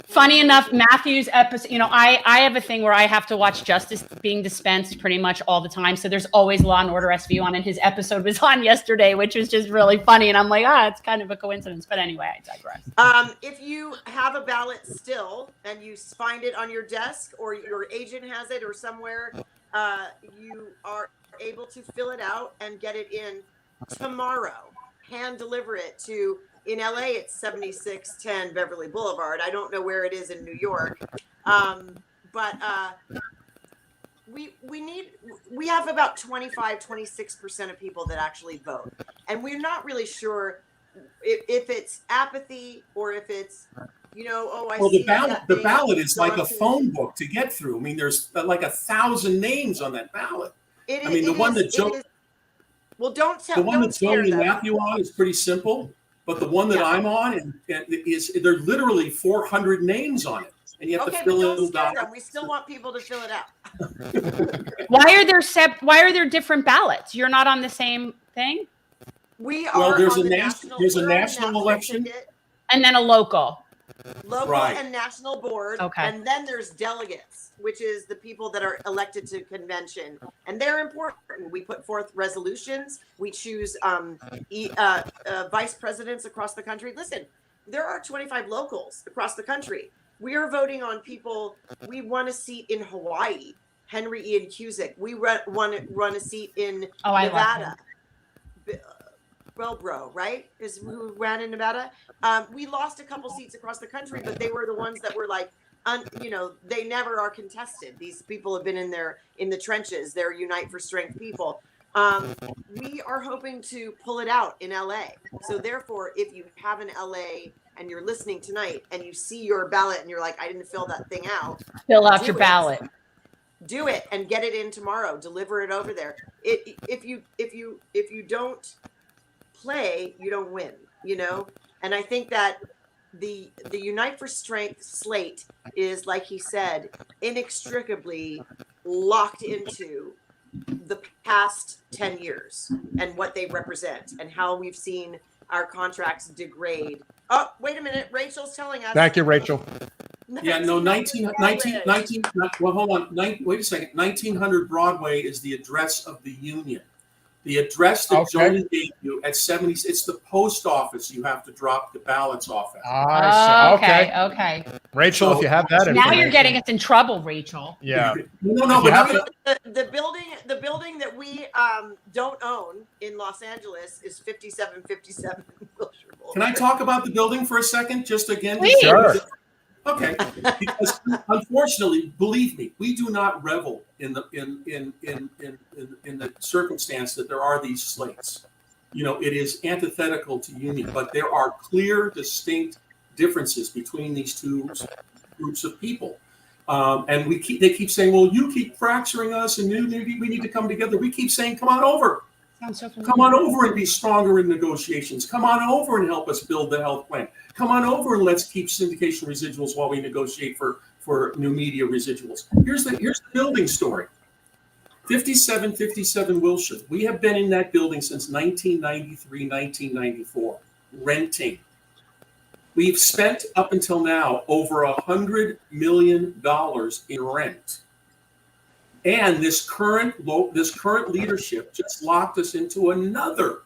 Funny enough, Matthew's episode, I have a thing where I have to watch justice being dispensed pretty much all the time. So there's always Law and Order SVU on, and his episode was on yesterday, which was just really funny. And I'm like, it's kind of a coincidence. But anyway, I digress. If you have a ballot still and you find it on your desk or your agent has it or somewhere, you are able to fill it out and get it in tomorrow. Hand deliver it to. In LA, it's 7610 Beverly Boulevard. I don't know where it is in New York, but we have about 26% of people that actually vote, and we're not really sure if it's apathy or if it's the ballot is like a phone book to get through. I mean, there's like 1,000 names on that ballot. The one that Joe and Matthew on is pretty simple. But the one that I'm on is there literally 400 names on it, and you have to fill it out. We still want people to fill it out. Why are there different ballots? You're not on the same thing. There's a national election, and then a local and national board. Okay, and then there's delegates, which is the people that are elected to convention, and they're important. We put forth resolutions. We choose vice presidents across the country. Listen, there are 25 locals across the country. We are voting on people. We won a seat in Hawaii, Henry Ian Cusick. We run a seat in Nevada. Wellbro, right? Is who ran in Nevada. We lost a couple seats across the country, but they were the ones that were like, they never are contested. These people have been in the trenches. They're Unite for Strength people. We are hoping to pull it out in LA. So therefore, if you have an LA and you're listening tonight and you see your ballot and you're like, I didn't fill that thing out. Fill out your ballot. Do it and get it in tomorrow. Deliver it over there. If you don't play, you don't win. And I think that the Unite for Strength slate is, like he said, inextricably locked into the past 10 years and what they represent and how we've seen our contracts degrade. Oh, wait a minute. Rachel's telling us. Thank you, Rachel. Yeah, no, 19, well, hold on. Wait a second. 1900 Broadway is the address of the union. The address that Jolie gave you at 70, it's the post office you have to drop the ballots off at. Okay. Rachel, if you have that now you're getting us in trouble, Rachel. Yeah. No, the building that we don't own in Los Angeles is 5757 Wilshire Boulevard. Can I talk about the building for a second? Just again? Please. Sure. Okay, because unfortunately, believe me, we do not revel in the circumstance that there are these slates. It is antithetical to union, but there are clear, distinct differences between these two groups of people. And they keep saying, well, you keep fracturing us, and we need to come together. We keep saying, come on over. Come on over and be stronger in negotiations. Come on over and help us build the health plan. Come on over and let's keep syndication residuals while we negotiate for new media residuals. Here's the building story. 5757 Wilshire. We have been in that building since 1993, 1994, renting. We've spent up until now over $100 million in rent. And this current leadership just locked us into another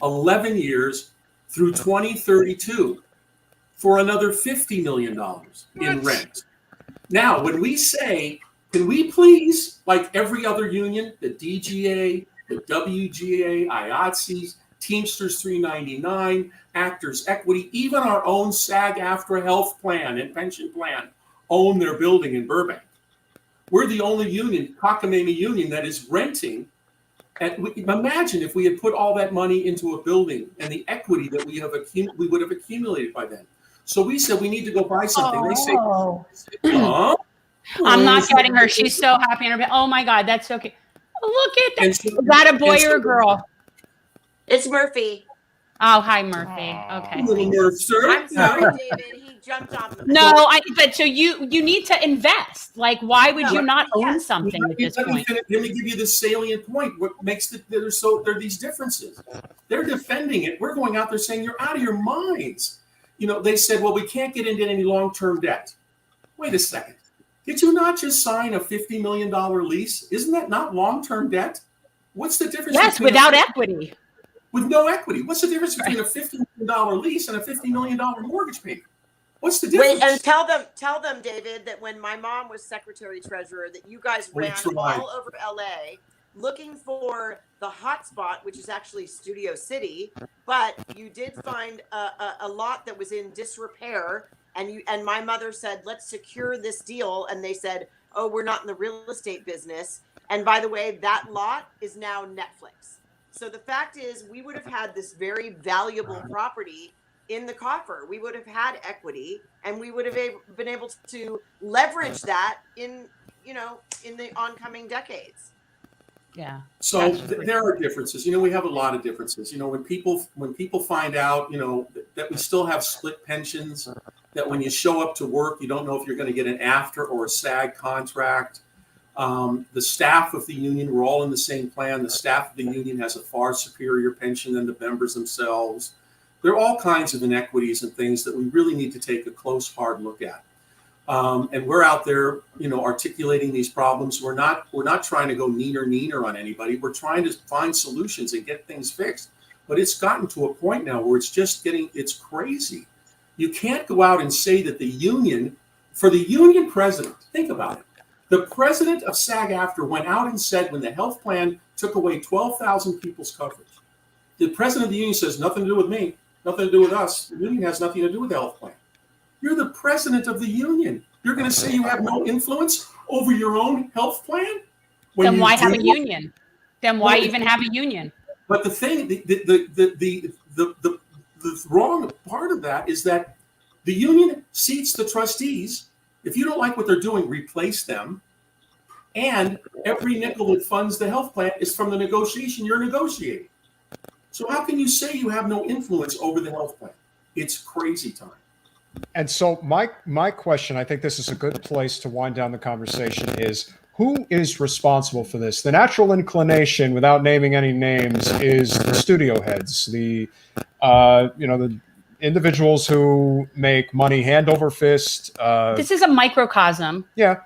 11 years through 2032 for another $50 million in rent. Now, when we say, can we please, like every other union, the DGA, the WGA, IATSE, Teamsters 399, Actors Equity, even our own SAG-AFTRA health plan and pension plan own their building in Burbank. We're the only union, cockamamie union, that is renting. And imagine if we had put all that money into a building and the equity that we would have accumulated by then. So we said we need to go buy something. They say, huh? I'm not getting her. She's so happy in her bed. Oh my God, that's so cute. Look at that. So, Is that a boy or a girl? It's Murphy. Oh, hi, Murphy. Okay. Little nerve, sir. I'm sorry, David. He jumped on the No, but so you need to invest. Like, why would you not own something at this point? Let me give you the salient point. What makes there are these differences. They're defending it. We're going out there saying you're out of your minds. You know, they said, well, we can't get into any long-term debt. Wait a second. Did you not just sign a $50 million lease? Isn't that not long-term debt? What's the difference? Yes, without equity. With no equity. What's the difference between a $50 million lease and a $50 million mortgage payment? What's the difference? Wait, and tell them, David, that when my mom was secretary treasurer, that you guys ran all over LA looking for the hot spot, which is actually Studio City, but you did find a lot that was in disrepair, and my mother said, let's secure this deal, and they said, oh, we're not in the real estate business. And by the way, that lot is now Netflix. So the fact is, we would have had this very valuable property in the coffer. We would have had equity, and we would have been able to leverage that in the oncoming decades. Yeah. So there are differences. You know, we have a lot of differences. You know, when people find out, you know, that we still have split pensions, that when you show up to work, you don't know if you're going to get an AFTRA or a SAG contract. The staff of the union, we're all in the same plan. The staff of the union has a far superior pension than the members themselves. There are all kinds of inequities and things that we really need to take a close, hard look at. And we're out there, you know, articulating these problems. We're not trying to go neener on anybody. We're trying to find solutions and get things fixed. But it's gotten to a point now where it's crazy. You can't go out and say that the union, for the union president, think about it. The president of SAG-AFTRA went out and said when the health plan took away 12,000 people's coverage, the president of the union says, nothing to do with me, nothing to do with us. The union has nothing to do with the health plan. You're the president of the union. You're going to say you have no influence over your own health plan? Then why have a union? Then why even have a union? But the thing, the wrong part of that is that the union seats the trustees. If you don't like what they're doing, replace them. And every nickel that funds the health plan is from the negotiation you're negotiating. So how can you say you have no influence over the health plan? It's crazy time. And so my question, I think this is a good place to wind down the conversation, is who is responsible for this? The natural inclination, without naming any names, is the studio heads, the individuals who make money hand over fist. This is a microcosm. Yeah.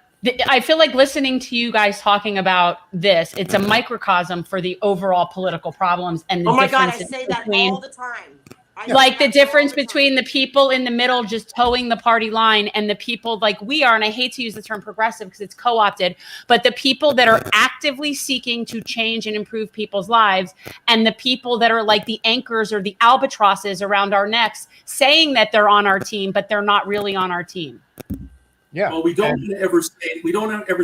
I feel like listening to you guys talking about this, it's a microcosm for the overall political problems and the oh my God, I differences say that between, all the time. like the difference between the people in the middle just towing the party line and the people like we are, and I hate to use the term progressive because it's co-opted, but the people that are actively seeking to change and improve people's lives, and the people that are like the anchors or the albatrosses around our necks saying that they're on our team, but they're not really on our team. Yeah. Well, we don't ever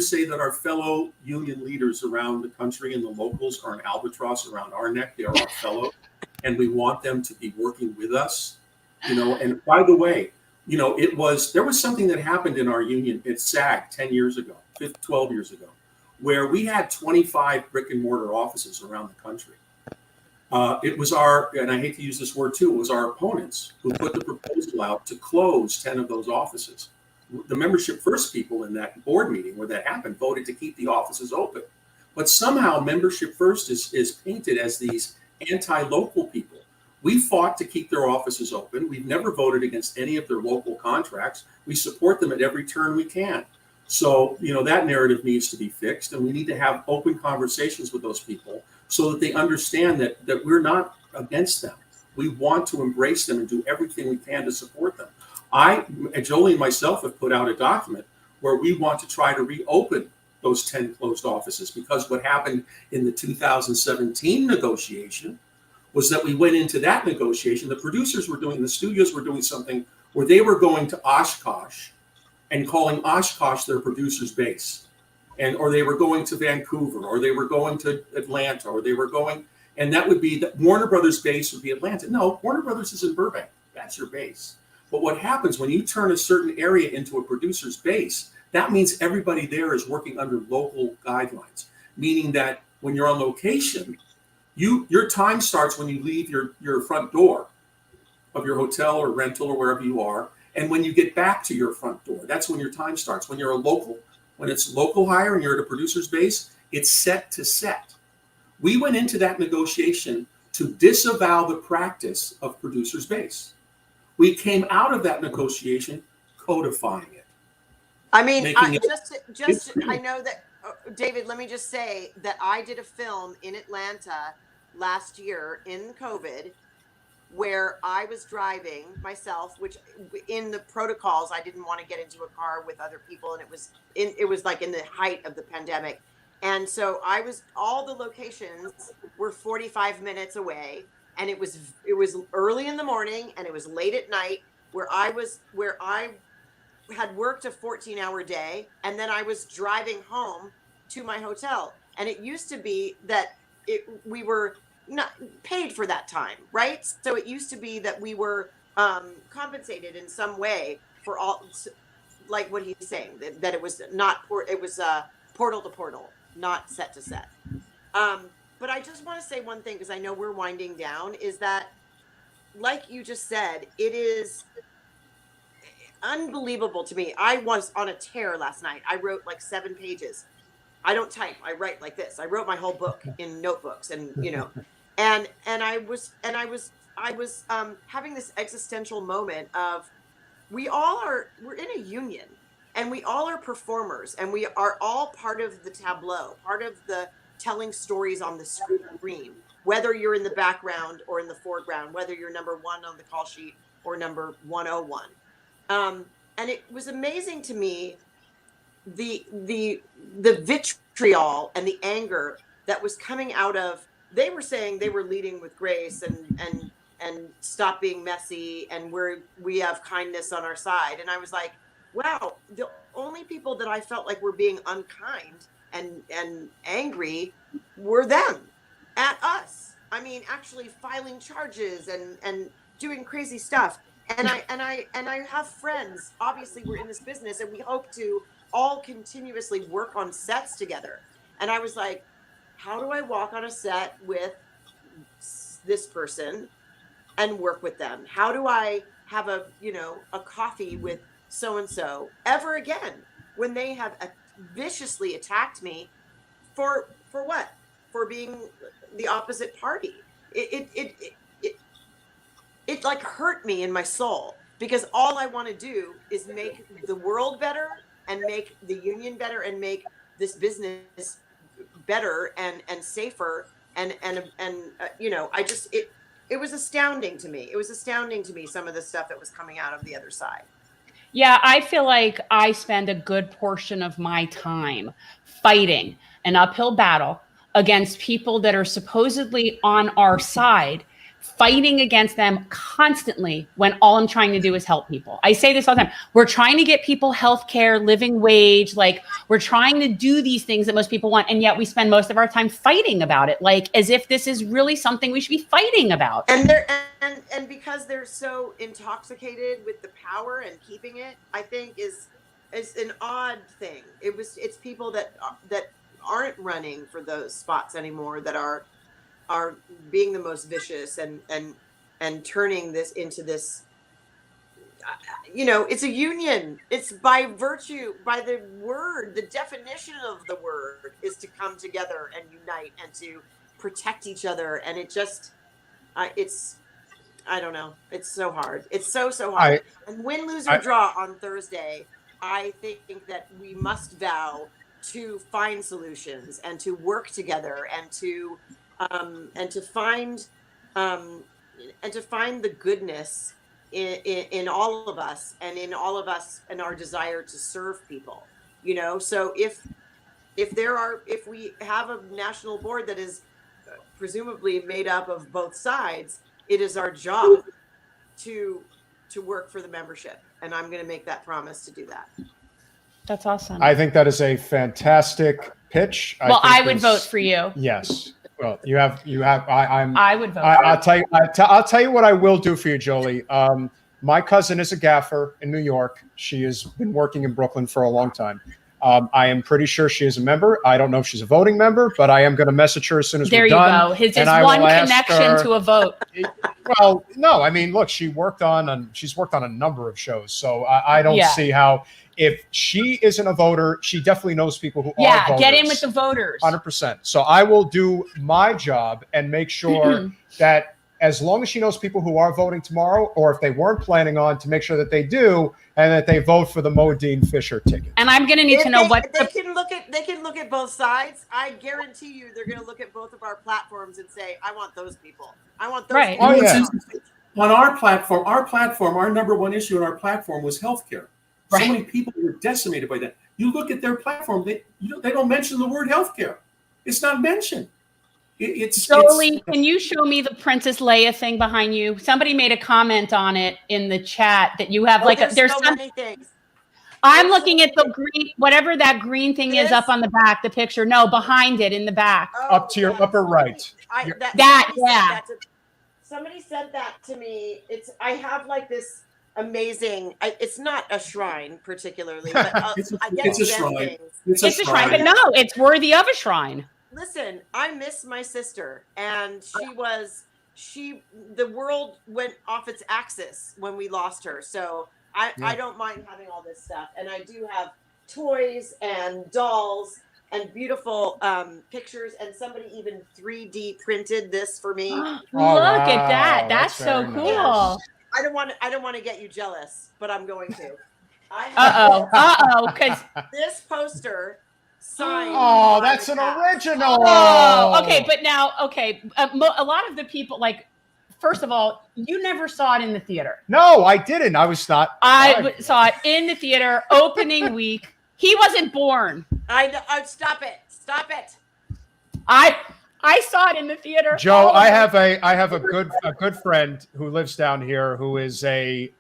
say that our fellow union leaders around the country and the locals are an albatross around our neck. They are our fellow, and we want them to be working with us. You know, and by the way, you know, there was something that happened in our union at SAG 12 years ago, where we had 25 brick and mortar offices around the country. It was and I hate to use this word too, it was our opponents who put the proposal out to close 10 of those offices. The membership first people in that board meeting where that happened voted to keep the offices open. But somehow membership first is painted as these anti-local people. We fought to keep their offices open. We've never voted against any of their local contracts. We support them at every turn we can. So, you know, that narrative needs to be fixed, and we need to have open conversations with those people so that they understand that we're not against them. We want to embrace them and do everything we can to support them. Jolie and myself have put out a document where we want to try to reopen those 10 closed offices, because what happened in the 2017 negotiation was that we went into that negotiation. The the studios were doing something where they were going to Oshkosh and calling Oshkosh their producer's base. Or they were going to Vancouver, or they were going to Atlanta, or they were going, and that would be that Warner Brothers base would be Atlanta. No, Warner Brothers is in Burbank. That's your base. But what happens when you turn a certain area into a producer's base, that means everybody there is working under local guidelines, meaning that when you're on location, your time starts when you leave your front door of your hotel or rental or wherever you are. And when you get back to your front door, that's when your time starts. When you're a local, when it's local hire and you're at a producer's base, it's set to set. We went into that negotiation to disavow the practice of producer's base. We came out of that negotiation codifying it. I mean, Making it- I know that, David, let me just say that I did a film in Atlanta last year in COVID where I was driving myself, which in the protocols, I didn't want to get into a car with other people. And it was like in the height of the pandemic. And so all the locations were 45 minutes away, and it was early in the morning and it was late at night where I had worked a 14-hour day, and then I was driving home to my hotel. And it used to be that we were not paid for that time, right? So it used to be that we were compensated in some way for all, like what he's saying, that it was portal to portal, not set to set. But I just want to say one thing, because I know we're winding down, is that, like you just said, it is unbelievable to me. I was on a tear last night. I wrote like 7 pages. I don't type. I write like this. I wrote my whole book in notebooks, and and I was having this existential moment of we're in a union, and we all are performers, and we are all part of the tableau, part of the telling stories on the screen, whether you're in the background or in the foreground, whether you're number 1 on the call sheet or number 101. And it was amazing to me, the vitriol and the anger that was coming out of, they were saying they were leading with grace and stop being messy, and we have kindness on our side. And I was like, wow, the only people that I felt like were being unkind and angry were them at us. I mean, actually filing charges and doing crazy stuff. And I have friends, obviously we're in this business, and we hope to all continuously work on sets together. And I was like, how do I walk on a set with this person and work with them? How do I have a coffee with so-and-so ever again when they have viciously attacked me for what? For being the opposite party. It like hurt me in my soul, because all I want to do is make the world better and make the union better and make this business better and safer. And it was astounding to me. It was astounding to me, some of the stuff that was coming out of the other side. Yeah, I feel like I spend a good portion of my time fighting an uphill battle against people that are supposedly on our side, fighting against them constantly when all I'm trying to do is help people. I say this all the time. We're trying to get people healthcare, living wage, like we're trying to do these things that most people want. And yet we spend most of our time fighting about it, like as if this is really something we should be fighting about. And because they're so intoxicated with the power and keeping it, I think is an odd thing. It's people that aren't running for those spots anymore, that are being the most vicious and turning this into this, it's a union. It's by virtue, by the word, the definition of the word is to come together and unite and to protect each other. And it just, I don't know. It's so hard. It's so hard. And win, lose, or draw on Thursday, I think that we must vow to find solutions and to work together and to find the goodness in all of us and in all of us and our desire to serve people. So if we have a national board that is presumably made up of both sides, it is our job to work for the membership, and I'm going to make that promise to do that. That's awesome. I think that is a fantastic pitch. Well, I think would this- vote for you. Yes. Well, you have. I would vote. I'll tell you. I'll tell you what I will do for you, Jolie. My cousin is a gaffer in New York. She has been working in Brooklyn for a long time. I am pretty sure she is a member. I don't know if she's a voting member, but I am going to message her as soon as There we're you done. go. His and is I one will ask connection her- to a vote. Well, no, I mean, look, she's worked on a number of shows, so I don't Yeah. see how. If she isn't a voter, she definitely knows people who are Yeah, voters. get in with the voters. 100%. So I will do my job and make sure that as long as she knows people who are voting tomorrow, or if they weren't planning on, to make sure that they do, and that they vote for the Modine Fisher ticket. And I'm going to need If to know they, what they can look at both sides. I guarantee you, they're going to look at both of our platforms and say, "I want those people. I want those." Right. People. Oh, You know, yeah. it's- On our platform, our number one issue on our platform was healthcare. So Right. many people were decimated by that. You look at their platform; they don't mention the word healthcare. It's not mentioned. It's Jolie, can you show me the Princess Leia thing behind you? Somebody made a comment on it in the chat that you have There's so many things. I'm looking at the green, whatever that green thing is This? up on the back, the picture. No, behind it in the back. Oh, Up to your yeah. upper right. Somebody said that to me. I have like this amazing. It's not a shrine particularly, but It's a- I get it's a gem shrine. things. It's a shrine, but no, it's worthy of a shrine. Listen, I miss my sister, and the world went off its axis when we lost her. So I don't mind having all this stuff, and I do have toys and dolls and beautiful pictures, and somebody even 3D printed this for me. Look wow. at that. That's That's so very cool. nice. I don't want to get you jealous, but I'm going to. I Uh-oh. have Uh-oh. Because this poster signed. Oh, by that's the an cast. original. Oh, okay. But now, a lot of the people, like, first of all, you never saw it in the theater. No, I didn't. I was not. Saw it in the theater opening week. He wasn't born. I stop it. Stop it. I saw it in the theater. Joe, Oh, I have a good friend who lives down here who is a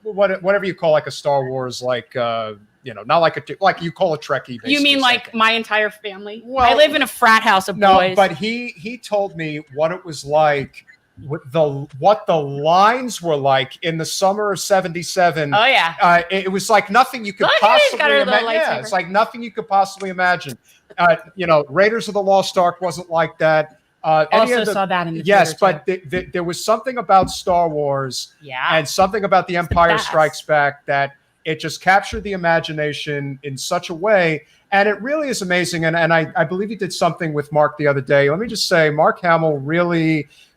whatever you call like a Star Wars, like not like you call a Trekkie. You basically, mean like something. my entire family? Well, I live in a frat house of No, boys. but he told me what it was like, what the lines were like in the summer of '77. Oh yeah. It was like nothing you could Look, he's got possibly her little imagine. Yeah, lightsaber. it's like nothing you could possibly imagine. Raiders of the Lost Ark wasn't like that. Any Also of the- saw that in the yes, theater, but there was something about Star Wars yeah. and something about The Empire best. Strikes Back that it just captured the imagination in such a way. And it really is amazing. And I believe he did something with Mark the other day. Let me just say, Mark Hamill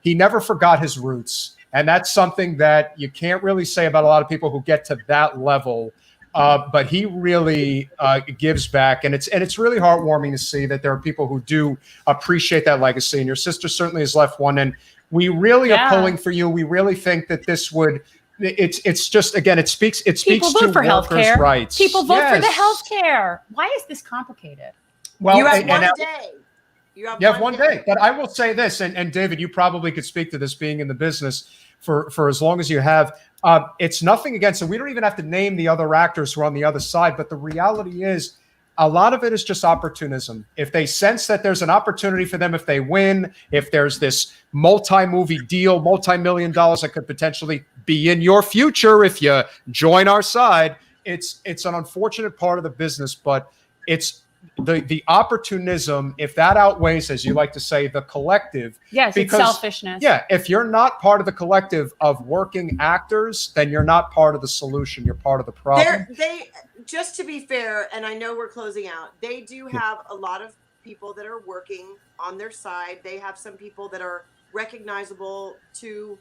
he never forgot his roots. And that's something that you can't really say about a lot of people who get to that level. But he really gives back, and it's really heartwarming to see that there are people who do appreciate that legacy. And your sister certainly has left one, and we really are pulling for you. We really think that this would. It's just, again, it speaks People vote to for workers' healthcare. rights. People vote for the Yes. healthcare. Why is this complicated? Well, You have and- one and- day. You You have one day. But I will say this, and David, you probably could speak to this being in the business for as long as you have. It's nothing against it. We don't even have to name the other actors who are on the other side. But the reality is, a lot of it is just opportunism. If they sense that there's an opportunity for them, if they win, if there's this multi-movie deal, multi-million dollars that could potentially be in your future if you join our side, it's an unfortunate part of the business, but it's the opportunism, if that outweighs, as you like to say, the collective. Yes, Because- it's selfishness. Yeah, if you're not part of the collective of working actors, then you're not part of the solution. You're part of the problem. They just to be fair, and I know we're closing out, they do have a lot of people that are working on their side. They have some people that are recognizable to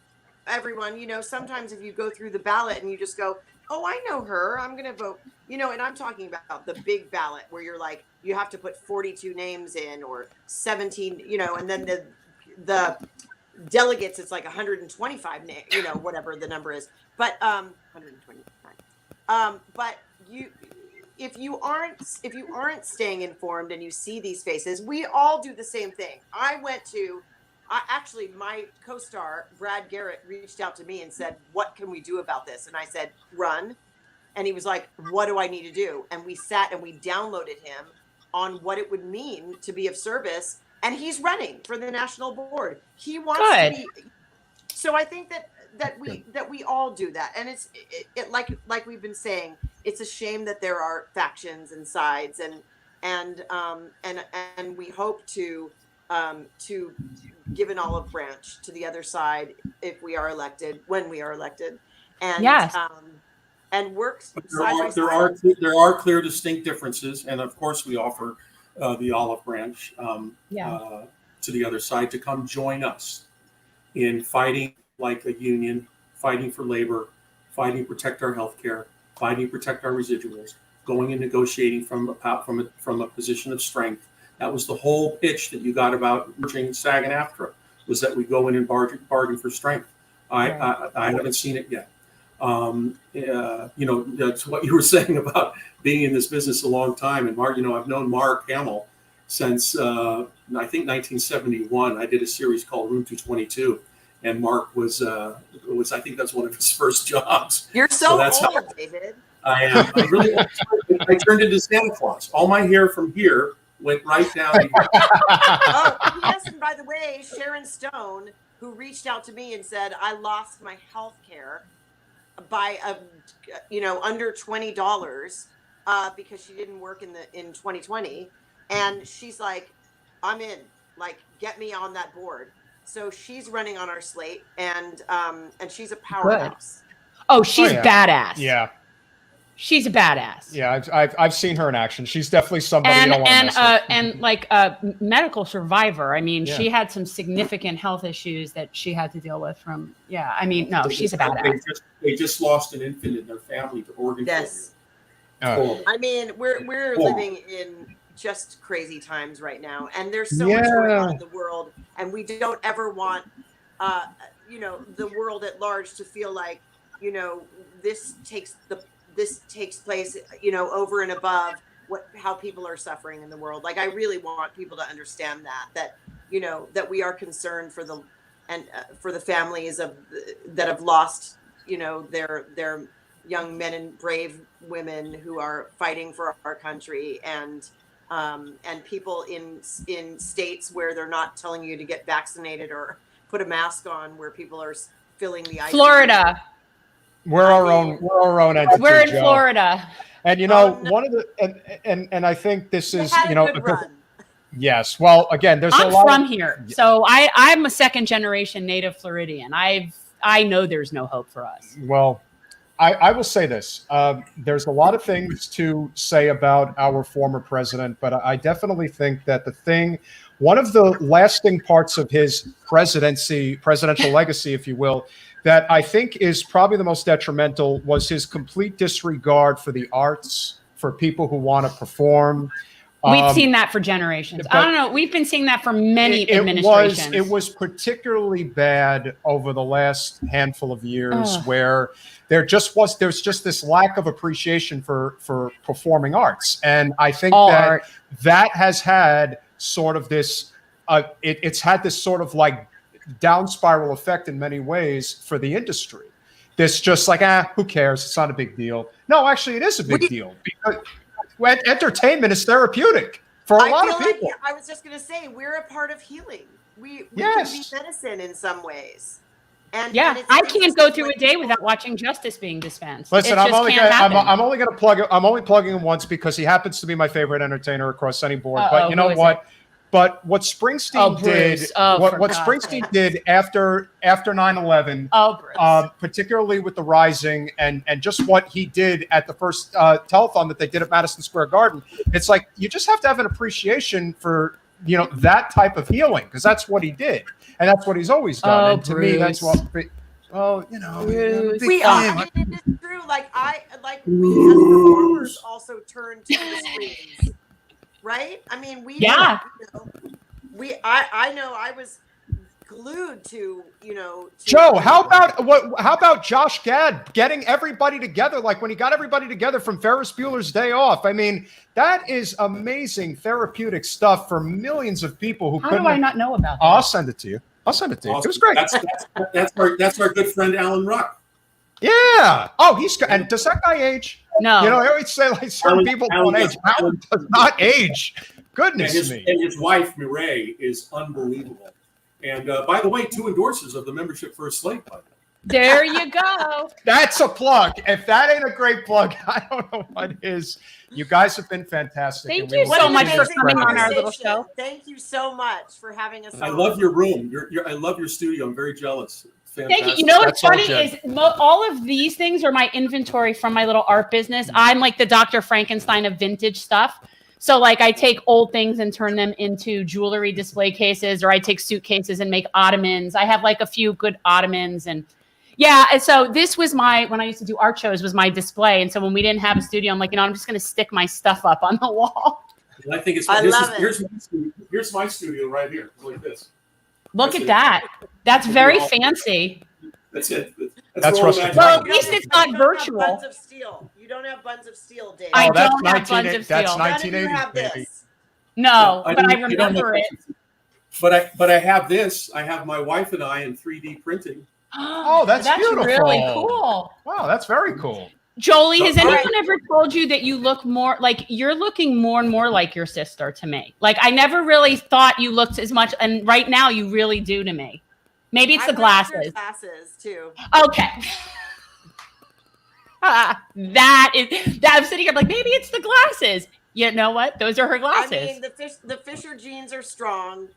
everyone. Sometimes if you go through the ballot and you just go, oh, I know her, I'm going to vote, and I'm talking about the big ballot where you're like, you have to put 42 names in or 17, and then the delegates, it's like 125 names, whatever the number is, but 125. But if you aren't staying informed and you see these faces, we all do the same thing. Actually, my co-star Brad Garrett reached out to me and said, "What can we do about this?" And I said, "Run." And he was like, "What do I need to do?" And we sat and we downloaded him on what it would mean to be of service. And he's running for the national board. He wants to be. So I think that we all do that. And it's like we've been saying, it's a shame that there are factions and sides, and we hope to give an olive branch to the other side if we are elected, when we are elected, and yes. And works But side by side. there are clear, distinct differences, and of course, we offer the olive branch to the other side to come join us in fighting like a union, fighting for labor, fighting to protect our health care, fighting to protect our residuals, going and negotiating from a position of strength. That was the whole pitch that you got about merging SAG and AFTRA, was that we go in and bargain for strength. I haven't seen it yet. That's what you were saying about being in this business a long time. And Mark, I've known Mark Hamill since I think 1971. I did a series called Room 222, and Mark was I think that's one of his first jobs. You're so that's old, David. I am. I turned into Santa Claus. All my hair from here went right down to here. Oh, yes, and by the way, Sharon Stone, who reached out to me and said, "I lost my health care by under $20 because she didn't work in 2020," and she's like, "I'm in, like, get me on that board." So she's running on our slate, and she's a powerhouse. Oh, she's badass. Yeah. She's a badass. Yeah, I've seen her in action. She's definitely somebody you don't want to mess with. And like a medical survivor. I mean, she had some significant health issues that she had to deal with from. Yeah, I mean, no, she's a badass. They just lost an infant in their family to organ failure. I mean, we're living in just crazy times right now, and there's so much going on in the world, and we don't ever want the world at large to feel like this takes place over and above how people are suffering in the world. Like, I really want people to understand that we are concerned for the families that have lost their young men and brave women who are fighting for our country, and people in states where they're not telling you to get vaccinated or put a mask on, where people are filling the ICU. Florida. We're our own entity. We're in Florida. And one of the and I think this is run. Yes. Well, again, I'm from here, so I'm a second generation native Floridian. I know there's no hope for us. Well, I will say this. There's a lot of things to say about our former president, but I definitely think that one of the lasting parts of his presidential legacy, if you will, that I think is probably the most detrimental, was his complete disregard for the arts, for people who want to perform. We've seen that for generations. I don't know. We've been seeing that for many administrations. It was particularly bad over the last handful of years, where there's just this lack of appreciation for performing arts. And I think that has had sort of this, it's had this sort of like down spiral effect in many ways for the industry. This just like, who cares? It's not a big deal. No, actually, it is a big deal, because entertainment is therapeutic for a lot of people. Like, I was just going to say, we're a part of healing. We can be medicine in some ways. And I can't go through a day without watching justice being dispensed. Listen, I'm only plugging him once because he happens to be my favorite entertainer across any board. But you know what? But what Springsteen did after 9/11, particularly with the Rising, and just what he did at the first telethon that they did at Madison Square Garden, it's like you just have to have an appreciation for that type of healing, because that's what he did, and that's what he's always done. And to me, that's what. Bruce. It is true. We as performers also turn to the screens. Right? I mean, I know I was glued to, Joe, how about Josh Gad getting everybody together? Like when he got everybody together from Ferris Bueller's Day Off. I mean, that is amazing therapeutic stuff for millions of people who How couldn't. do I not know about that? I'll send it to you. Awesome. It was great. That's our good friend Alan Ruck. Yeah. Oh, and does that guy age? No. I always say like certain people don't age. Alan does not age. Goodness me. And his wife Mireille is unbelievable. And by the way, 2 endorses of the Membership First Slate Club. There you go. That's a plug. If that ain't a great plug, I don't know what is. You guys have been fantastic. Thank and we you will so continue much for to coming spread on our it. little show. Thank you so much for having us. I love your room. I love your studio. I'm very jealous. Fantastic. Thank you. You know what's That's all, funny Jen. is all of these things are my inventory from my little art business. I'm like the Dr. Frankenstein of vintage stuff. So like I take old things and turn them into jewelry display cases, or I take suitcases and make ottomans. I have like a few good ottomans, and yeah. And so this was when I used to do art shows, was my display. And so when we didn't have a studio, I'm like, I'm just going to stick my stuff up on the wall. I think it's. Here's my studio right here, like this. Look at that. That's very fancy. That's it. That's rustic. Well, at least it's not virtual. Buns of steel. You don't have buns of steel, Dave. I that's don't have 19 buns of that's steel. None of you 1980s, have baby. this. No, I but I don't remember have- it. But I have this. I have my wife and I in 3D printing. Oh, that's beautiful. really cool. Wow, that's very cool. Jolie, has So- anyone ever told you that you look more like you're looking more and more like your sister to me? Like I never really thought you looked as much, and right now you really do to me. Maybe it's the I wear glasses. your glasses too. Okay. that I'm sitting here like maybe it's the glasses. You know what? Those are her glasses. I mean, the Fisher jeans are strong.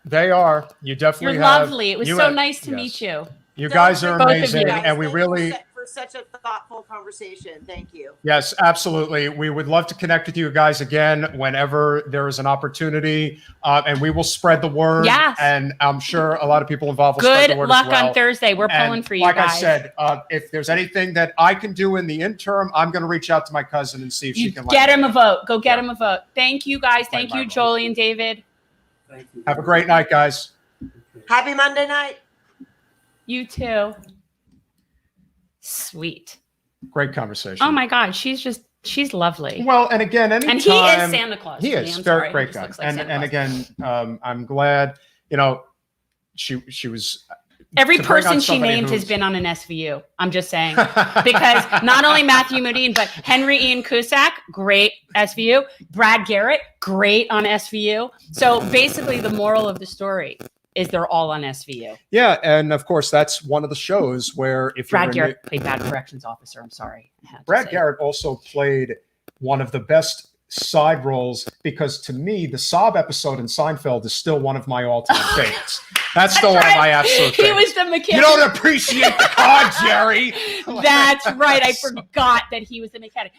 They are. You definitely You're have. lovely. It was you so have- nice to yes. meet you. You guys are Both of amazing, you. and we Thank you really. for such a thoughtful conversation. Thank you. Yes, absolutely. We would love to connect with you guys again whenever there is an opportunity, and we will spread the word. Yes. And I'm sure a lot of people involved will spread Good the word luck as well. on Thursday. We're And pulling for you like guys. I said, if there's anything that I can do in the interim, I'm going to reach out to my cousin and see if she You can get let me him a know. vote. Go get Yeah. him a vote. Thank you, guys. Play Thank my you, role. Jolie and David. Thank you. Have a great night, guys. Happy Monday night. You too. Sweet. Great conversation. Oh my God, she's lovely. Well, and again, anytime And he is Santa Claus. He to me. is I'm very sorry. great He guy, just looks like and Santa and Claus. again, I'm glad. She was. Every to bring on person she somebody named has who's- been on an SVU. I'm just saying. Because not only Matthew Modine, but Henry Ian Cusack, great SVU. Brad Garrett, great on SVU. So basically the moral of the story is they're all on SVU. Yeah, and of course that's one of the shows where if Brad you're Garrett played bad corrections officer. I'm sorry. I had to Brad say. Garrett also played one of the best side roles, because to me the Sob episode in Seinfeld is still one of my all-time favorites. That's still one of my absolute He favorites. was the mechanic. You don't appreciate the card, Jerry. That's right. I forgot that he was the mechanic.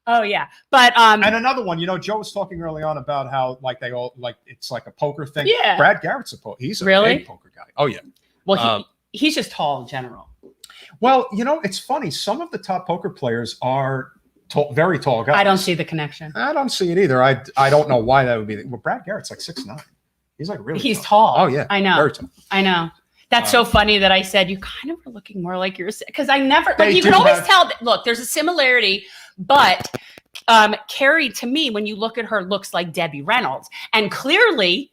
Oh yeah, but And another one, Joe was talking early on about how like they all like it's like a poker thing. Yeah. Brad Garrett's he's a Really? big poker guy. Oh yeah. well, he's just tall in general. Well, it's funny. Some of the top poker players are very tall guys. I don't see the connection. I don't see it either. I don't know why that would be. Well, Brad Garrett's like 6'9". He's like really. He's tall. Oh yeah. I know. Very tall. I know. That's so funny that I said you kind of were looking more like yours, because I never like They you do can always have- tell that, look, there's a similarity, but Carrie, to me, when you look at her, looks like Debbie Reynolds, and clearly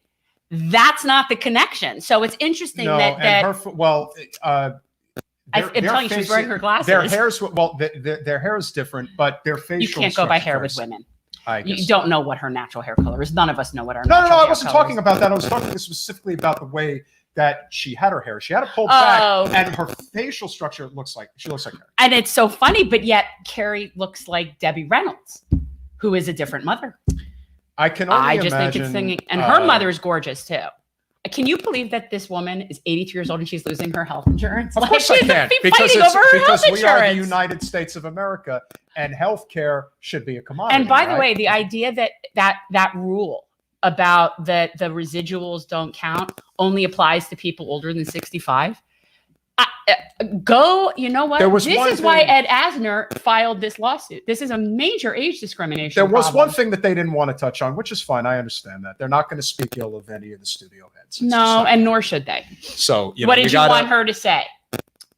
that's not the connection. So it's interesting No, that and I'm telling you, she's wearing her glasses. Their hair's their hair is different, but their facial. You can't go by structure hair is with very women. I You guess. don't know what her natural hair color is. None of us know what our No, natural I hair wasn't color talking is. about that. I was talking specifically about the way that she had her hair. She had it pulled Oh. back, and her facial structure looks like her. And it's so funny, but yet Carrie looks like Debbie Reynolds, who is a different mother. I can only I just imagine, think it's singing, and her mother is gorgeous too. Can you believe that this woman is 83 years old and she's losing her health insurance? Of course I she's can, fighting over her health we are the insurance. United States of America, and healthcare should be a commodity. And by the right? way, the idea that rule about the residuals don't count only applies to people older than 65. Go, you know what? There was This one is why thing- Ed Asner filed this lawsuit. This is a major age discrimination. There was problem. one thing that they didn't want to touch on, which is fine. I understand that. They're not going to speak ill of any of the studio heads. It's just No, not- and nor should they. so What did you gotta- want her to say?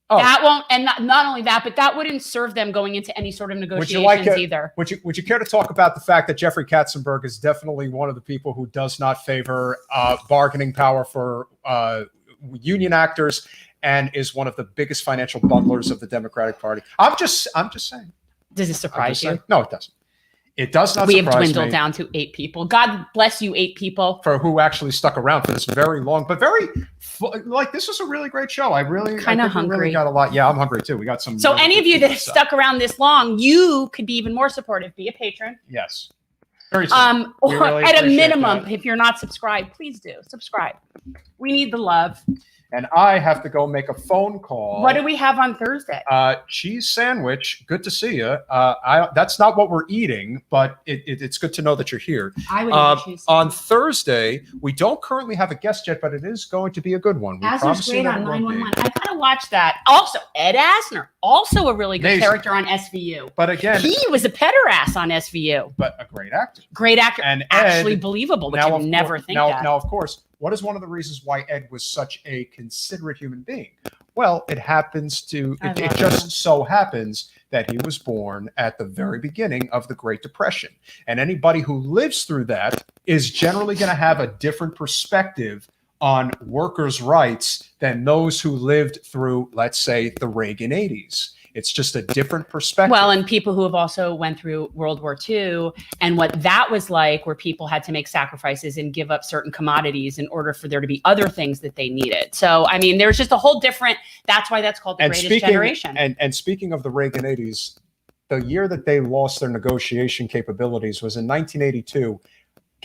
Oh. That won't, and not only that, but that wouldn't serve them going into any sort of negotiations either. Would you care to talk about the fact that Jeffrey Katzenberg is definitely one of the people who does not favor bargaining power for union actors and is one of the biggest financial bunglers of the Democratic Party? I'm just saying. Does it I'm surprise just you? saying. No, it doesn't. It does not We have surprise dwindled me down to 8 people. God bless you, 8 people. for who actually stuck around for this very long, but very this was a really great show. I Kinda think we hungry. really got a lot. Yeah, I'm hungry too. We got some. So really any good of you food that have stuff. stuck around this long, you could be even more supportive. Be a patron. Yes. Very soon. We Or really at a appreciate minimum, that. if you're not subscribed, please do subscribe. We need the love. And I have to go make a phone call. What do we have on Thursday? Cheese sandwich. Good to see you. That's not what we're eating, but it's good to know that you're here. I would eat cheese. On Thursday, we don't currently have a guest yet, but it is going to be a good one. We Asner's promise you great that on it will be. 911. I gotta watch that. Also, Ed Asner, also a really good Amazing. character on SVU. But again, He was a pederast on SVU. but a great actor. Great actor, And actually Ed- believable, which Now, you of never course, think now, that. now, of course, what is one of the reasons why Ed was such a considerate human being? Well, it happens to, I it love just him. so happens that he was born at the very beginning of the Great Depression. And anybody who lives through that is generally going to have a different perspective on workers' rights than those who lived through, let's say, the Reagan 80s. It's just a different perspective. Well, and people who have also went through World War II and what that was like, where people had to make sacrifices and give up certain commodities in order for there to be other things that they needed. So, I mean, there's just a whole different, that's why that's called the greatest generation. And speaking of the Reagan 80s, the year that they lost their negotiation capabilities was in 1982.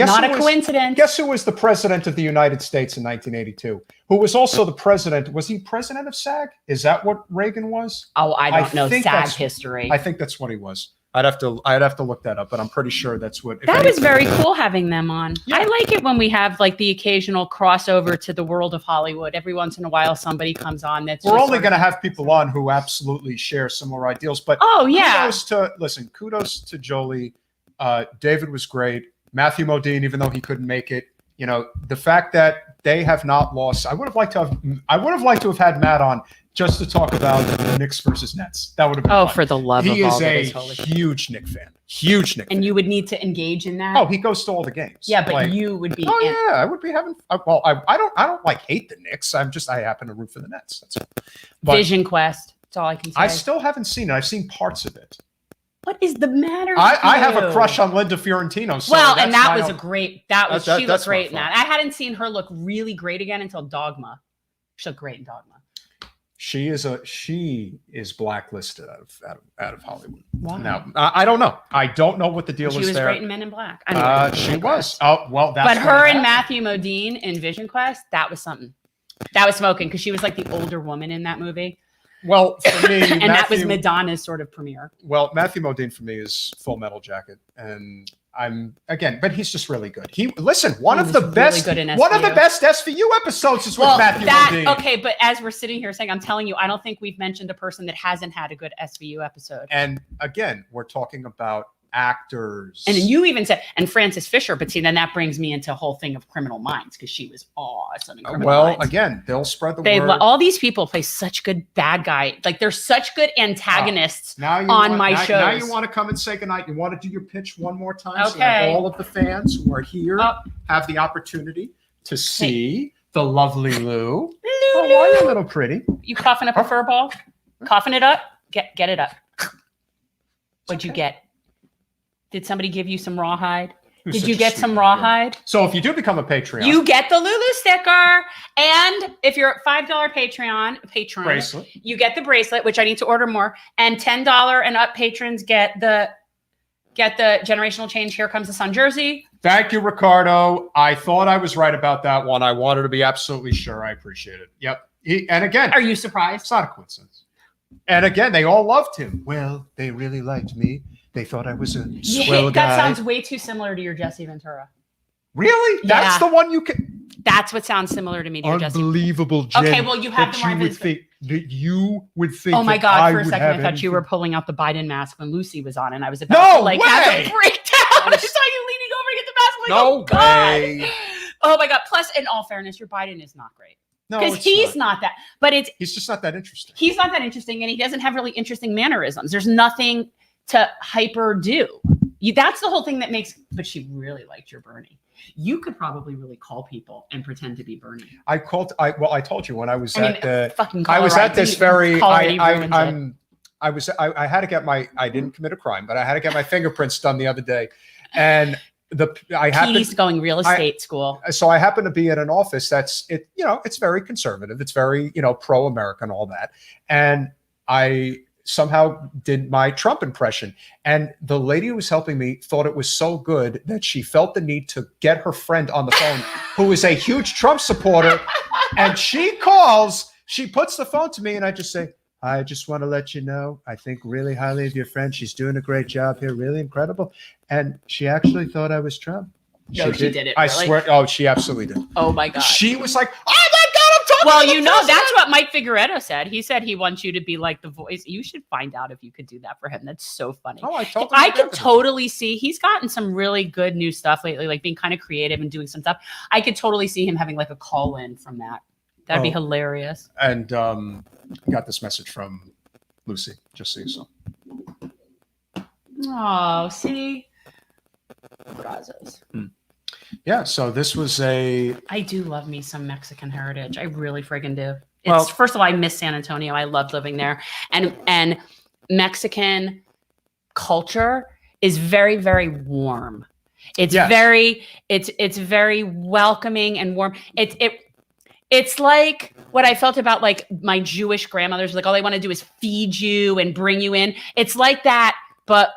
Not a coincidence. Guess who was the president of the United States in 1982? Who was also the president? Was he president of SAG? Is that what Reagan was? Oh, I don't know think SAG that's- history. I think that's what he was. I'd have to look that up, but I'm pretty sure that's what. if That was anything- very cool having them on. Yeah. I like it when we have like the occasional crossover to the world of Hollywood. Every once in a while, somebody comes on that's. We're just only sort going of- to have people on who absolutely share similar ideals, but Oh yeah. kudos to Jolie. David was great. Matthew Modine, even though he couldn't make it, the fact that they have not lost. I would have liked to have had Matt on just to talk about Knicks versus Nets. That would have been Oh, fun. for the love He of all is that a is holy. huge Knicks fan. Huge Knicks fan. And you would need to engage in that. Oh, he goes to all the games. yeah, but Like, you would be. Oh yeah, I would be having. Well, I don't like hate the Knicks. I happen to root for the Nets. That's all. But Vision Quest. That's all I can say. I still haven't seen it. I've seen parts of it. What is the matter? I have a with crush you? on Linda Fiorentino. So Well, and that's that my was own- a great. That was That- she that's looked great in my that. I hadn't seen her look really great again until Dogma. She looked great in Dogma. She is blacklisted out of Hollywood. Wow. Now I don't know. I don't know what the deal She is was there. great in Men in Black. Anyway, She Vision was. Quest. Oh well, that's. But what her and happened. Matthew Modine in Vision Quest, that was something. That was smoking because she was like the older woman in that movie, Well, for me, and that was Matthew- Madonna's sort of premiere. Well, Matthew Modine for me is Full Metal Jacket, and but he's just really good. One He of the was really best, good in one of the SVU. best SVU episodes is with Matthew Modine. okay, but as we're sitting here saying, I'm telling you, I don't think we've mentioned a person that hasn't had a good SVU episode. And again, we're talking about actors. And you even said, and Frances Fisher, but see, then that brings me into a whole thing of Criminal Minds because she was awesome in Criminal well, Minds. again, they'll spread the They word. all these people play such good bad guy, like they're such good antagonists. Now you on want, my now, shows. Now you want to come and say goodnight. You want to do your pitch one more time so Okay. that all of the fans who are here Oh. have the opportunity to see the lovely Lou. Lulu. Oh, why are you a little pretty? You coughing up a fur ball? Coughing it up? Get it up. What'd you get? Did somebody give you some rawhide? Who's Did such you a get sweet some girl. rawhide? So if you do become a Patreon You get the Lulu sticker. And if you're a $5 patron, bracelet, you get the bracelet, which I need to order more. And $10 and up patrons get the generational change. Here comes the sun jersey. thank you, Ricardo. I thought I was right about that one. I wanted to be absolutely sure. I appreciate it. Yep. And again, Are you surprised? it's not a coincidence. And again, they all loved him. Well, they really liked me. They thought I was a swell guy. That sounds way too similar to your Jesse Ventura. Really? That's Yeah. the one you can. That's what sounds similar to me to your Jesse. Unbelievable, Jen. Okay, well, you have that the you more would vis- think. that you would think. Oh my that God! I For a would second, have I thought you were anything- pulling out the Biden mask when Lucy was on, and I was about to like have way! a breakdown. I saw you leaning over to get the mask. I'm like, No oh God! way. Oh my God! Plus, in all fairness, your Biden is not great No, because it's he's not. not that. But He's just not that interesting. he's not that interesting, and he doesn't have really interesting mannerisms. There's nothing to hyper do. That's the whole thing that makes. But she really liked your Bernie. You could probably really call people and pretend to be Bernie. I told you when I was I mean, at the. fucking I was Colorado. at this very. Colorado I had to get my. I didn't commit a crime, but I had to get my fingerprints done the other day, and Petey's going real estate school. So I happen to be at an office that's it's very conservative. It's very pro-American, all that, and I somehow did my Trump impression, and the lady who was helping me thought it was so good that she felt the need to get her friend on the phone, who is a huge Trump supporter, and she puts the phone to me, and I just say, I just want to let you know, I think really highly of your friend. She's doing a great job here, really incredible. And she actually thought I was Trump. No, she did it. I really? swear. Oh, she absolutely did. Oh my God. She was like, oh my God, I'm talking Well, to the you know, president. that's what Mike Figueredo said. He said he wants you to be like the voice. You should find out if you could do that for him. That's so funny. Oh, I told him I to can do it. totally see he's gotten some really good new stuff lately, like being kind of creative and doing some stuff. I could totally see him having like a call in from that. That'd be hilarious. And got this message from Lucy, just so you saw. Oh, see? Brazos. Yeah, so this was a. I do love me some Mexican heritage. I really friggin' do. Well- First of all, I miss San Antonio. I loved living there. And Mexican culture is very, very warm. It's Yes. it's very welcoming and warm. It's like what I felt about like my Jewish grandmothers, like all they want to do is feed you and bring you in. It's like that, but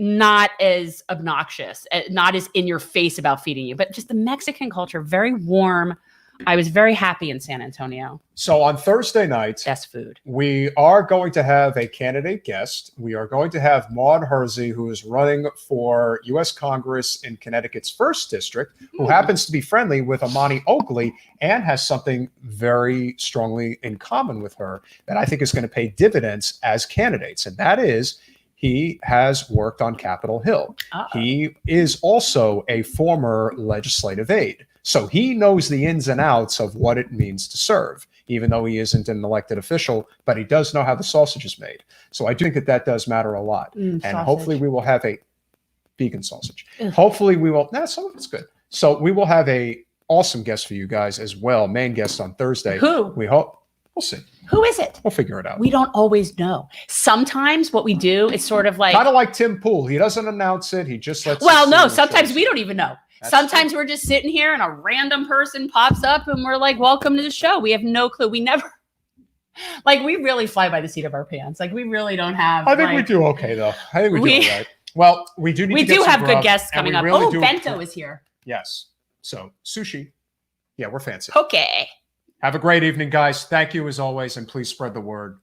not as obnoxious, not as in your face about feeding you, but just the Mexican culture, very warm. I was very happy in San Antonio. So on Thursday night, Best food. we are going to have a candidate guest. We are going to have Maud Hersey, who is running for U.S. Congress in Connecticut's 1st District, who happens to be friendly with Amani Oakley and has something very strongly in common with her that I think is going to pay dividends as candidates. And that is he has worked on Capitol Hill. Uh-oh. He is also a former legislative aide. So he knows the ins and outs of what it means to serve, even though he isn't an elected official, but he does know how the sausage is made. So I do think that does matter a lot. And Sausage. hopefully we will have a vegan sausage. Ugh. Hopefully we will, some of it's good. So we will have a awesome guest for you guys as well, main guest on Thursday. Who? We hope, we'll see. Who is it? We'll figure it out. We don't always know. Sometimes what we do is sort of like, Kind of like Tim Pool. He doesn't announce it. He just lets well, us no, see sometimes what we don't even know. That's Sometimes we're just sitting here and a random person pops up and we're like, welcome to the show. We have no clue. We never, like, we really fly by the seat of our pants. Like, we really don't have. I think we like- do okay, though. I think we do all right. Well, we do need We to get do some have good grub, guests and we coming up. really Oh, do- Bento is here. Yes. So sushi. Yeah, we're fancy. Okay. Have a great evening, guys. Thank you as always, and please spread the word.